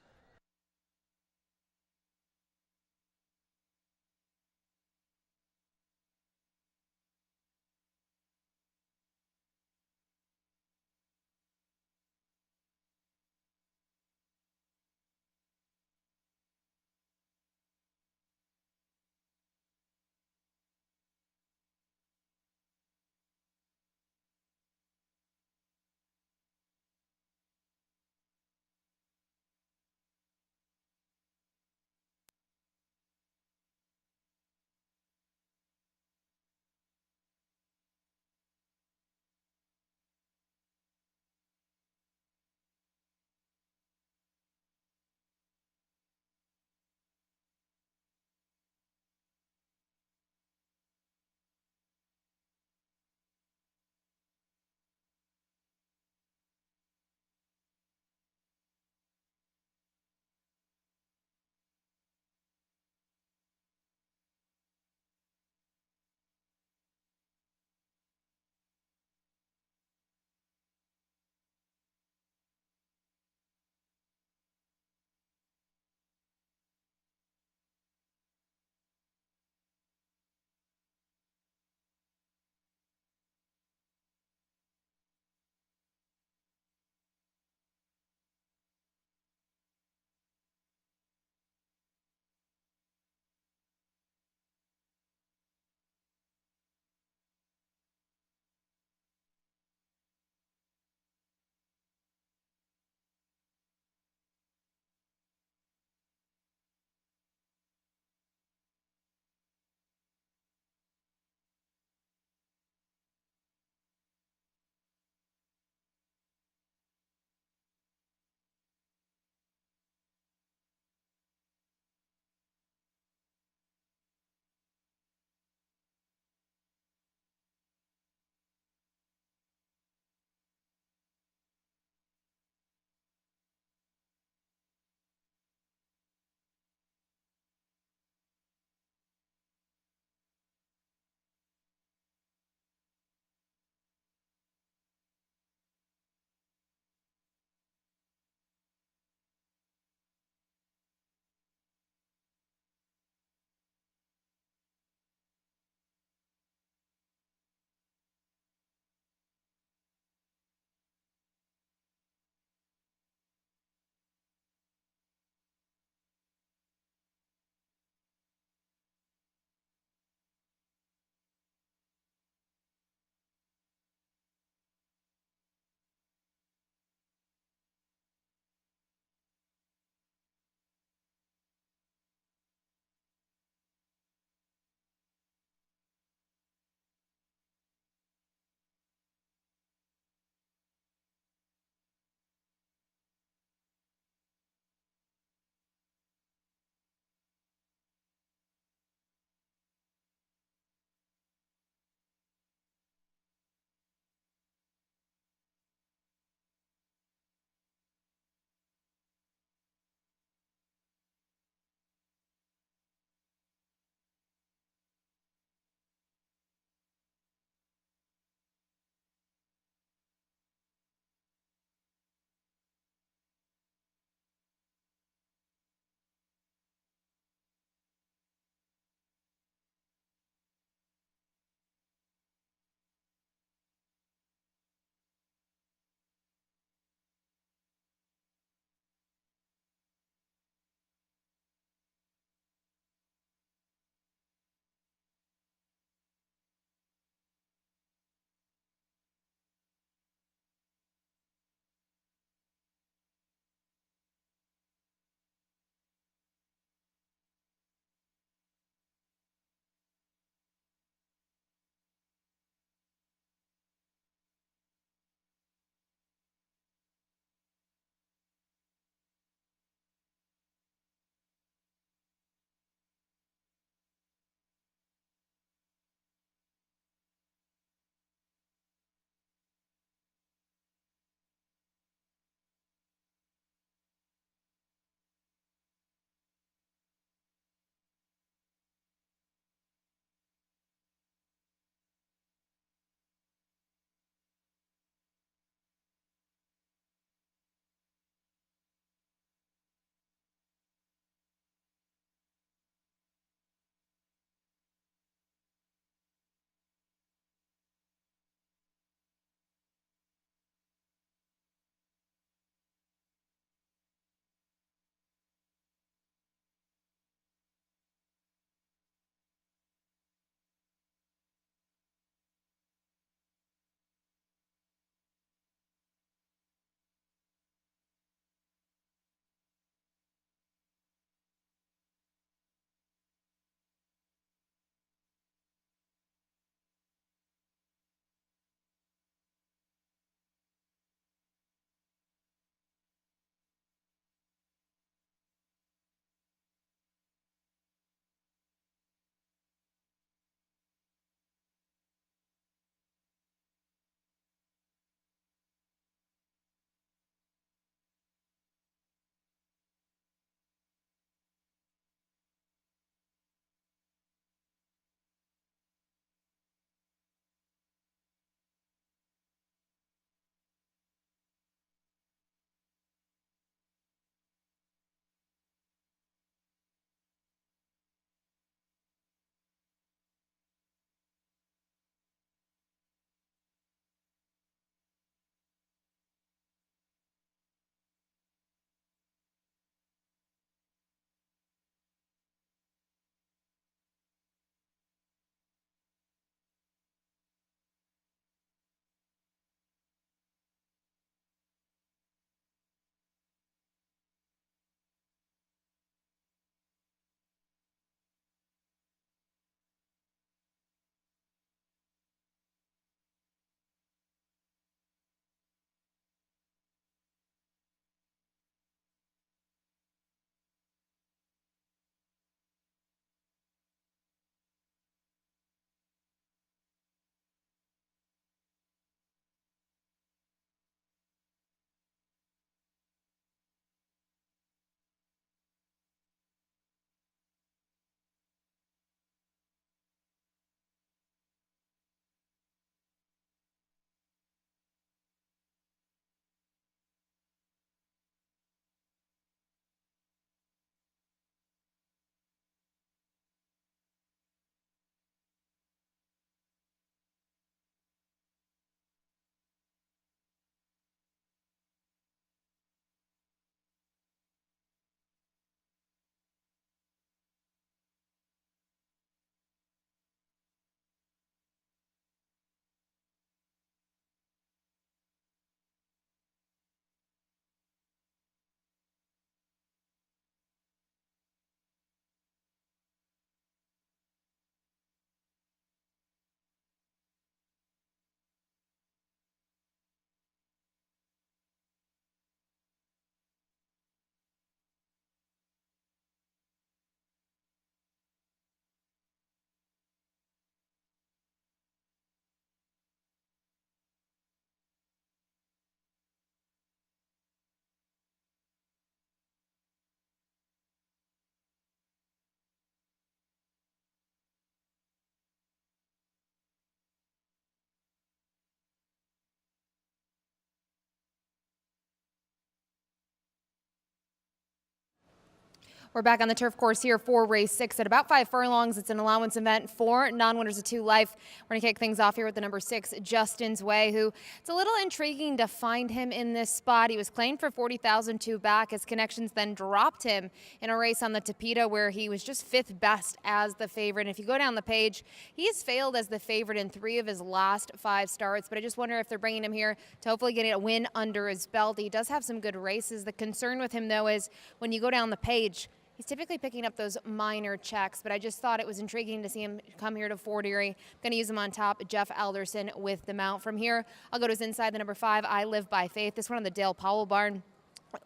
We're back on the turf course here for race 6 at about 5 furlongs. It's an allowance event for non-winners of 2 life. We're going to kick things off here with the number 6, Justin's Way, who it's a little intriguing to find him in this spot. He was claimed for 40,000 2 back. His connections then dropped him in a race on the Tapeta where he was just 5th best as the favorite. And if you go down the page, he has failed as the favorite in 3 of his last 5 starts. But I just wonder if they're bringing him here to hopefully get a win under his belt. He does have some good races. The concern with him, though, is when you go down the page, he's typically picking up those minor checks, but I just thought it was intriguing to see him come here to Fort Erie. I'm going to use him on top, Jeff Alderson with the mount. From here, I'll go to his inside, the number 5, I Live by Faith. This one on the Dale Powell barn.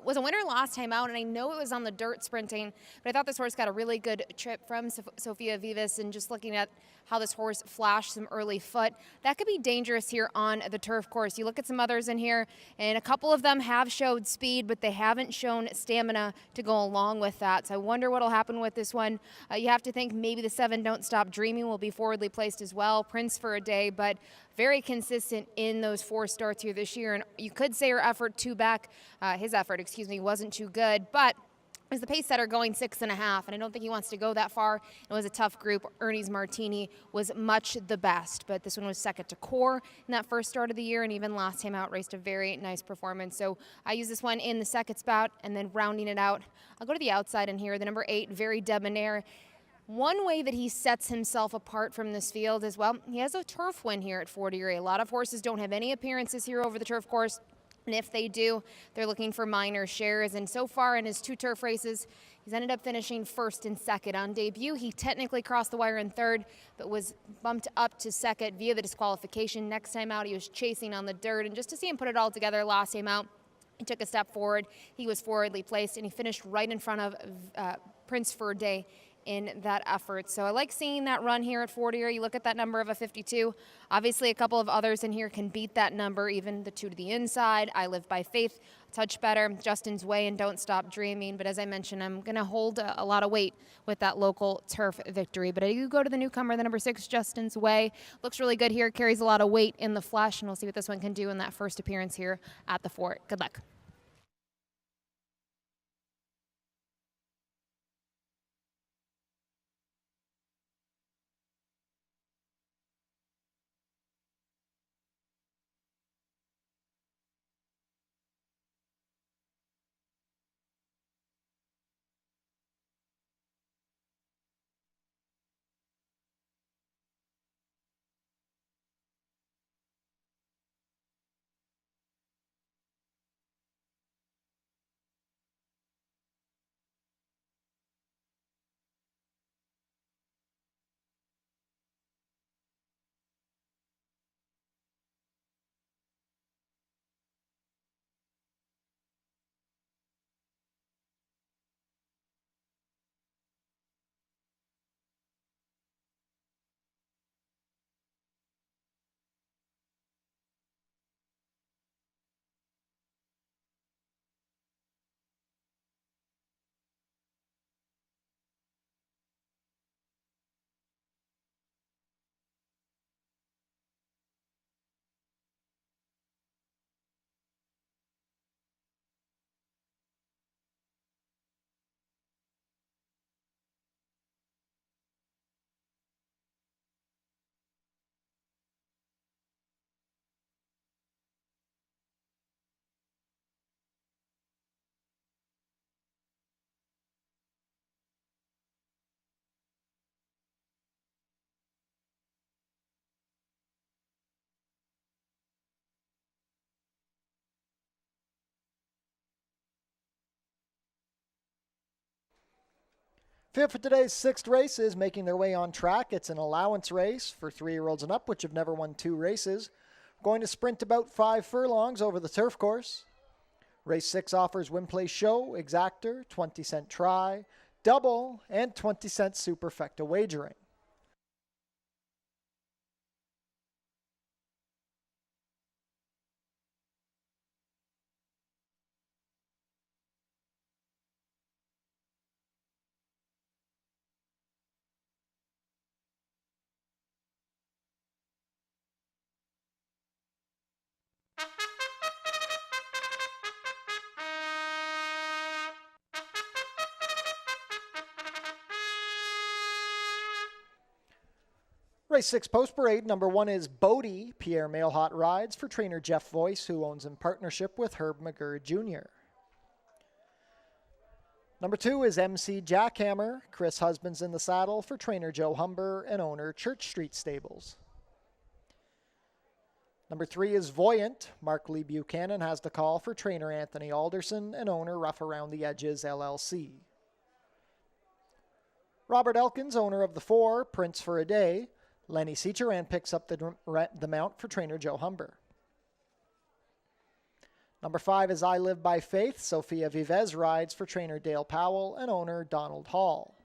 Was a winner last time out, and I know it was on the dirt sprinting, but I thought this horse got a really good trip from Sophia Vivas, and just looking at how this horse flashed some early foot, that could be dangerous here on the turf course. You look at some others in here, and a couple of them have showed speed, but they haven't shown stamina to go along with that. So I wonder what will happen with this one. You have to think maybe the 7, Don't Stop Dreaming, will be forwardly placed as well. Prince for a Day, but very consistent in those 4 starts here this year. And you could say his effort, wasn't too good, but is the pace setter going 6.5, and I don't think he wants to go that far. It was a tough group. Ernie's Martini was much the best, but this one was second to Core in that first start of the year, and even last time out raced a very nice performance. So I use this one in the second spout, and then rounding it out, I'll go to the outside in here. The number 8, Very Debonair. One way that he sets himself apart from this field is, well, he has a turf win here at Fort Erie. A lot of horses don't have any appearances here over the turf course. And if they do, they're looking for minor shares. And so far in his 2 turf races, he's ended up finishing 1st and 2nd. On debut, he technically crossed the wire in 3rd, but was bumped up to 2nd via the disqualification. Next time out, he was chasing on the dirt. And just to see him put it all together last time out, he took a step forward. He was forwardly placed, and he finished right in front of Prince for a Day in that effort. So I like seeing that run here at Fort Erie. You look at that number of a 52. Obviously, a couple of others in here can beat that number, even the 2 to the inside. I Live by Faith, a touch better. Justin's Way and Don't Stop Dreaming. But as I mentioned, I'm going to hold a lot of weight with that local turf victory. But I do go to the newcomer, the number 6, Justin's Way. Looks really good here, carries a lot of weight in the flesh, and we'll see what this one can do in that first appearance here at the Fort. Good luck. Field for today's 6th race is making their way on track. It's an allowance race for 3-year-olds and up, which have never won 2 races. Going to sprint about 5 furlongs over the turf course. Race 6 offers win, play, show, exactor, 20-cent try, double, and 20-cent superfecta wagering. Race 6 Post Parade, number 1 is Bodie, Pierre Mailhot rides for trainer Jeff Voice, who owns in partnership with Herb McGurr Jr. Number 2 is MC Jackhammer, Chris Husbands in the saddle for trainer Joe Humber and owner Church Street Stables. Number 3 is Voyant, Mark Lee Buchanan has the call for trainer Anthony Alderson and owner Rough Around the Edges LLC. Robert Elkins, owner of the 4, Prince for a Day, Lenny Seacheran picks up the mount for trainer Joe Humber. Number 5 is I Live by Faith, Sophia Vivez rides for trainer Dale Powell and owner Donald Hall.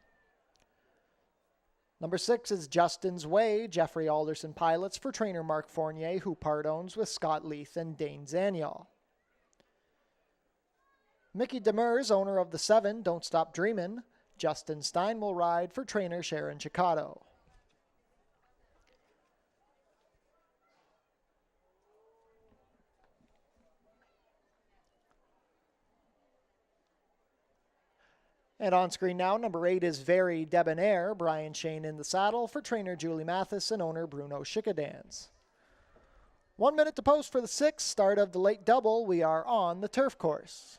Number 6 is Justin's Way, Jeffrey Alderson pilots for trainer Mark Fournier, who part owns with Scott Leith and Dane Zaniol. Mickey Demers, owner of the 7, Don't Stop Dreamin', Justin Stein will ride for trainer Sharon Chicato. And on screen now, number 8 is Very Debonair, Brian Shane in the saddle for trainer Julie Mathis and owner Bruno Schickadans. 1 minute to post for the 6th, start of the late double. We are on the turf course.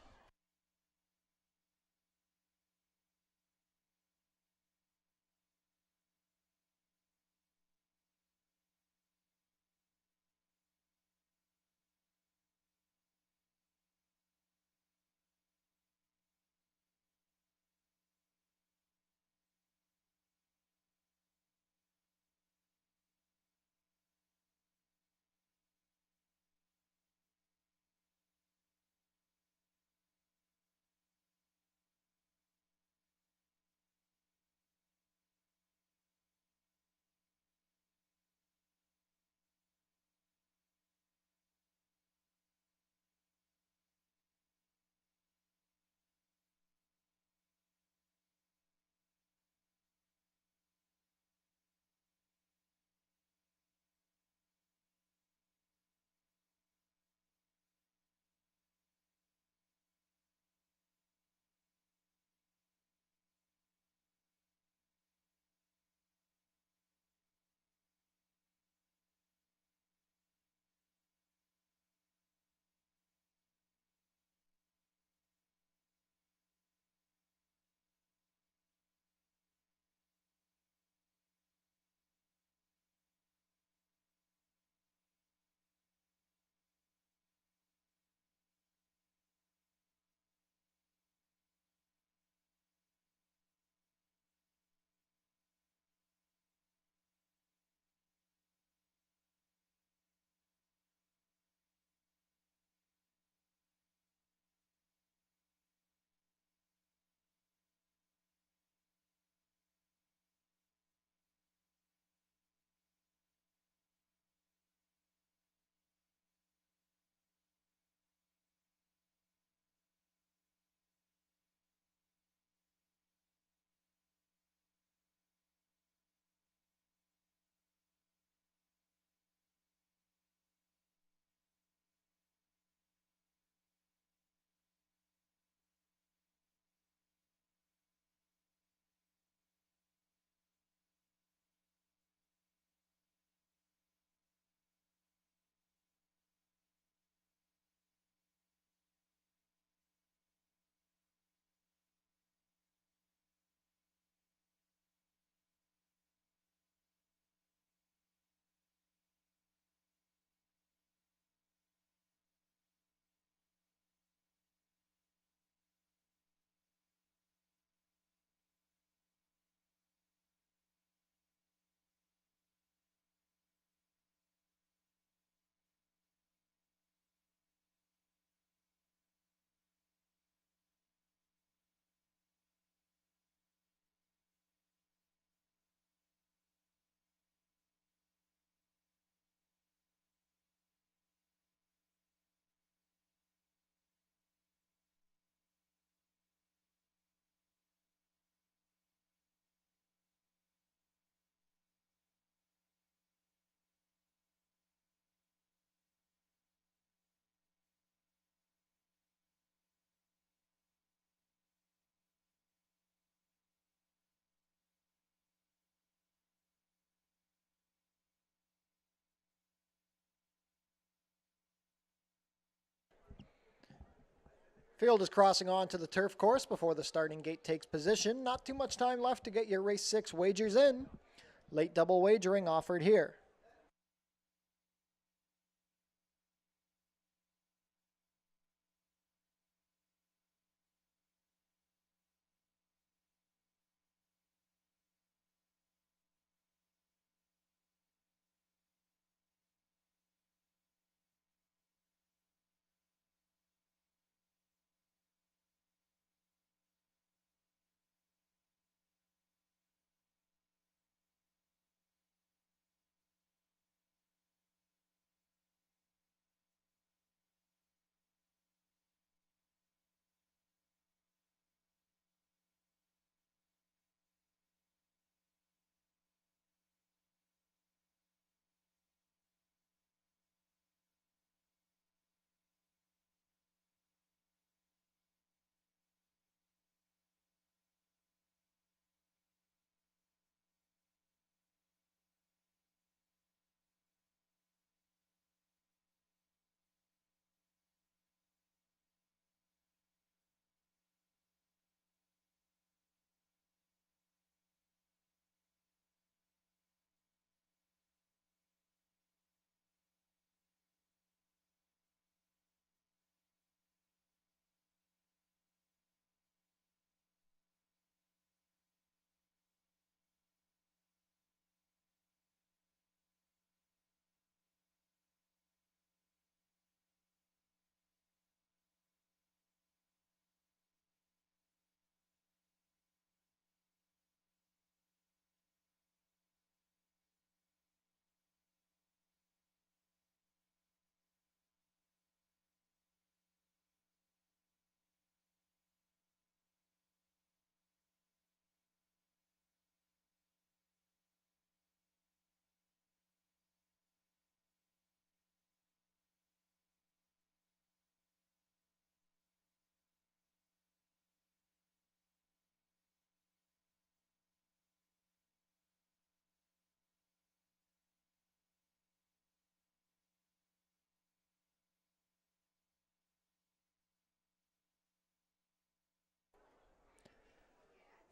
Field is crossing on to the turf course before the starting gate takes position. Not too much time left to get your race 6 wagers in. Late double wagering offered here.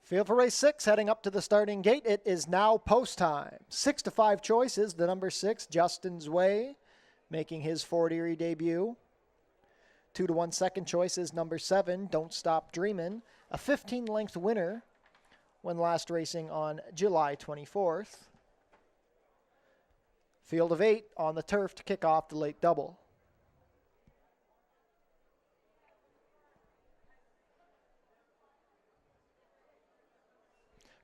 Field for race 6 heading up to the starting gate. It is now post time. 6 to 5 choices. The number 6, Justin's Way, making his Fort Erie debut. 2 to 1 second choice is number 7, Don't Stop Dreamin', a 15-length winner when last racing on July 24th. Field of 8 on the turf to kick off the late double.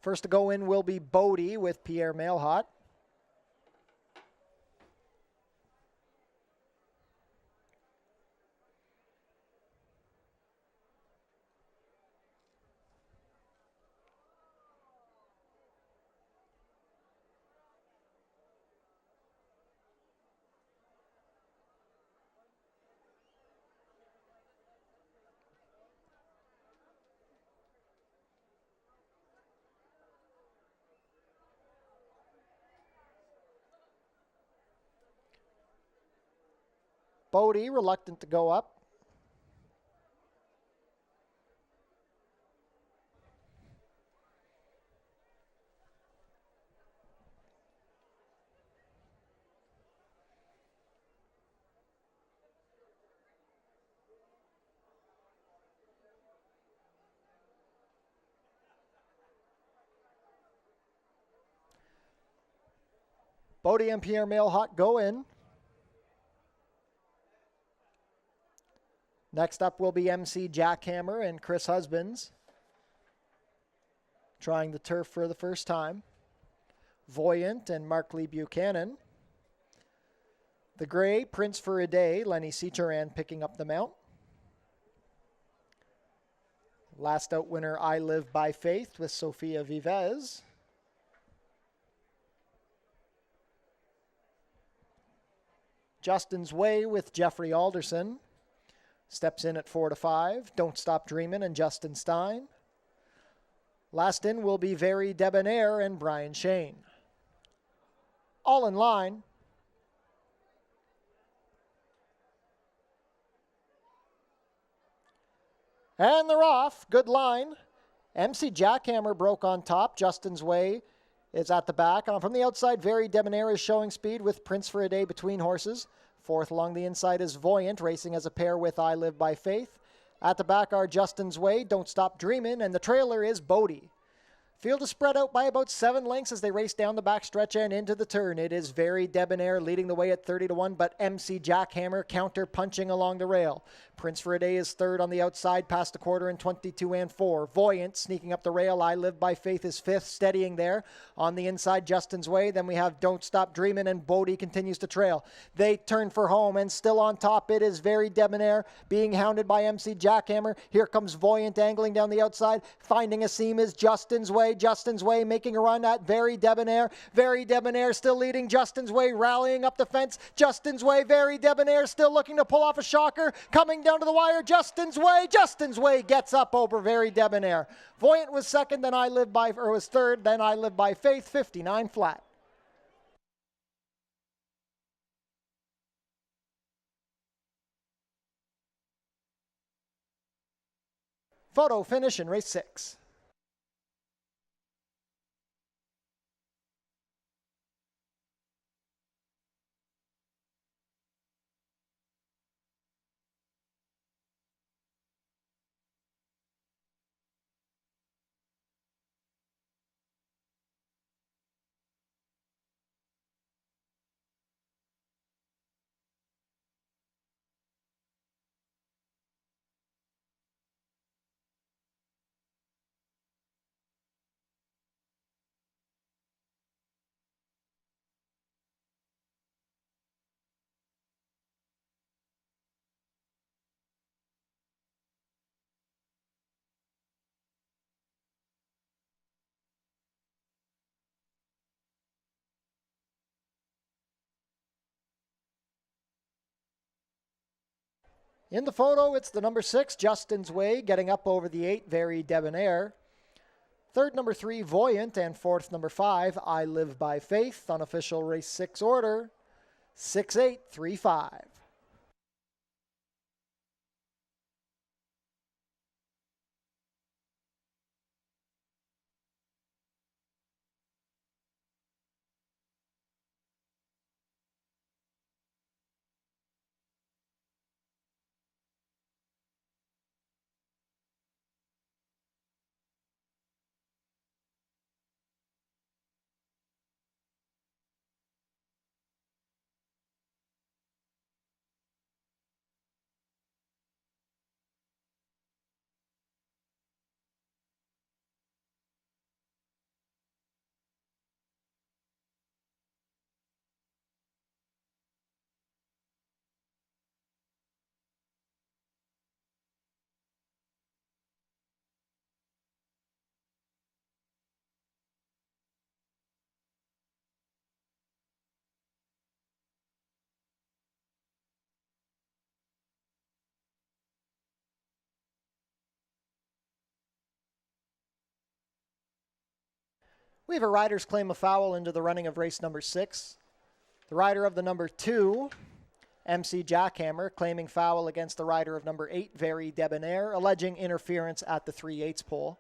First to go in will be Bodie with Pierre Mailhot. Bodie reluctant to go up. Bodie and Pierre Mailhot go in. Next up will be MC Jackhammer and Chris Husbands, trying the turf for the first time. Voyant and Mark Lee Buchanan. The gray, Prince for a Day, Lenny Ciceran picking up the mount. Last out winner, I Live by Faith with Sofia Vivez. Justin's Way with Jeffrey Alderson. Steps in at 4 to 5. Don't Stop Dreamin' and Justin Stein. Last in will be Very Debonair and Brian Shane. All in line. And they're off. Good line. MC Jackhammer broke on top. Justin's Way is at the back. From the outside, Very Debonair is showing speed with Prince for a Day between horses. Fourth along the inside is Voyant, racing as a pair with I Live by Faith. At the back are Justin's Way, Don't Stop Dreamin', and the trailer is Bodie. Field is spread out by about 7 lengths as they race down the backstretch and into the turn. It is Very Debonair leading the way at 30-1, but MC Jackhammer counter punching along the rail. Prince for a Day is third on the outside, past the quarter in 22 and 4. Voyant sneaking up the rail. I Live by Faith is fifth, steadying there. On the inside, Justin's Way. Then we have Don't Stop Dreamin', and Bodie continues to trail. They turn for home, and still on top it is Very Debonair being hounded by MC Jackhammer. Here comes Voyant angling down the outside. Finding a seam is Justin's Way. Justin's Way making a run at Very Debonair. Very Debonair still leading. Justin's Way rallying up the fence. Justin's Way, Very Debonair still looking to pull off a shocker. Coming down to the wire, Justin's Way. Justin's Way gets up over Very Debonair. Voyant was second, then was third, then I Live by Faith, 59 flat. Photo finish in race 6. In the photo, it's the number 6, Justin's Way, getting up over the 8, Very Debonair. Third, number 3, Voyant, and fourth, number 5, I Live by Faith. Unofficial race 6 order, 6-8-3-5. We have a rider's claim of foul into the running of race number 6. The rider of the number 2, MC Jackhammer, claiming foul against the rider of number 8, Very Debonair, alleging interference at the 3/8 pole.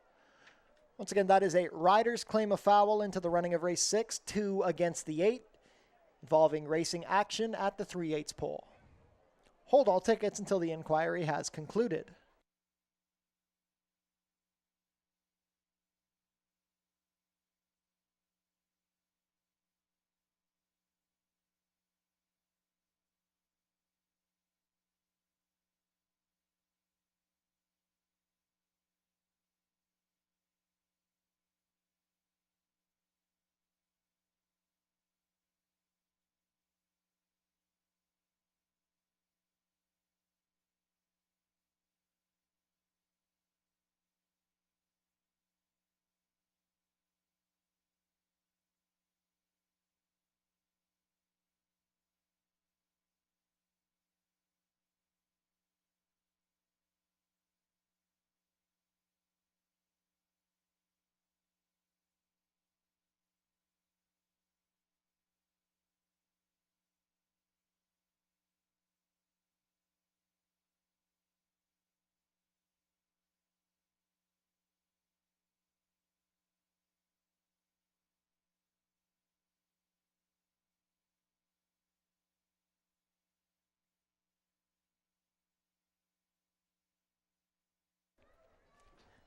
Once again, that is a rider's claim of foul into the running of race 6, 2 against the 8, involving racing action at the 3/8 pole. Hold all tickets until the inquiry has concluded.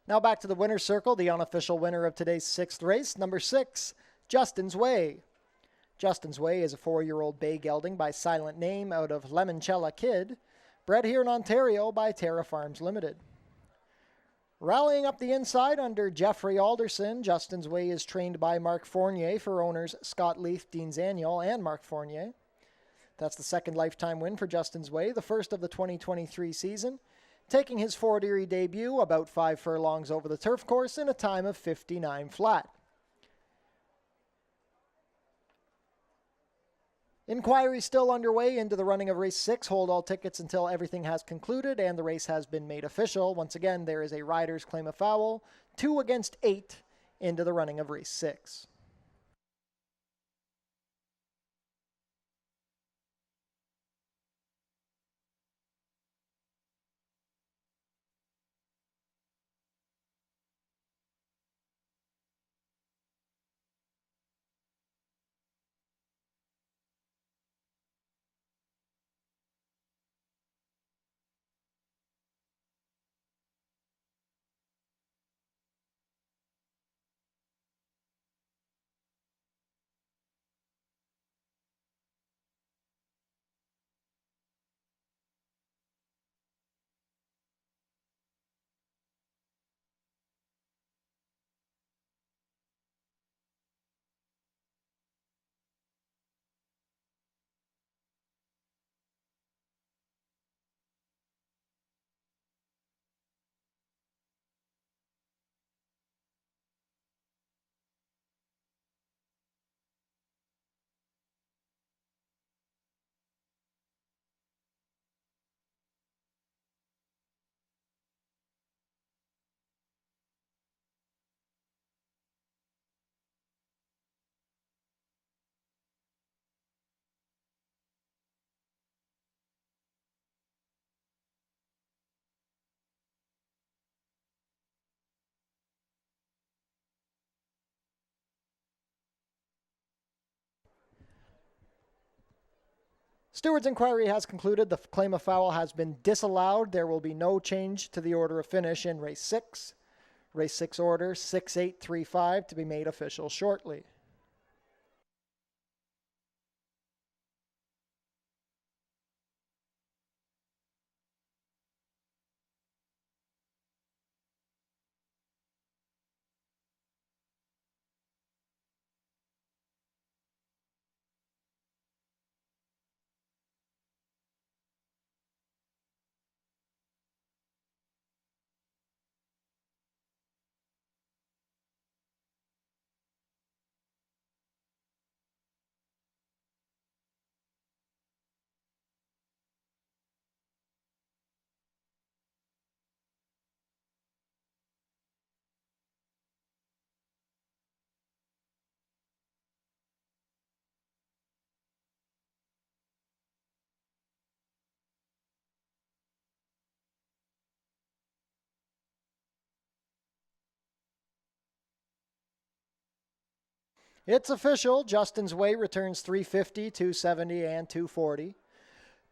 Now back to the winner's circle, the unofficial winner of today's 6th race, number 6, Justin's Way. Justin's Way is a 4-year-old bay gelding by Silent Name out of Lemonchella Kid, bred here in Ontario by Terra Farms Limited. Rallying up the inside under Jeffrey Alderson, Justin's Way is trained by Mark Fournier for owners Scott Leaf, Dean Zaniel, and Mark Fournier. That's the second lifetime win for Justin's Way, the first of the 2023 season, taking his Fort Erie debut about 5 furlongs over the turf course in a time of 59 flat. Inquiry still underway into the running of race 6. Hold all tickets until everything has concluded and the race has been made official. Once again, there is a rider's claim of foul, 2 against 8 into the running of race 6. Steward's inquiry has concluded. The claim of foul has been disallowed. There will be no change to the order of finish in race 6. Race 6 order 6835 to be made official shortly. It's official. Justin's Way returns 350, 270, and 240.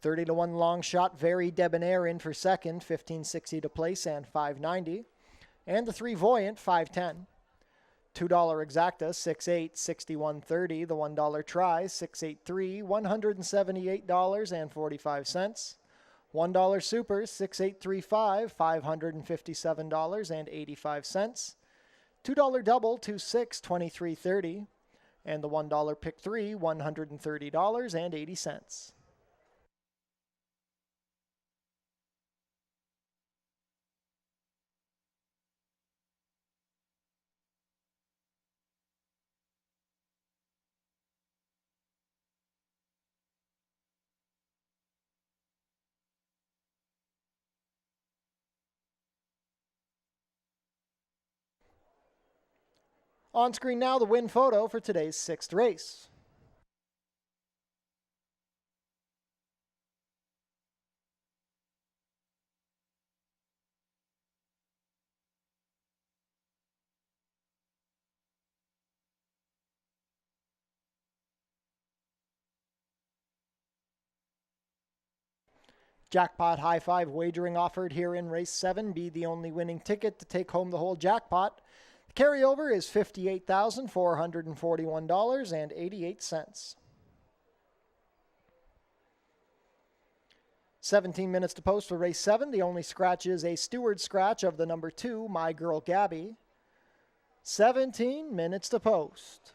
30 to 1 long shot, Very Debonair in for second, 1560 to place and 590. And the 3 Voyant, 510. $2 exacta, 6.8, 61.30. The $1 try, 6.83, $178.45. $1 super, 6.835, $557.85. $2 double, 2.6, 23.30. And the $1 pick 3, $130.80. On screen now, the win photo for today's 6th race. Jackpot High Five wagering offered here in race 7. Be the only winning ticket to take home the whole jackpot. The carryover is $58,441.88. 17 minutes to post for race 7. The only scratch is a steward scratch of the number 2, My Girl Gabby. 17 minutes to post.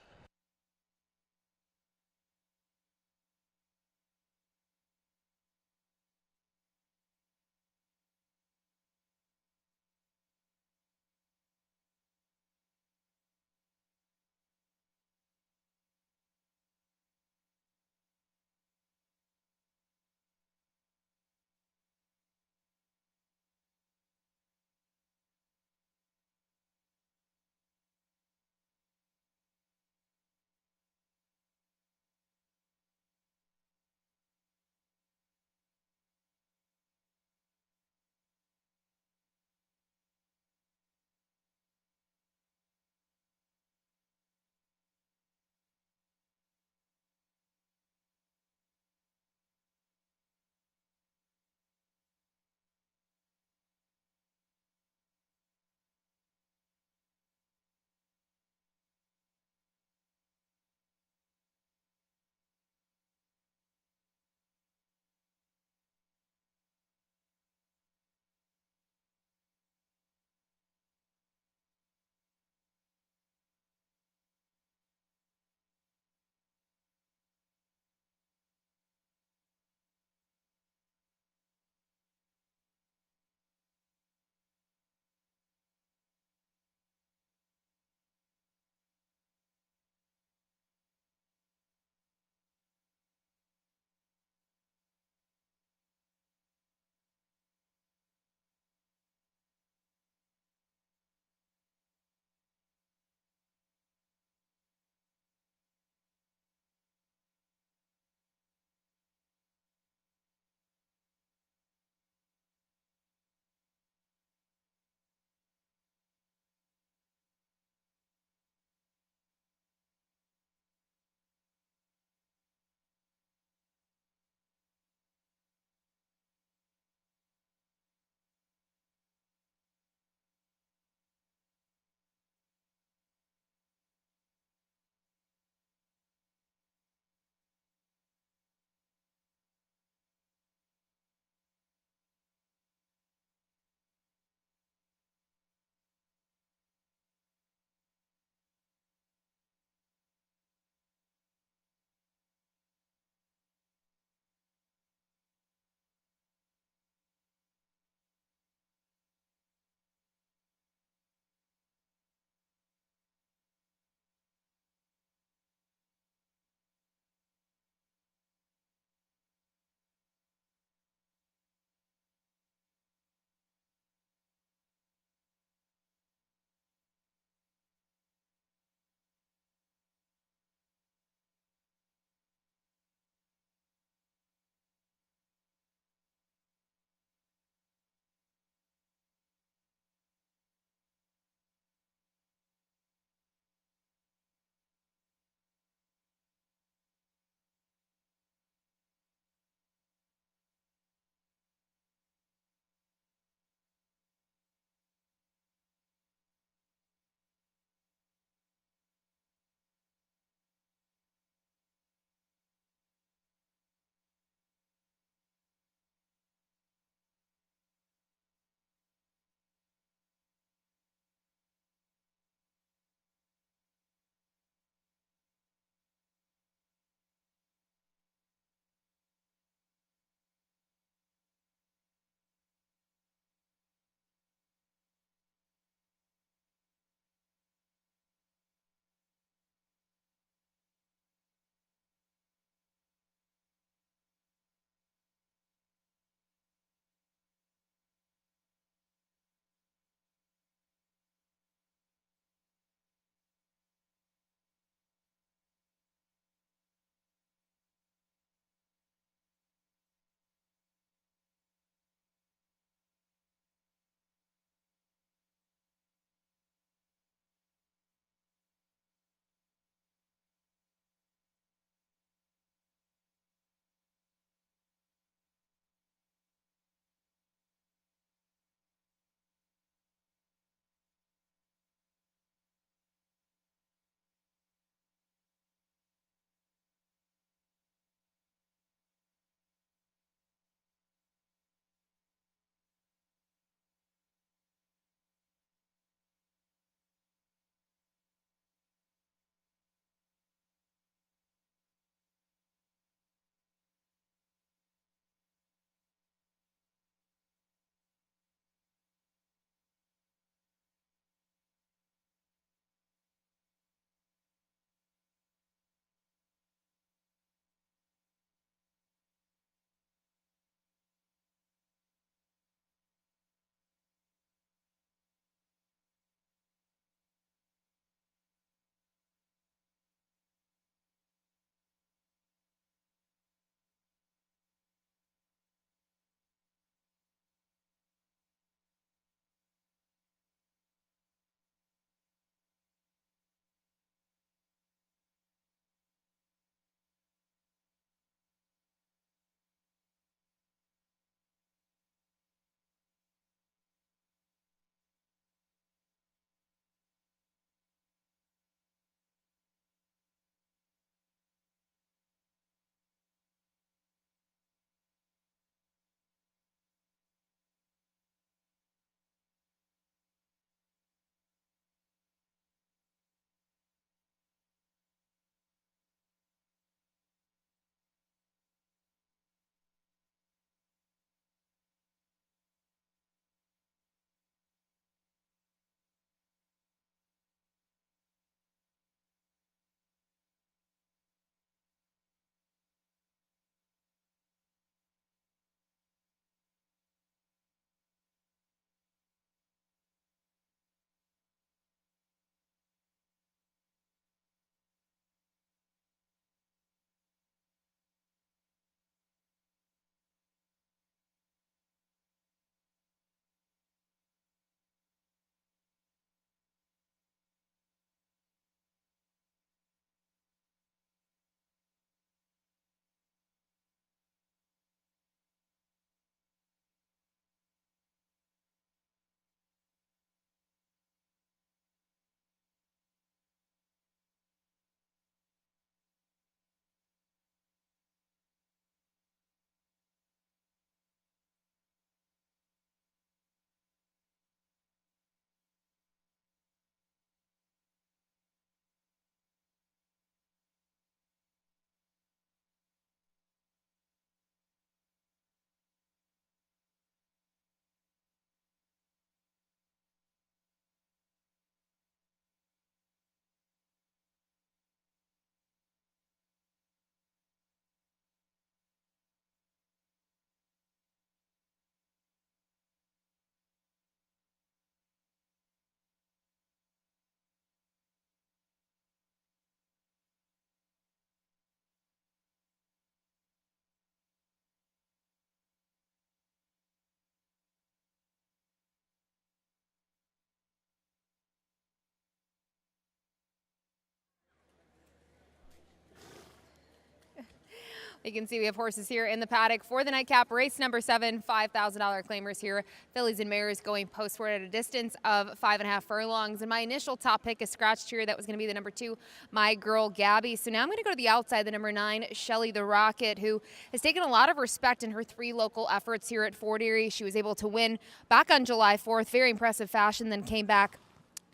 You can see we have horses here in the paddock for the nightcap. Race number 7, $5,000 claimers here. Fillies and mares going postward at a distance of 5.5 furlongs. And my initial top pick is scratched here. That was going to be the number 2, My Girl Gabby. So now I'm going to go to the outside, the number 9, Shelly the Rocket, who has taken a lot of respect in her 3 local efforts here at Fort Erie. She was able to win back on July 4th, very impressive fashion, then came back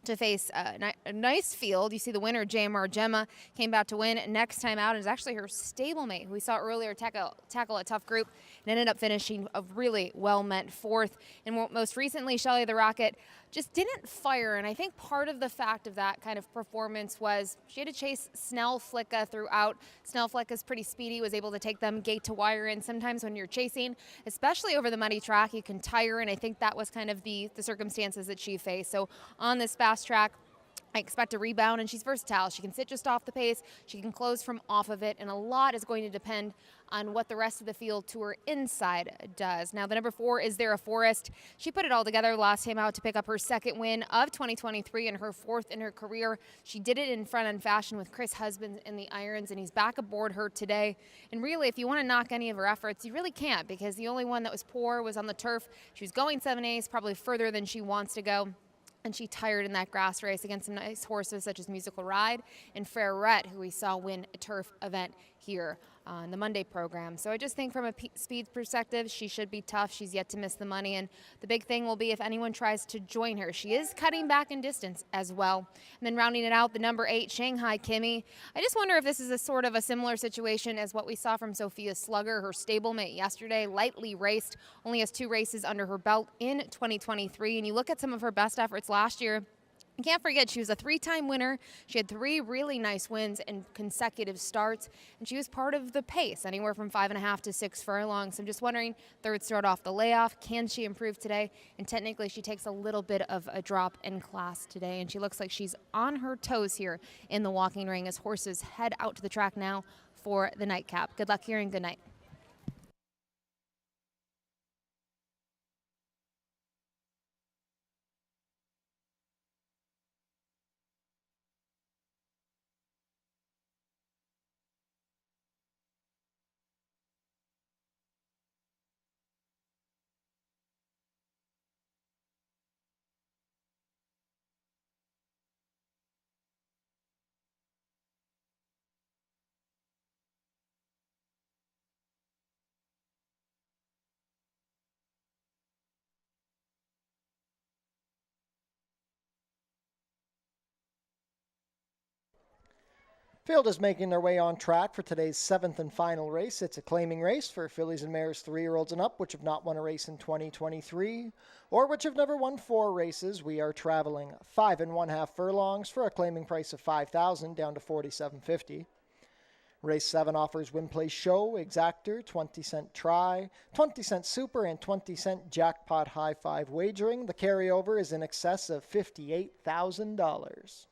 to face a nice field. You see the winner, JMR Gemma, came back to win next time out, and is actually her stablemate, who we saw earlier tackle a tough group and ended up finishing a really well-meant 4th. And most recently, Shelly the Rocket just didn't fire, and I think part of the fact of that kind of performance was she had to chase Snell Flicka throughout. Snell Flicka's pretty speedy, was able to take them gate to wire, and sometimes when you're chasing, especially over the muddy track, you can tire, and I think that was kind of the circumstances that she faced. So on this fast track, I expect a rebound, and she's versatile. She can sit just off the pace, she can close from off of it, and a lot is going to depend on what the rest of the field to her inside does. Now, the number 4 is There a Forest. She put it all together last time out to pick up her 2nd win of 2023 and her 4th in her career. She did it in front-end fashion with Chris Husband in the irons, and he's back aboard her today. And really, if you want to knock any of her efforts, you really can't, because the only one that was poor was on the turf. She was going 7/8, probably further than she wants to go. And she tired in that grass race against some nice horses such as Musical Ride and Ferret, who we saw win a turf event here on the Monday program. So I just think from a speed perspective, she should be tough. She's yet to miss the money, and the big thing will be if anyone tries to join her. She is cutting back in distance as well. And then rounding it out, the number 8, Shanghai Kimmy. I just wonder if this is a sort of a similar situation as what we saw from Sophia Slugger, her stablemate yesterday, lightly raced, only has 2 races under her belt in 2023. And you look at some of her best efforts last year, you can't forget she was a 3-time winner. She had 3 really nice wins in consecutive starts, and she was part of the pace, anywhere from 5.5 to 6 furlongs. So I'm just wondering, 3rd start off the layoff, can she improve today? And technically, she takes a little bit of a drop in class today, and she looks like she's on her toes here in the walking ring as horses head out to the track now for the nightcap. Good luck here and good night. Field is making their way on track for today's 7th and final race. It's a claiming race for fillies and mares 3-year-olds and up, which have not won a race in 2023, or which have never won 4 races. We are traveling 5.5 furlongs for a claiming price of $5,000 down to $4,750. Race 7 offers win, play, show, exactor, 20-cent try, 20-cent super, and 20-cent jackpot high 5 wagering. The carryover is in excess of $58,000.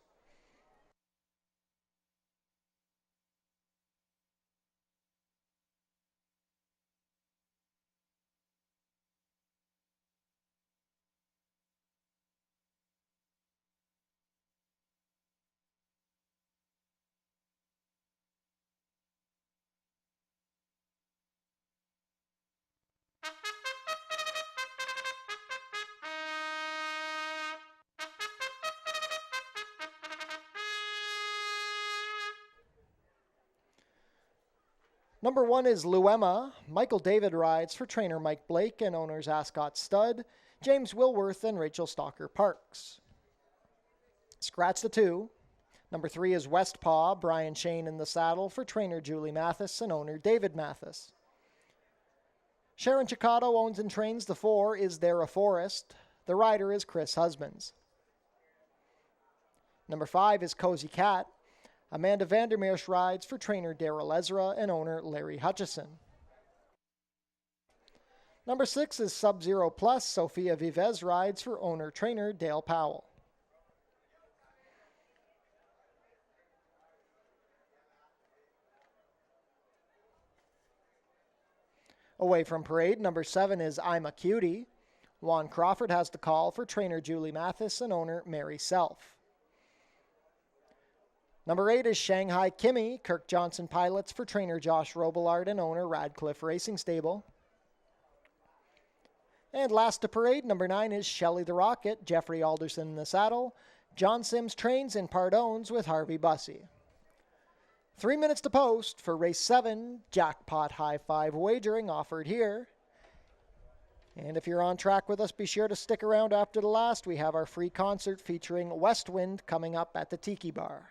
Number 1 is Luema. Michael David rides for trainer Mike Blake and owners Ascot Stud, James Wilworth, and Rachel Stalker Parks. Scratch the 2. Number 3 is Westpaw, Brian Shane in the saddle for trainer Julie Mathis and owner David Mathis. Sharon Chicato owns and trains the 4 is There a Forest. The rider is Chris Husbands. Number 5 is Cozy Cat. Amanda Vandermeersch rides for trainer Daryl Ezra and owner Larry Hutchison. Number 6 is Sub-Zero Plus. Sophia Vives rides for owner-trainer Dale Powell. Away from parade, number 7 is I'm a Cutie. Juan Crawford has the call for trainer Julie Mathis and owner Mary Self. Number 8 is Shanghai Kimmy. Kirk Johnson pilots for trainer Josh Robillard and owner Radcliffe Racing Stable. And last to parade, number 9 is Shelley the Rocket. Jeffrey Alderson in the saddle. John Sims trains and part owns with Harvey Bussey. 3 minutes to post for race 7, Jackpot High Five wagering offered here. And if you're on track with us, be sure to stick around after the last. We have our free concert featuring West Wind coming up at the Tiki Bar.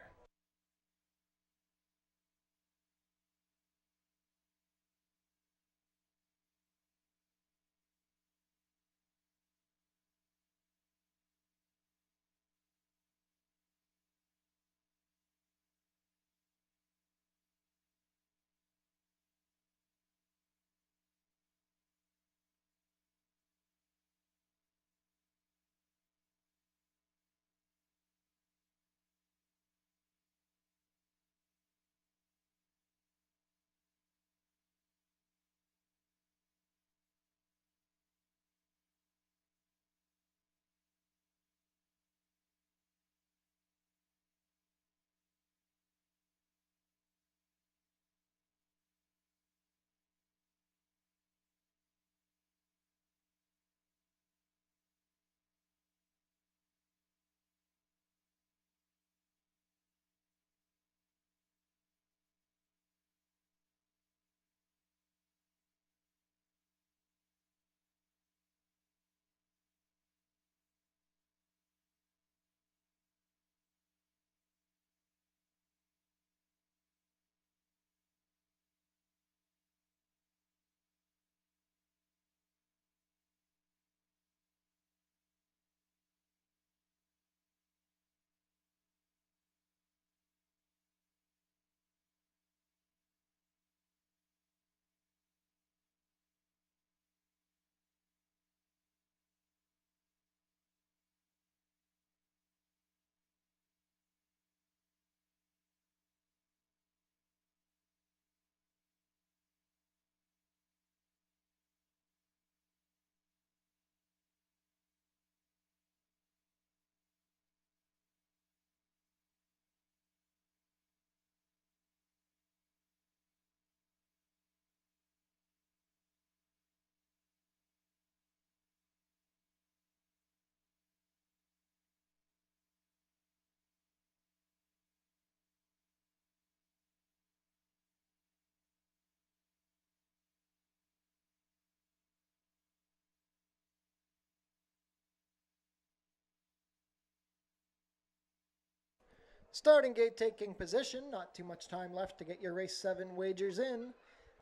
Starting gate taking position, not too much time left to get your race 7 wagers in.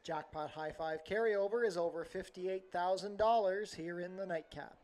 Jackpot High Five carryover is over $58,000 here in the nightcap.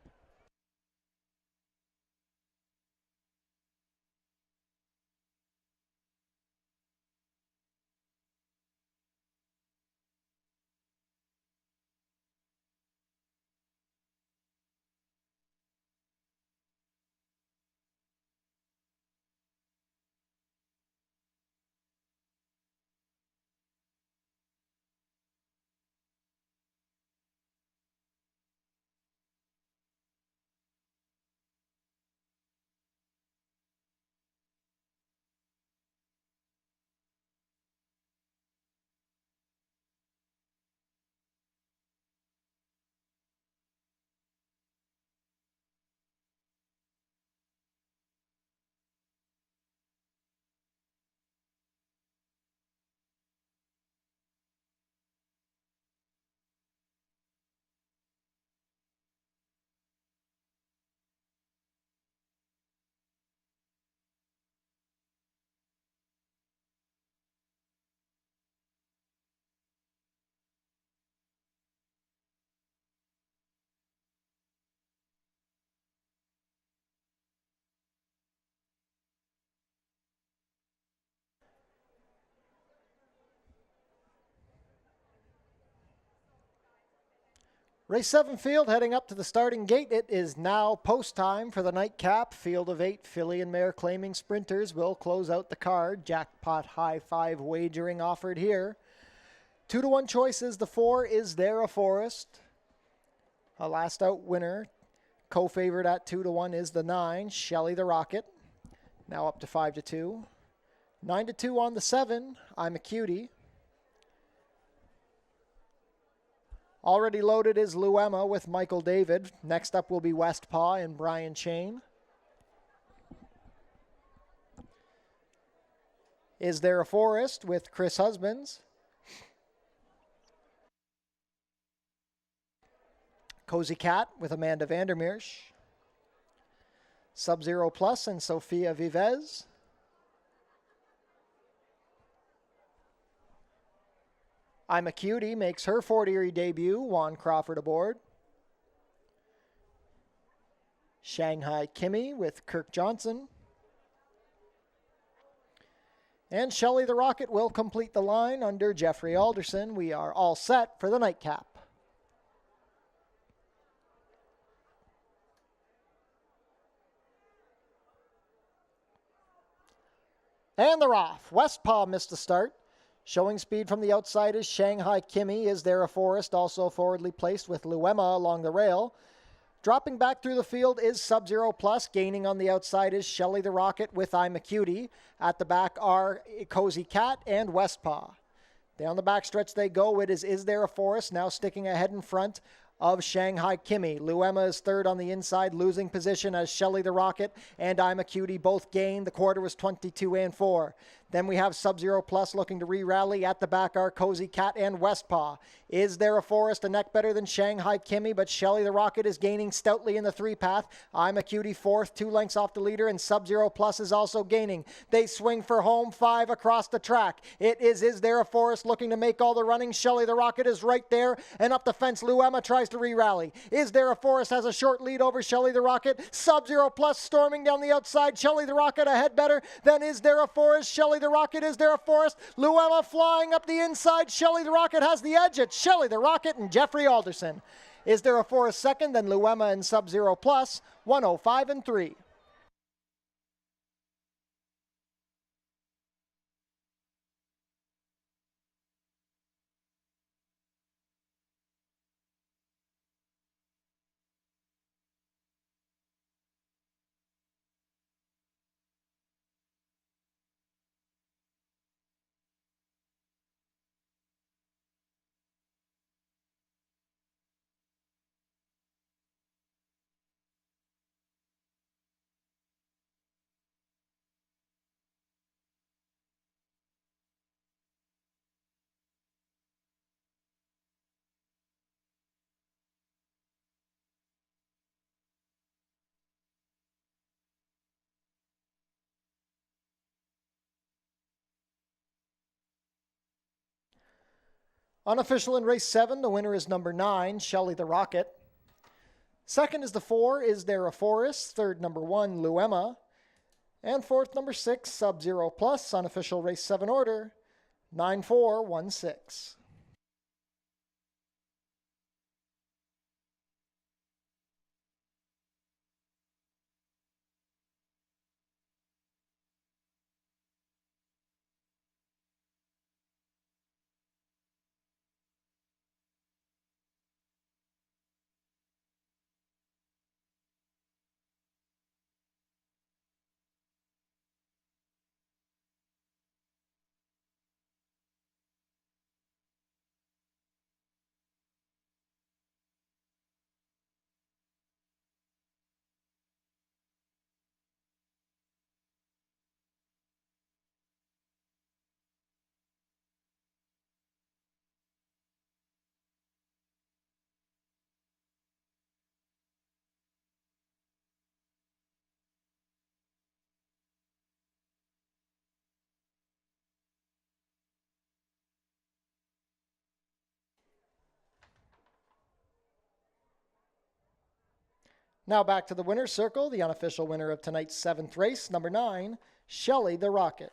Race 7 field heading up to the starting gate. It is now post time for the nightcap. Field of 8 filly and mare claiming sprinters will close out the card. Jackpot High Five wagering offered here. 2-1 choices. The 4 is There a Forest. A last out winner. Co-favored at 2-1 is the 9, Shelley the Rocket. Now up to 5-2. 9-2 on the 7. I'm a Cutie. Already loaded is Luema with Michael David. Next up will be Westpaw and Brian Chain. Is There a Forest with Chris Husbands. Cozy Cat with Amanda Vandermeersch. Sub-Zero Plus and Sofia Vivez. I'm a Cutie makes her Fort Erie debut. Juan Crawford aboard. Shanghai Kimmy with Kirk Johnson. And Shelley the Rocket will complete the line under Jeffrey Alderson. We are all set for the nightcap. And they're off. Westpaw missed the start. Showing speed from the outside is Shanghai Kimmy. Is There a Forest, also forwardly placed with Luema along the rail. Dropping back through the field is Sub-Zero Plus. Gaining on the outside is Shelley the Rocket with I'm a Cutie. At the back are Cozy Cat and Westpaw. Down the backstretch they go. It is There a Forest now sticking ahead in front of Shanghai Kimmy. Luema is third on the inside, losing position as Shelley the Rocket and I'm a Cutie both gain. The quarter was 22-4. Then we have Sub-Zero Plus looking to re-rally. At the back are Cozy Cat and Westpaw. Is There a Forest a neck better than Shanghai Kimmy, but Shelley the Rocket is gaining stoutly in the three-path. I'm a Cutie fourth, 2 lengths off the leader, and Sub-Zero Plus is also gaining. They swing for home, 5 across the track. It is There a Forest looking to make all the running. Shelley the Rocket is right there, and up the fence, Luema tries to re-rally. Is There a Forest has a short lead over Shelley the Rocket. Sub-Zero Plus storming down the outside. Shelley the Rocket ahead better than Is There a Forest. Shelley the Rocket, Is There a Forest. Luema flying up the inside. Shelley the Rocket has the edge. It's Shelley the Rocket and Jeffrey Alderson. Is There a Forest second, then Luema and Sub-Zero Plus, 105-3. Unofficial in race 7, the winner is number 9, Shelley the Rocket. Second is the 4, Is There a Forest. Third, number 1, Luema. And fourth, number 6, Sub-Zero Plus. Unofficial race 7 order, 9-4-1-6. Now back to the winner's circle, the unofficial winner of tonight's 7th race, number 9, Shelley the Rocket.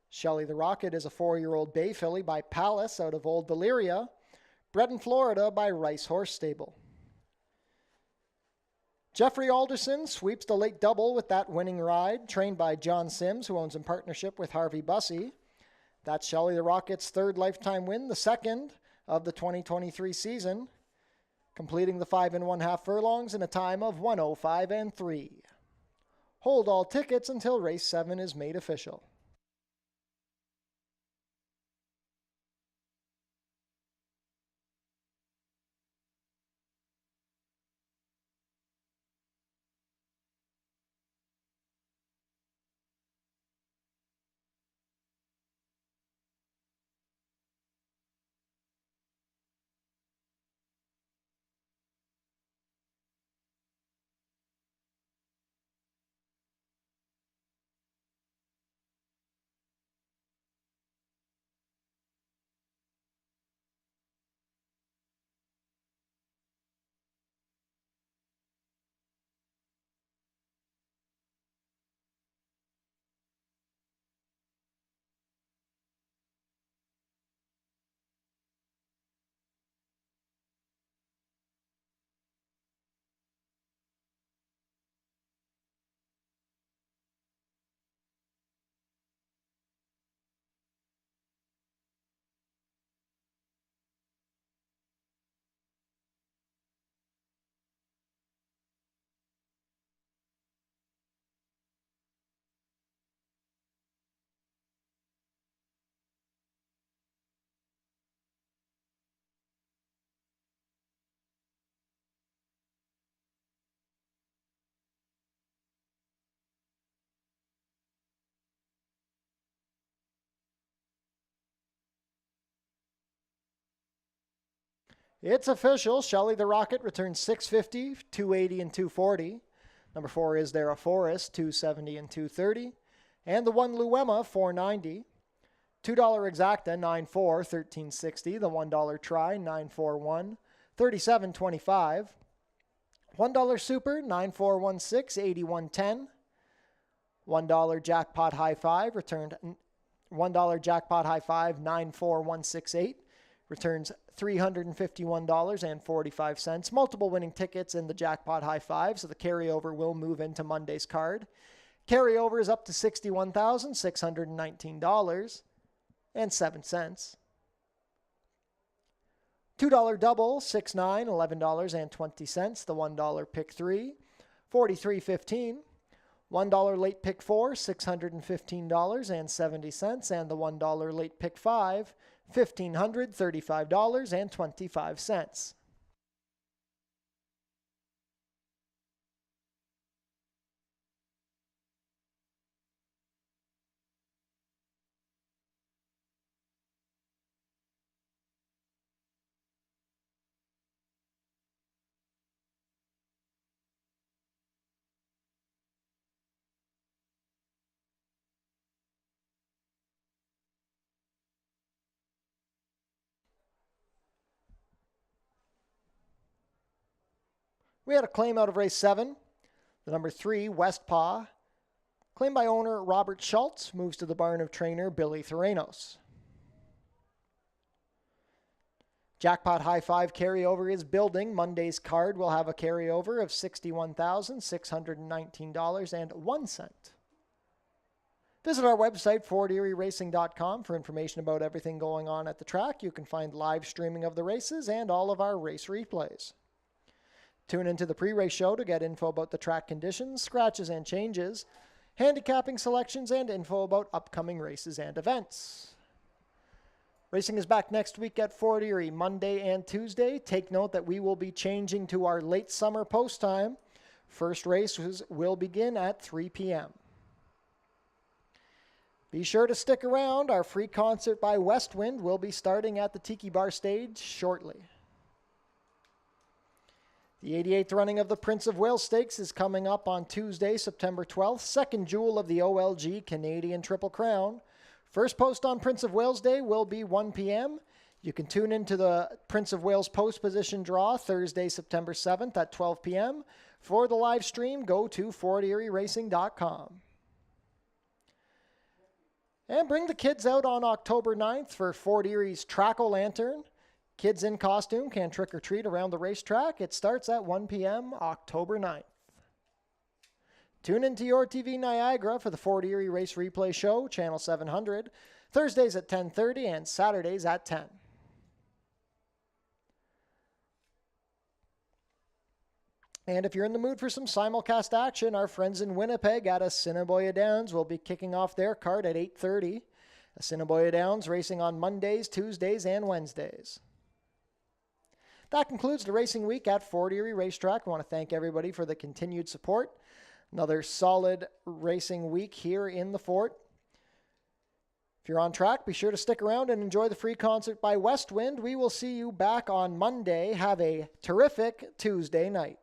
Shelley the Rocket is a 4-year-old bay filly by Palace out of Old Valyria, bred in Florida by Rice Horse Stable. Jeffrey Alderson sweeps the late double with that winning ride, trained by John Sims, who owns in partnership with Harvey Bussey. That's Shelley the Rocket's 3rd lifetime win, the 2nd of the 2023 season, completing the 5 1/2 furlongs in a time of 105-3. Hold all tickets until race 7 is made official. It's official. Shelley the Rocket returns 650, 280, and 240. Number 4 is there a Forest, 270 and 230. And the 1 Luema, 490. $2 Exacta, 94, 1360. The $1 Try, 941, 3725. $1 Super, 9416, 8110. $1 Jackpot High 5 returned $1 Jackpot High 5, 94168. Returns $351.45. Multiple winning tickets in the Jackpot High 5, so the carryover will move into Monday's card. Carryover is up to $61,619.07. $2 double, 6-9, $11.20. The $1 pick 3, $43.15. $1 late pick 4, $615.70. And the $1 late pick 5, $1,535.25. We had a claim out of race 7. The number 3, West Paw, claimed by owner Robert Schultz, moves to the barn of trainer Billy Theranos. Jackpot High 5 carryover is building. Monday's card will have a carryover of $61,619.01. Visit our website, FortErieRacing.com, for information about everything going on at the track. You can find live streaming of the races and all of our race replays. Tune into the pre-race show to get info about the track conditions, scratches and changes, handicapping selections, and info about upcoming races and events. Racing is back next week at Fort Erie, Monday and Tuesday. Take note that we will be changing to our late summer post time. First races will begin at 3 p.m. Be sure to stick around. Our free concert by Westwind will be starting at the Tiki Bar stage shortly. The 88th running of the Prince of Wales Stakes is coming up on Tuesday, September 12th, second jewel of the OLG Canadian Triple Crown. First post on Prince of Wales Day will be 1 p.m. You can tune into the Prince of Wales post position draw Thursday, September 7th at 12 p.m. For the live stream, go to FortErieRacing.com. And bring the kids out on October 9th for Fort Erie's Track-O-Lantern. Kids in costume can trick or treat around the racetrack. It starts at 1 p.m. October 9th. Tune into your TV Niagara for the Fort Erie Race Replay Show, Channel 700, Thursdays at 10:30 and Saturdays at 10. And if you're in the mood for some simulcast action, our friends in Winnipeg at Assiniboia Downs will be kicking off their card at 8:30. Assiniboia Downs racing on Mondays, Tuesdays, and Wednesdays. That concludes the racing week at Fort Erie Racetrack. I want to thank everybody for the continued support. Another solid racing week here in the fort. If you're on track, be sure to stick around and enjoy the free concert by Westwind. We will see you back on Monday. Have a terrific Tuesday night.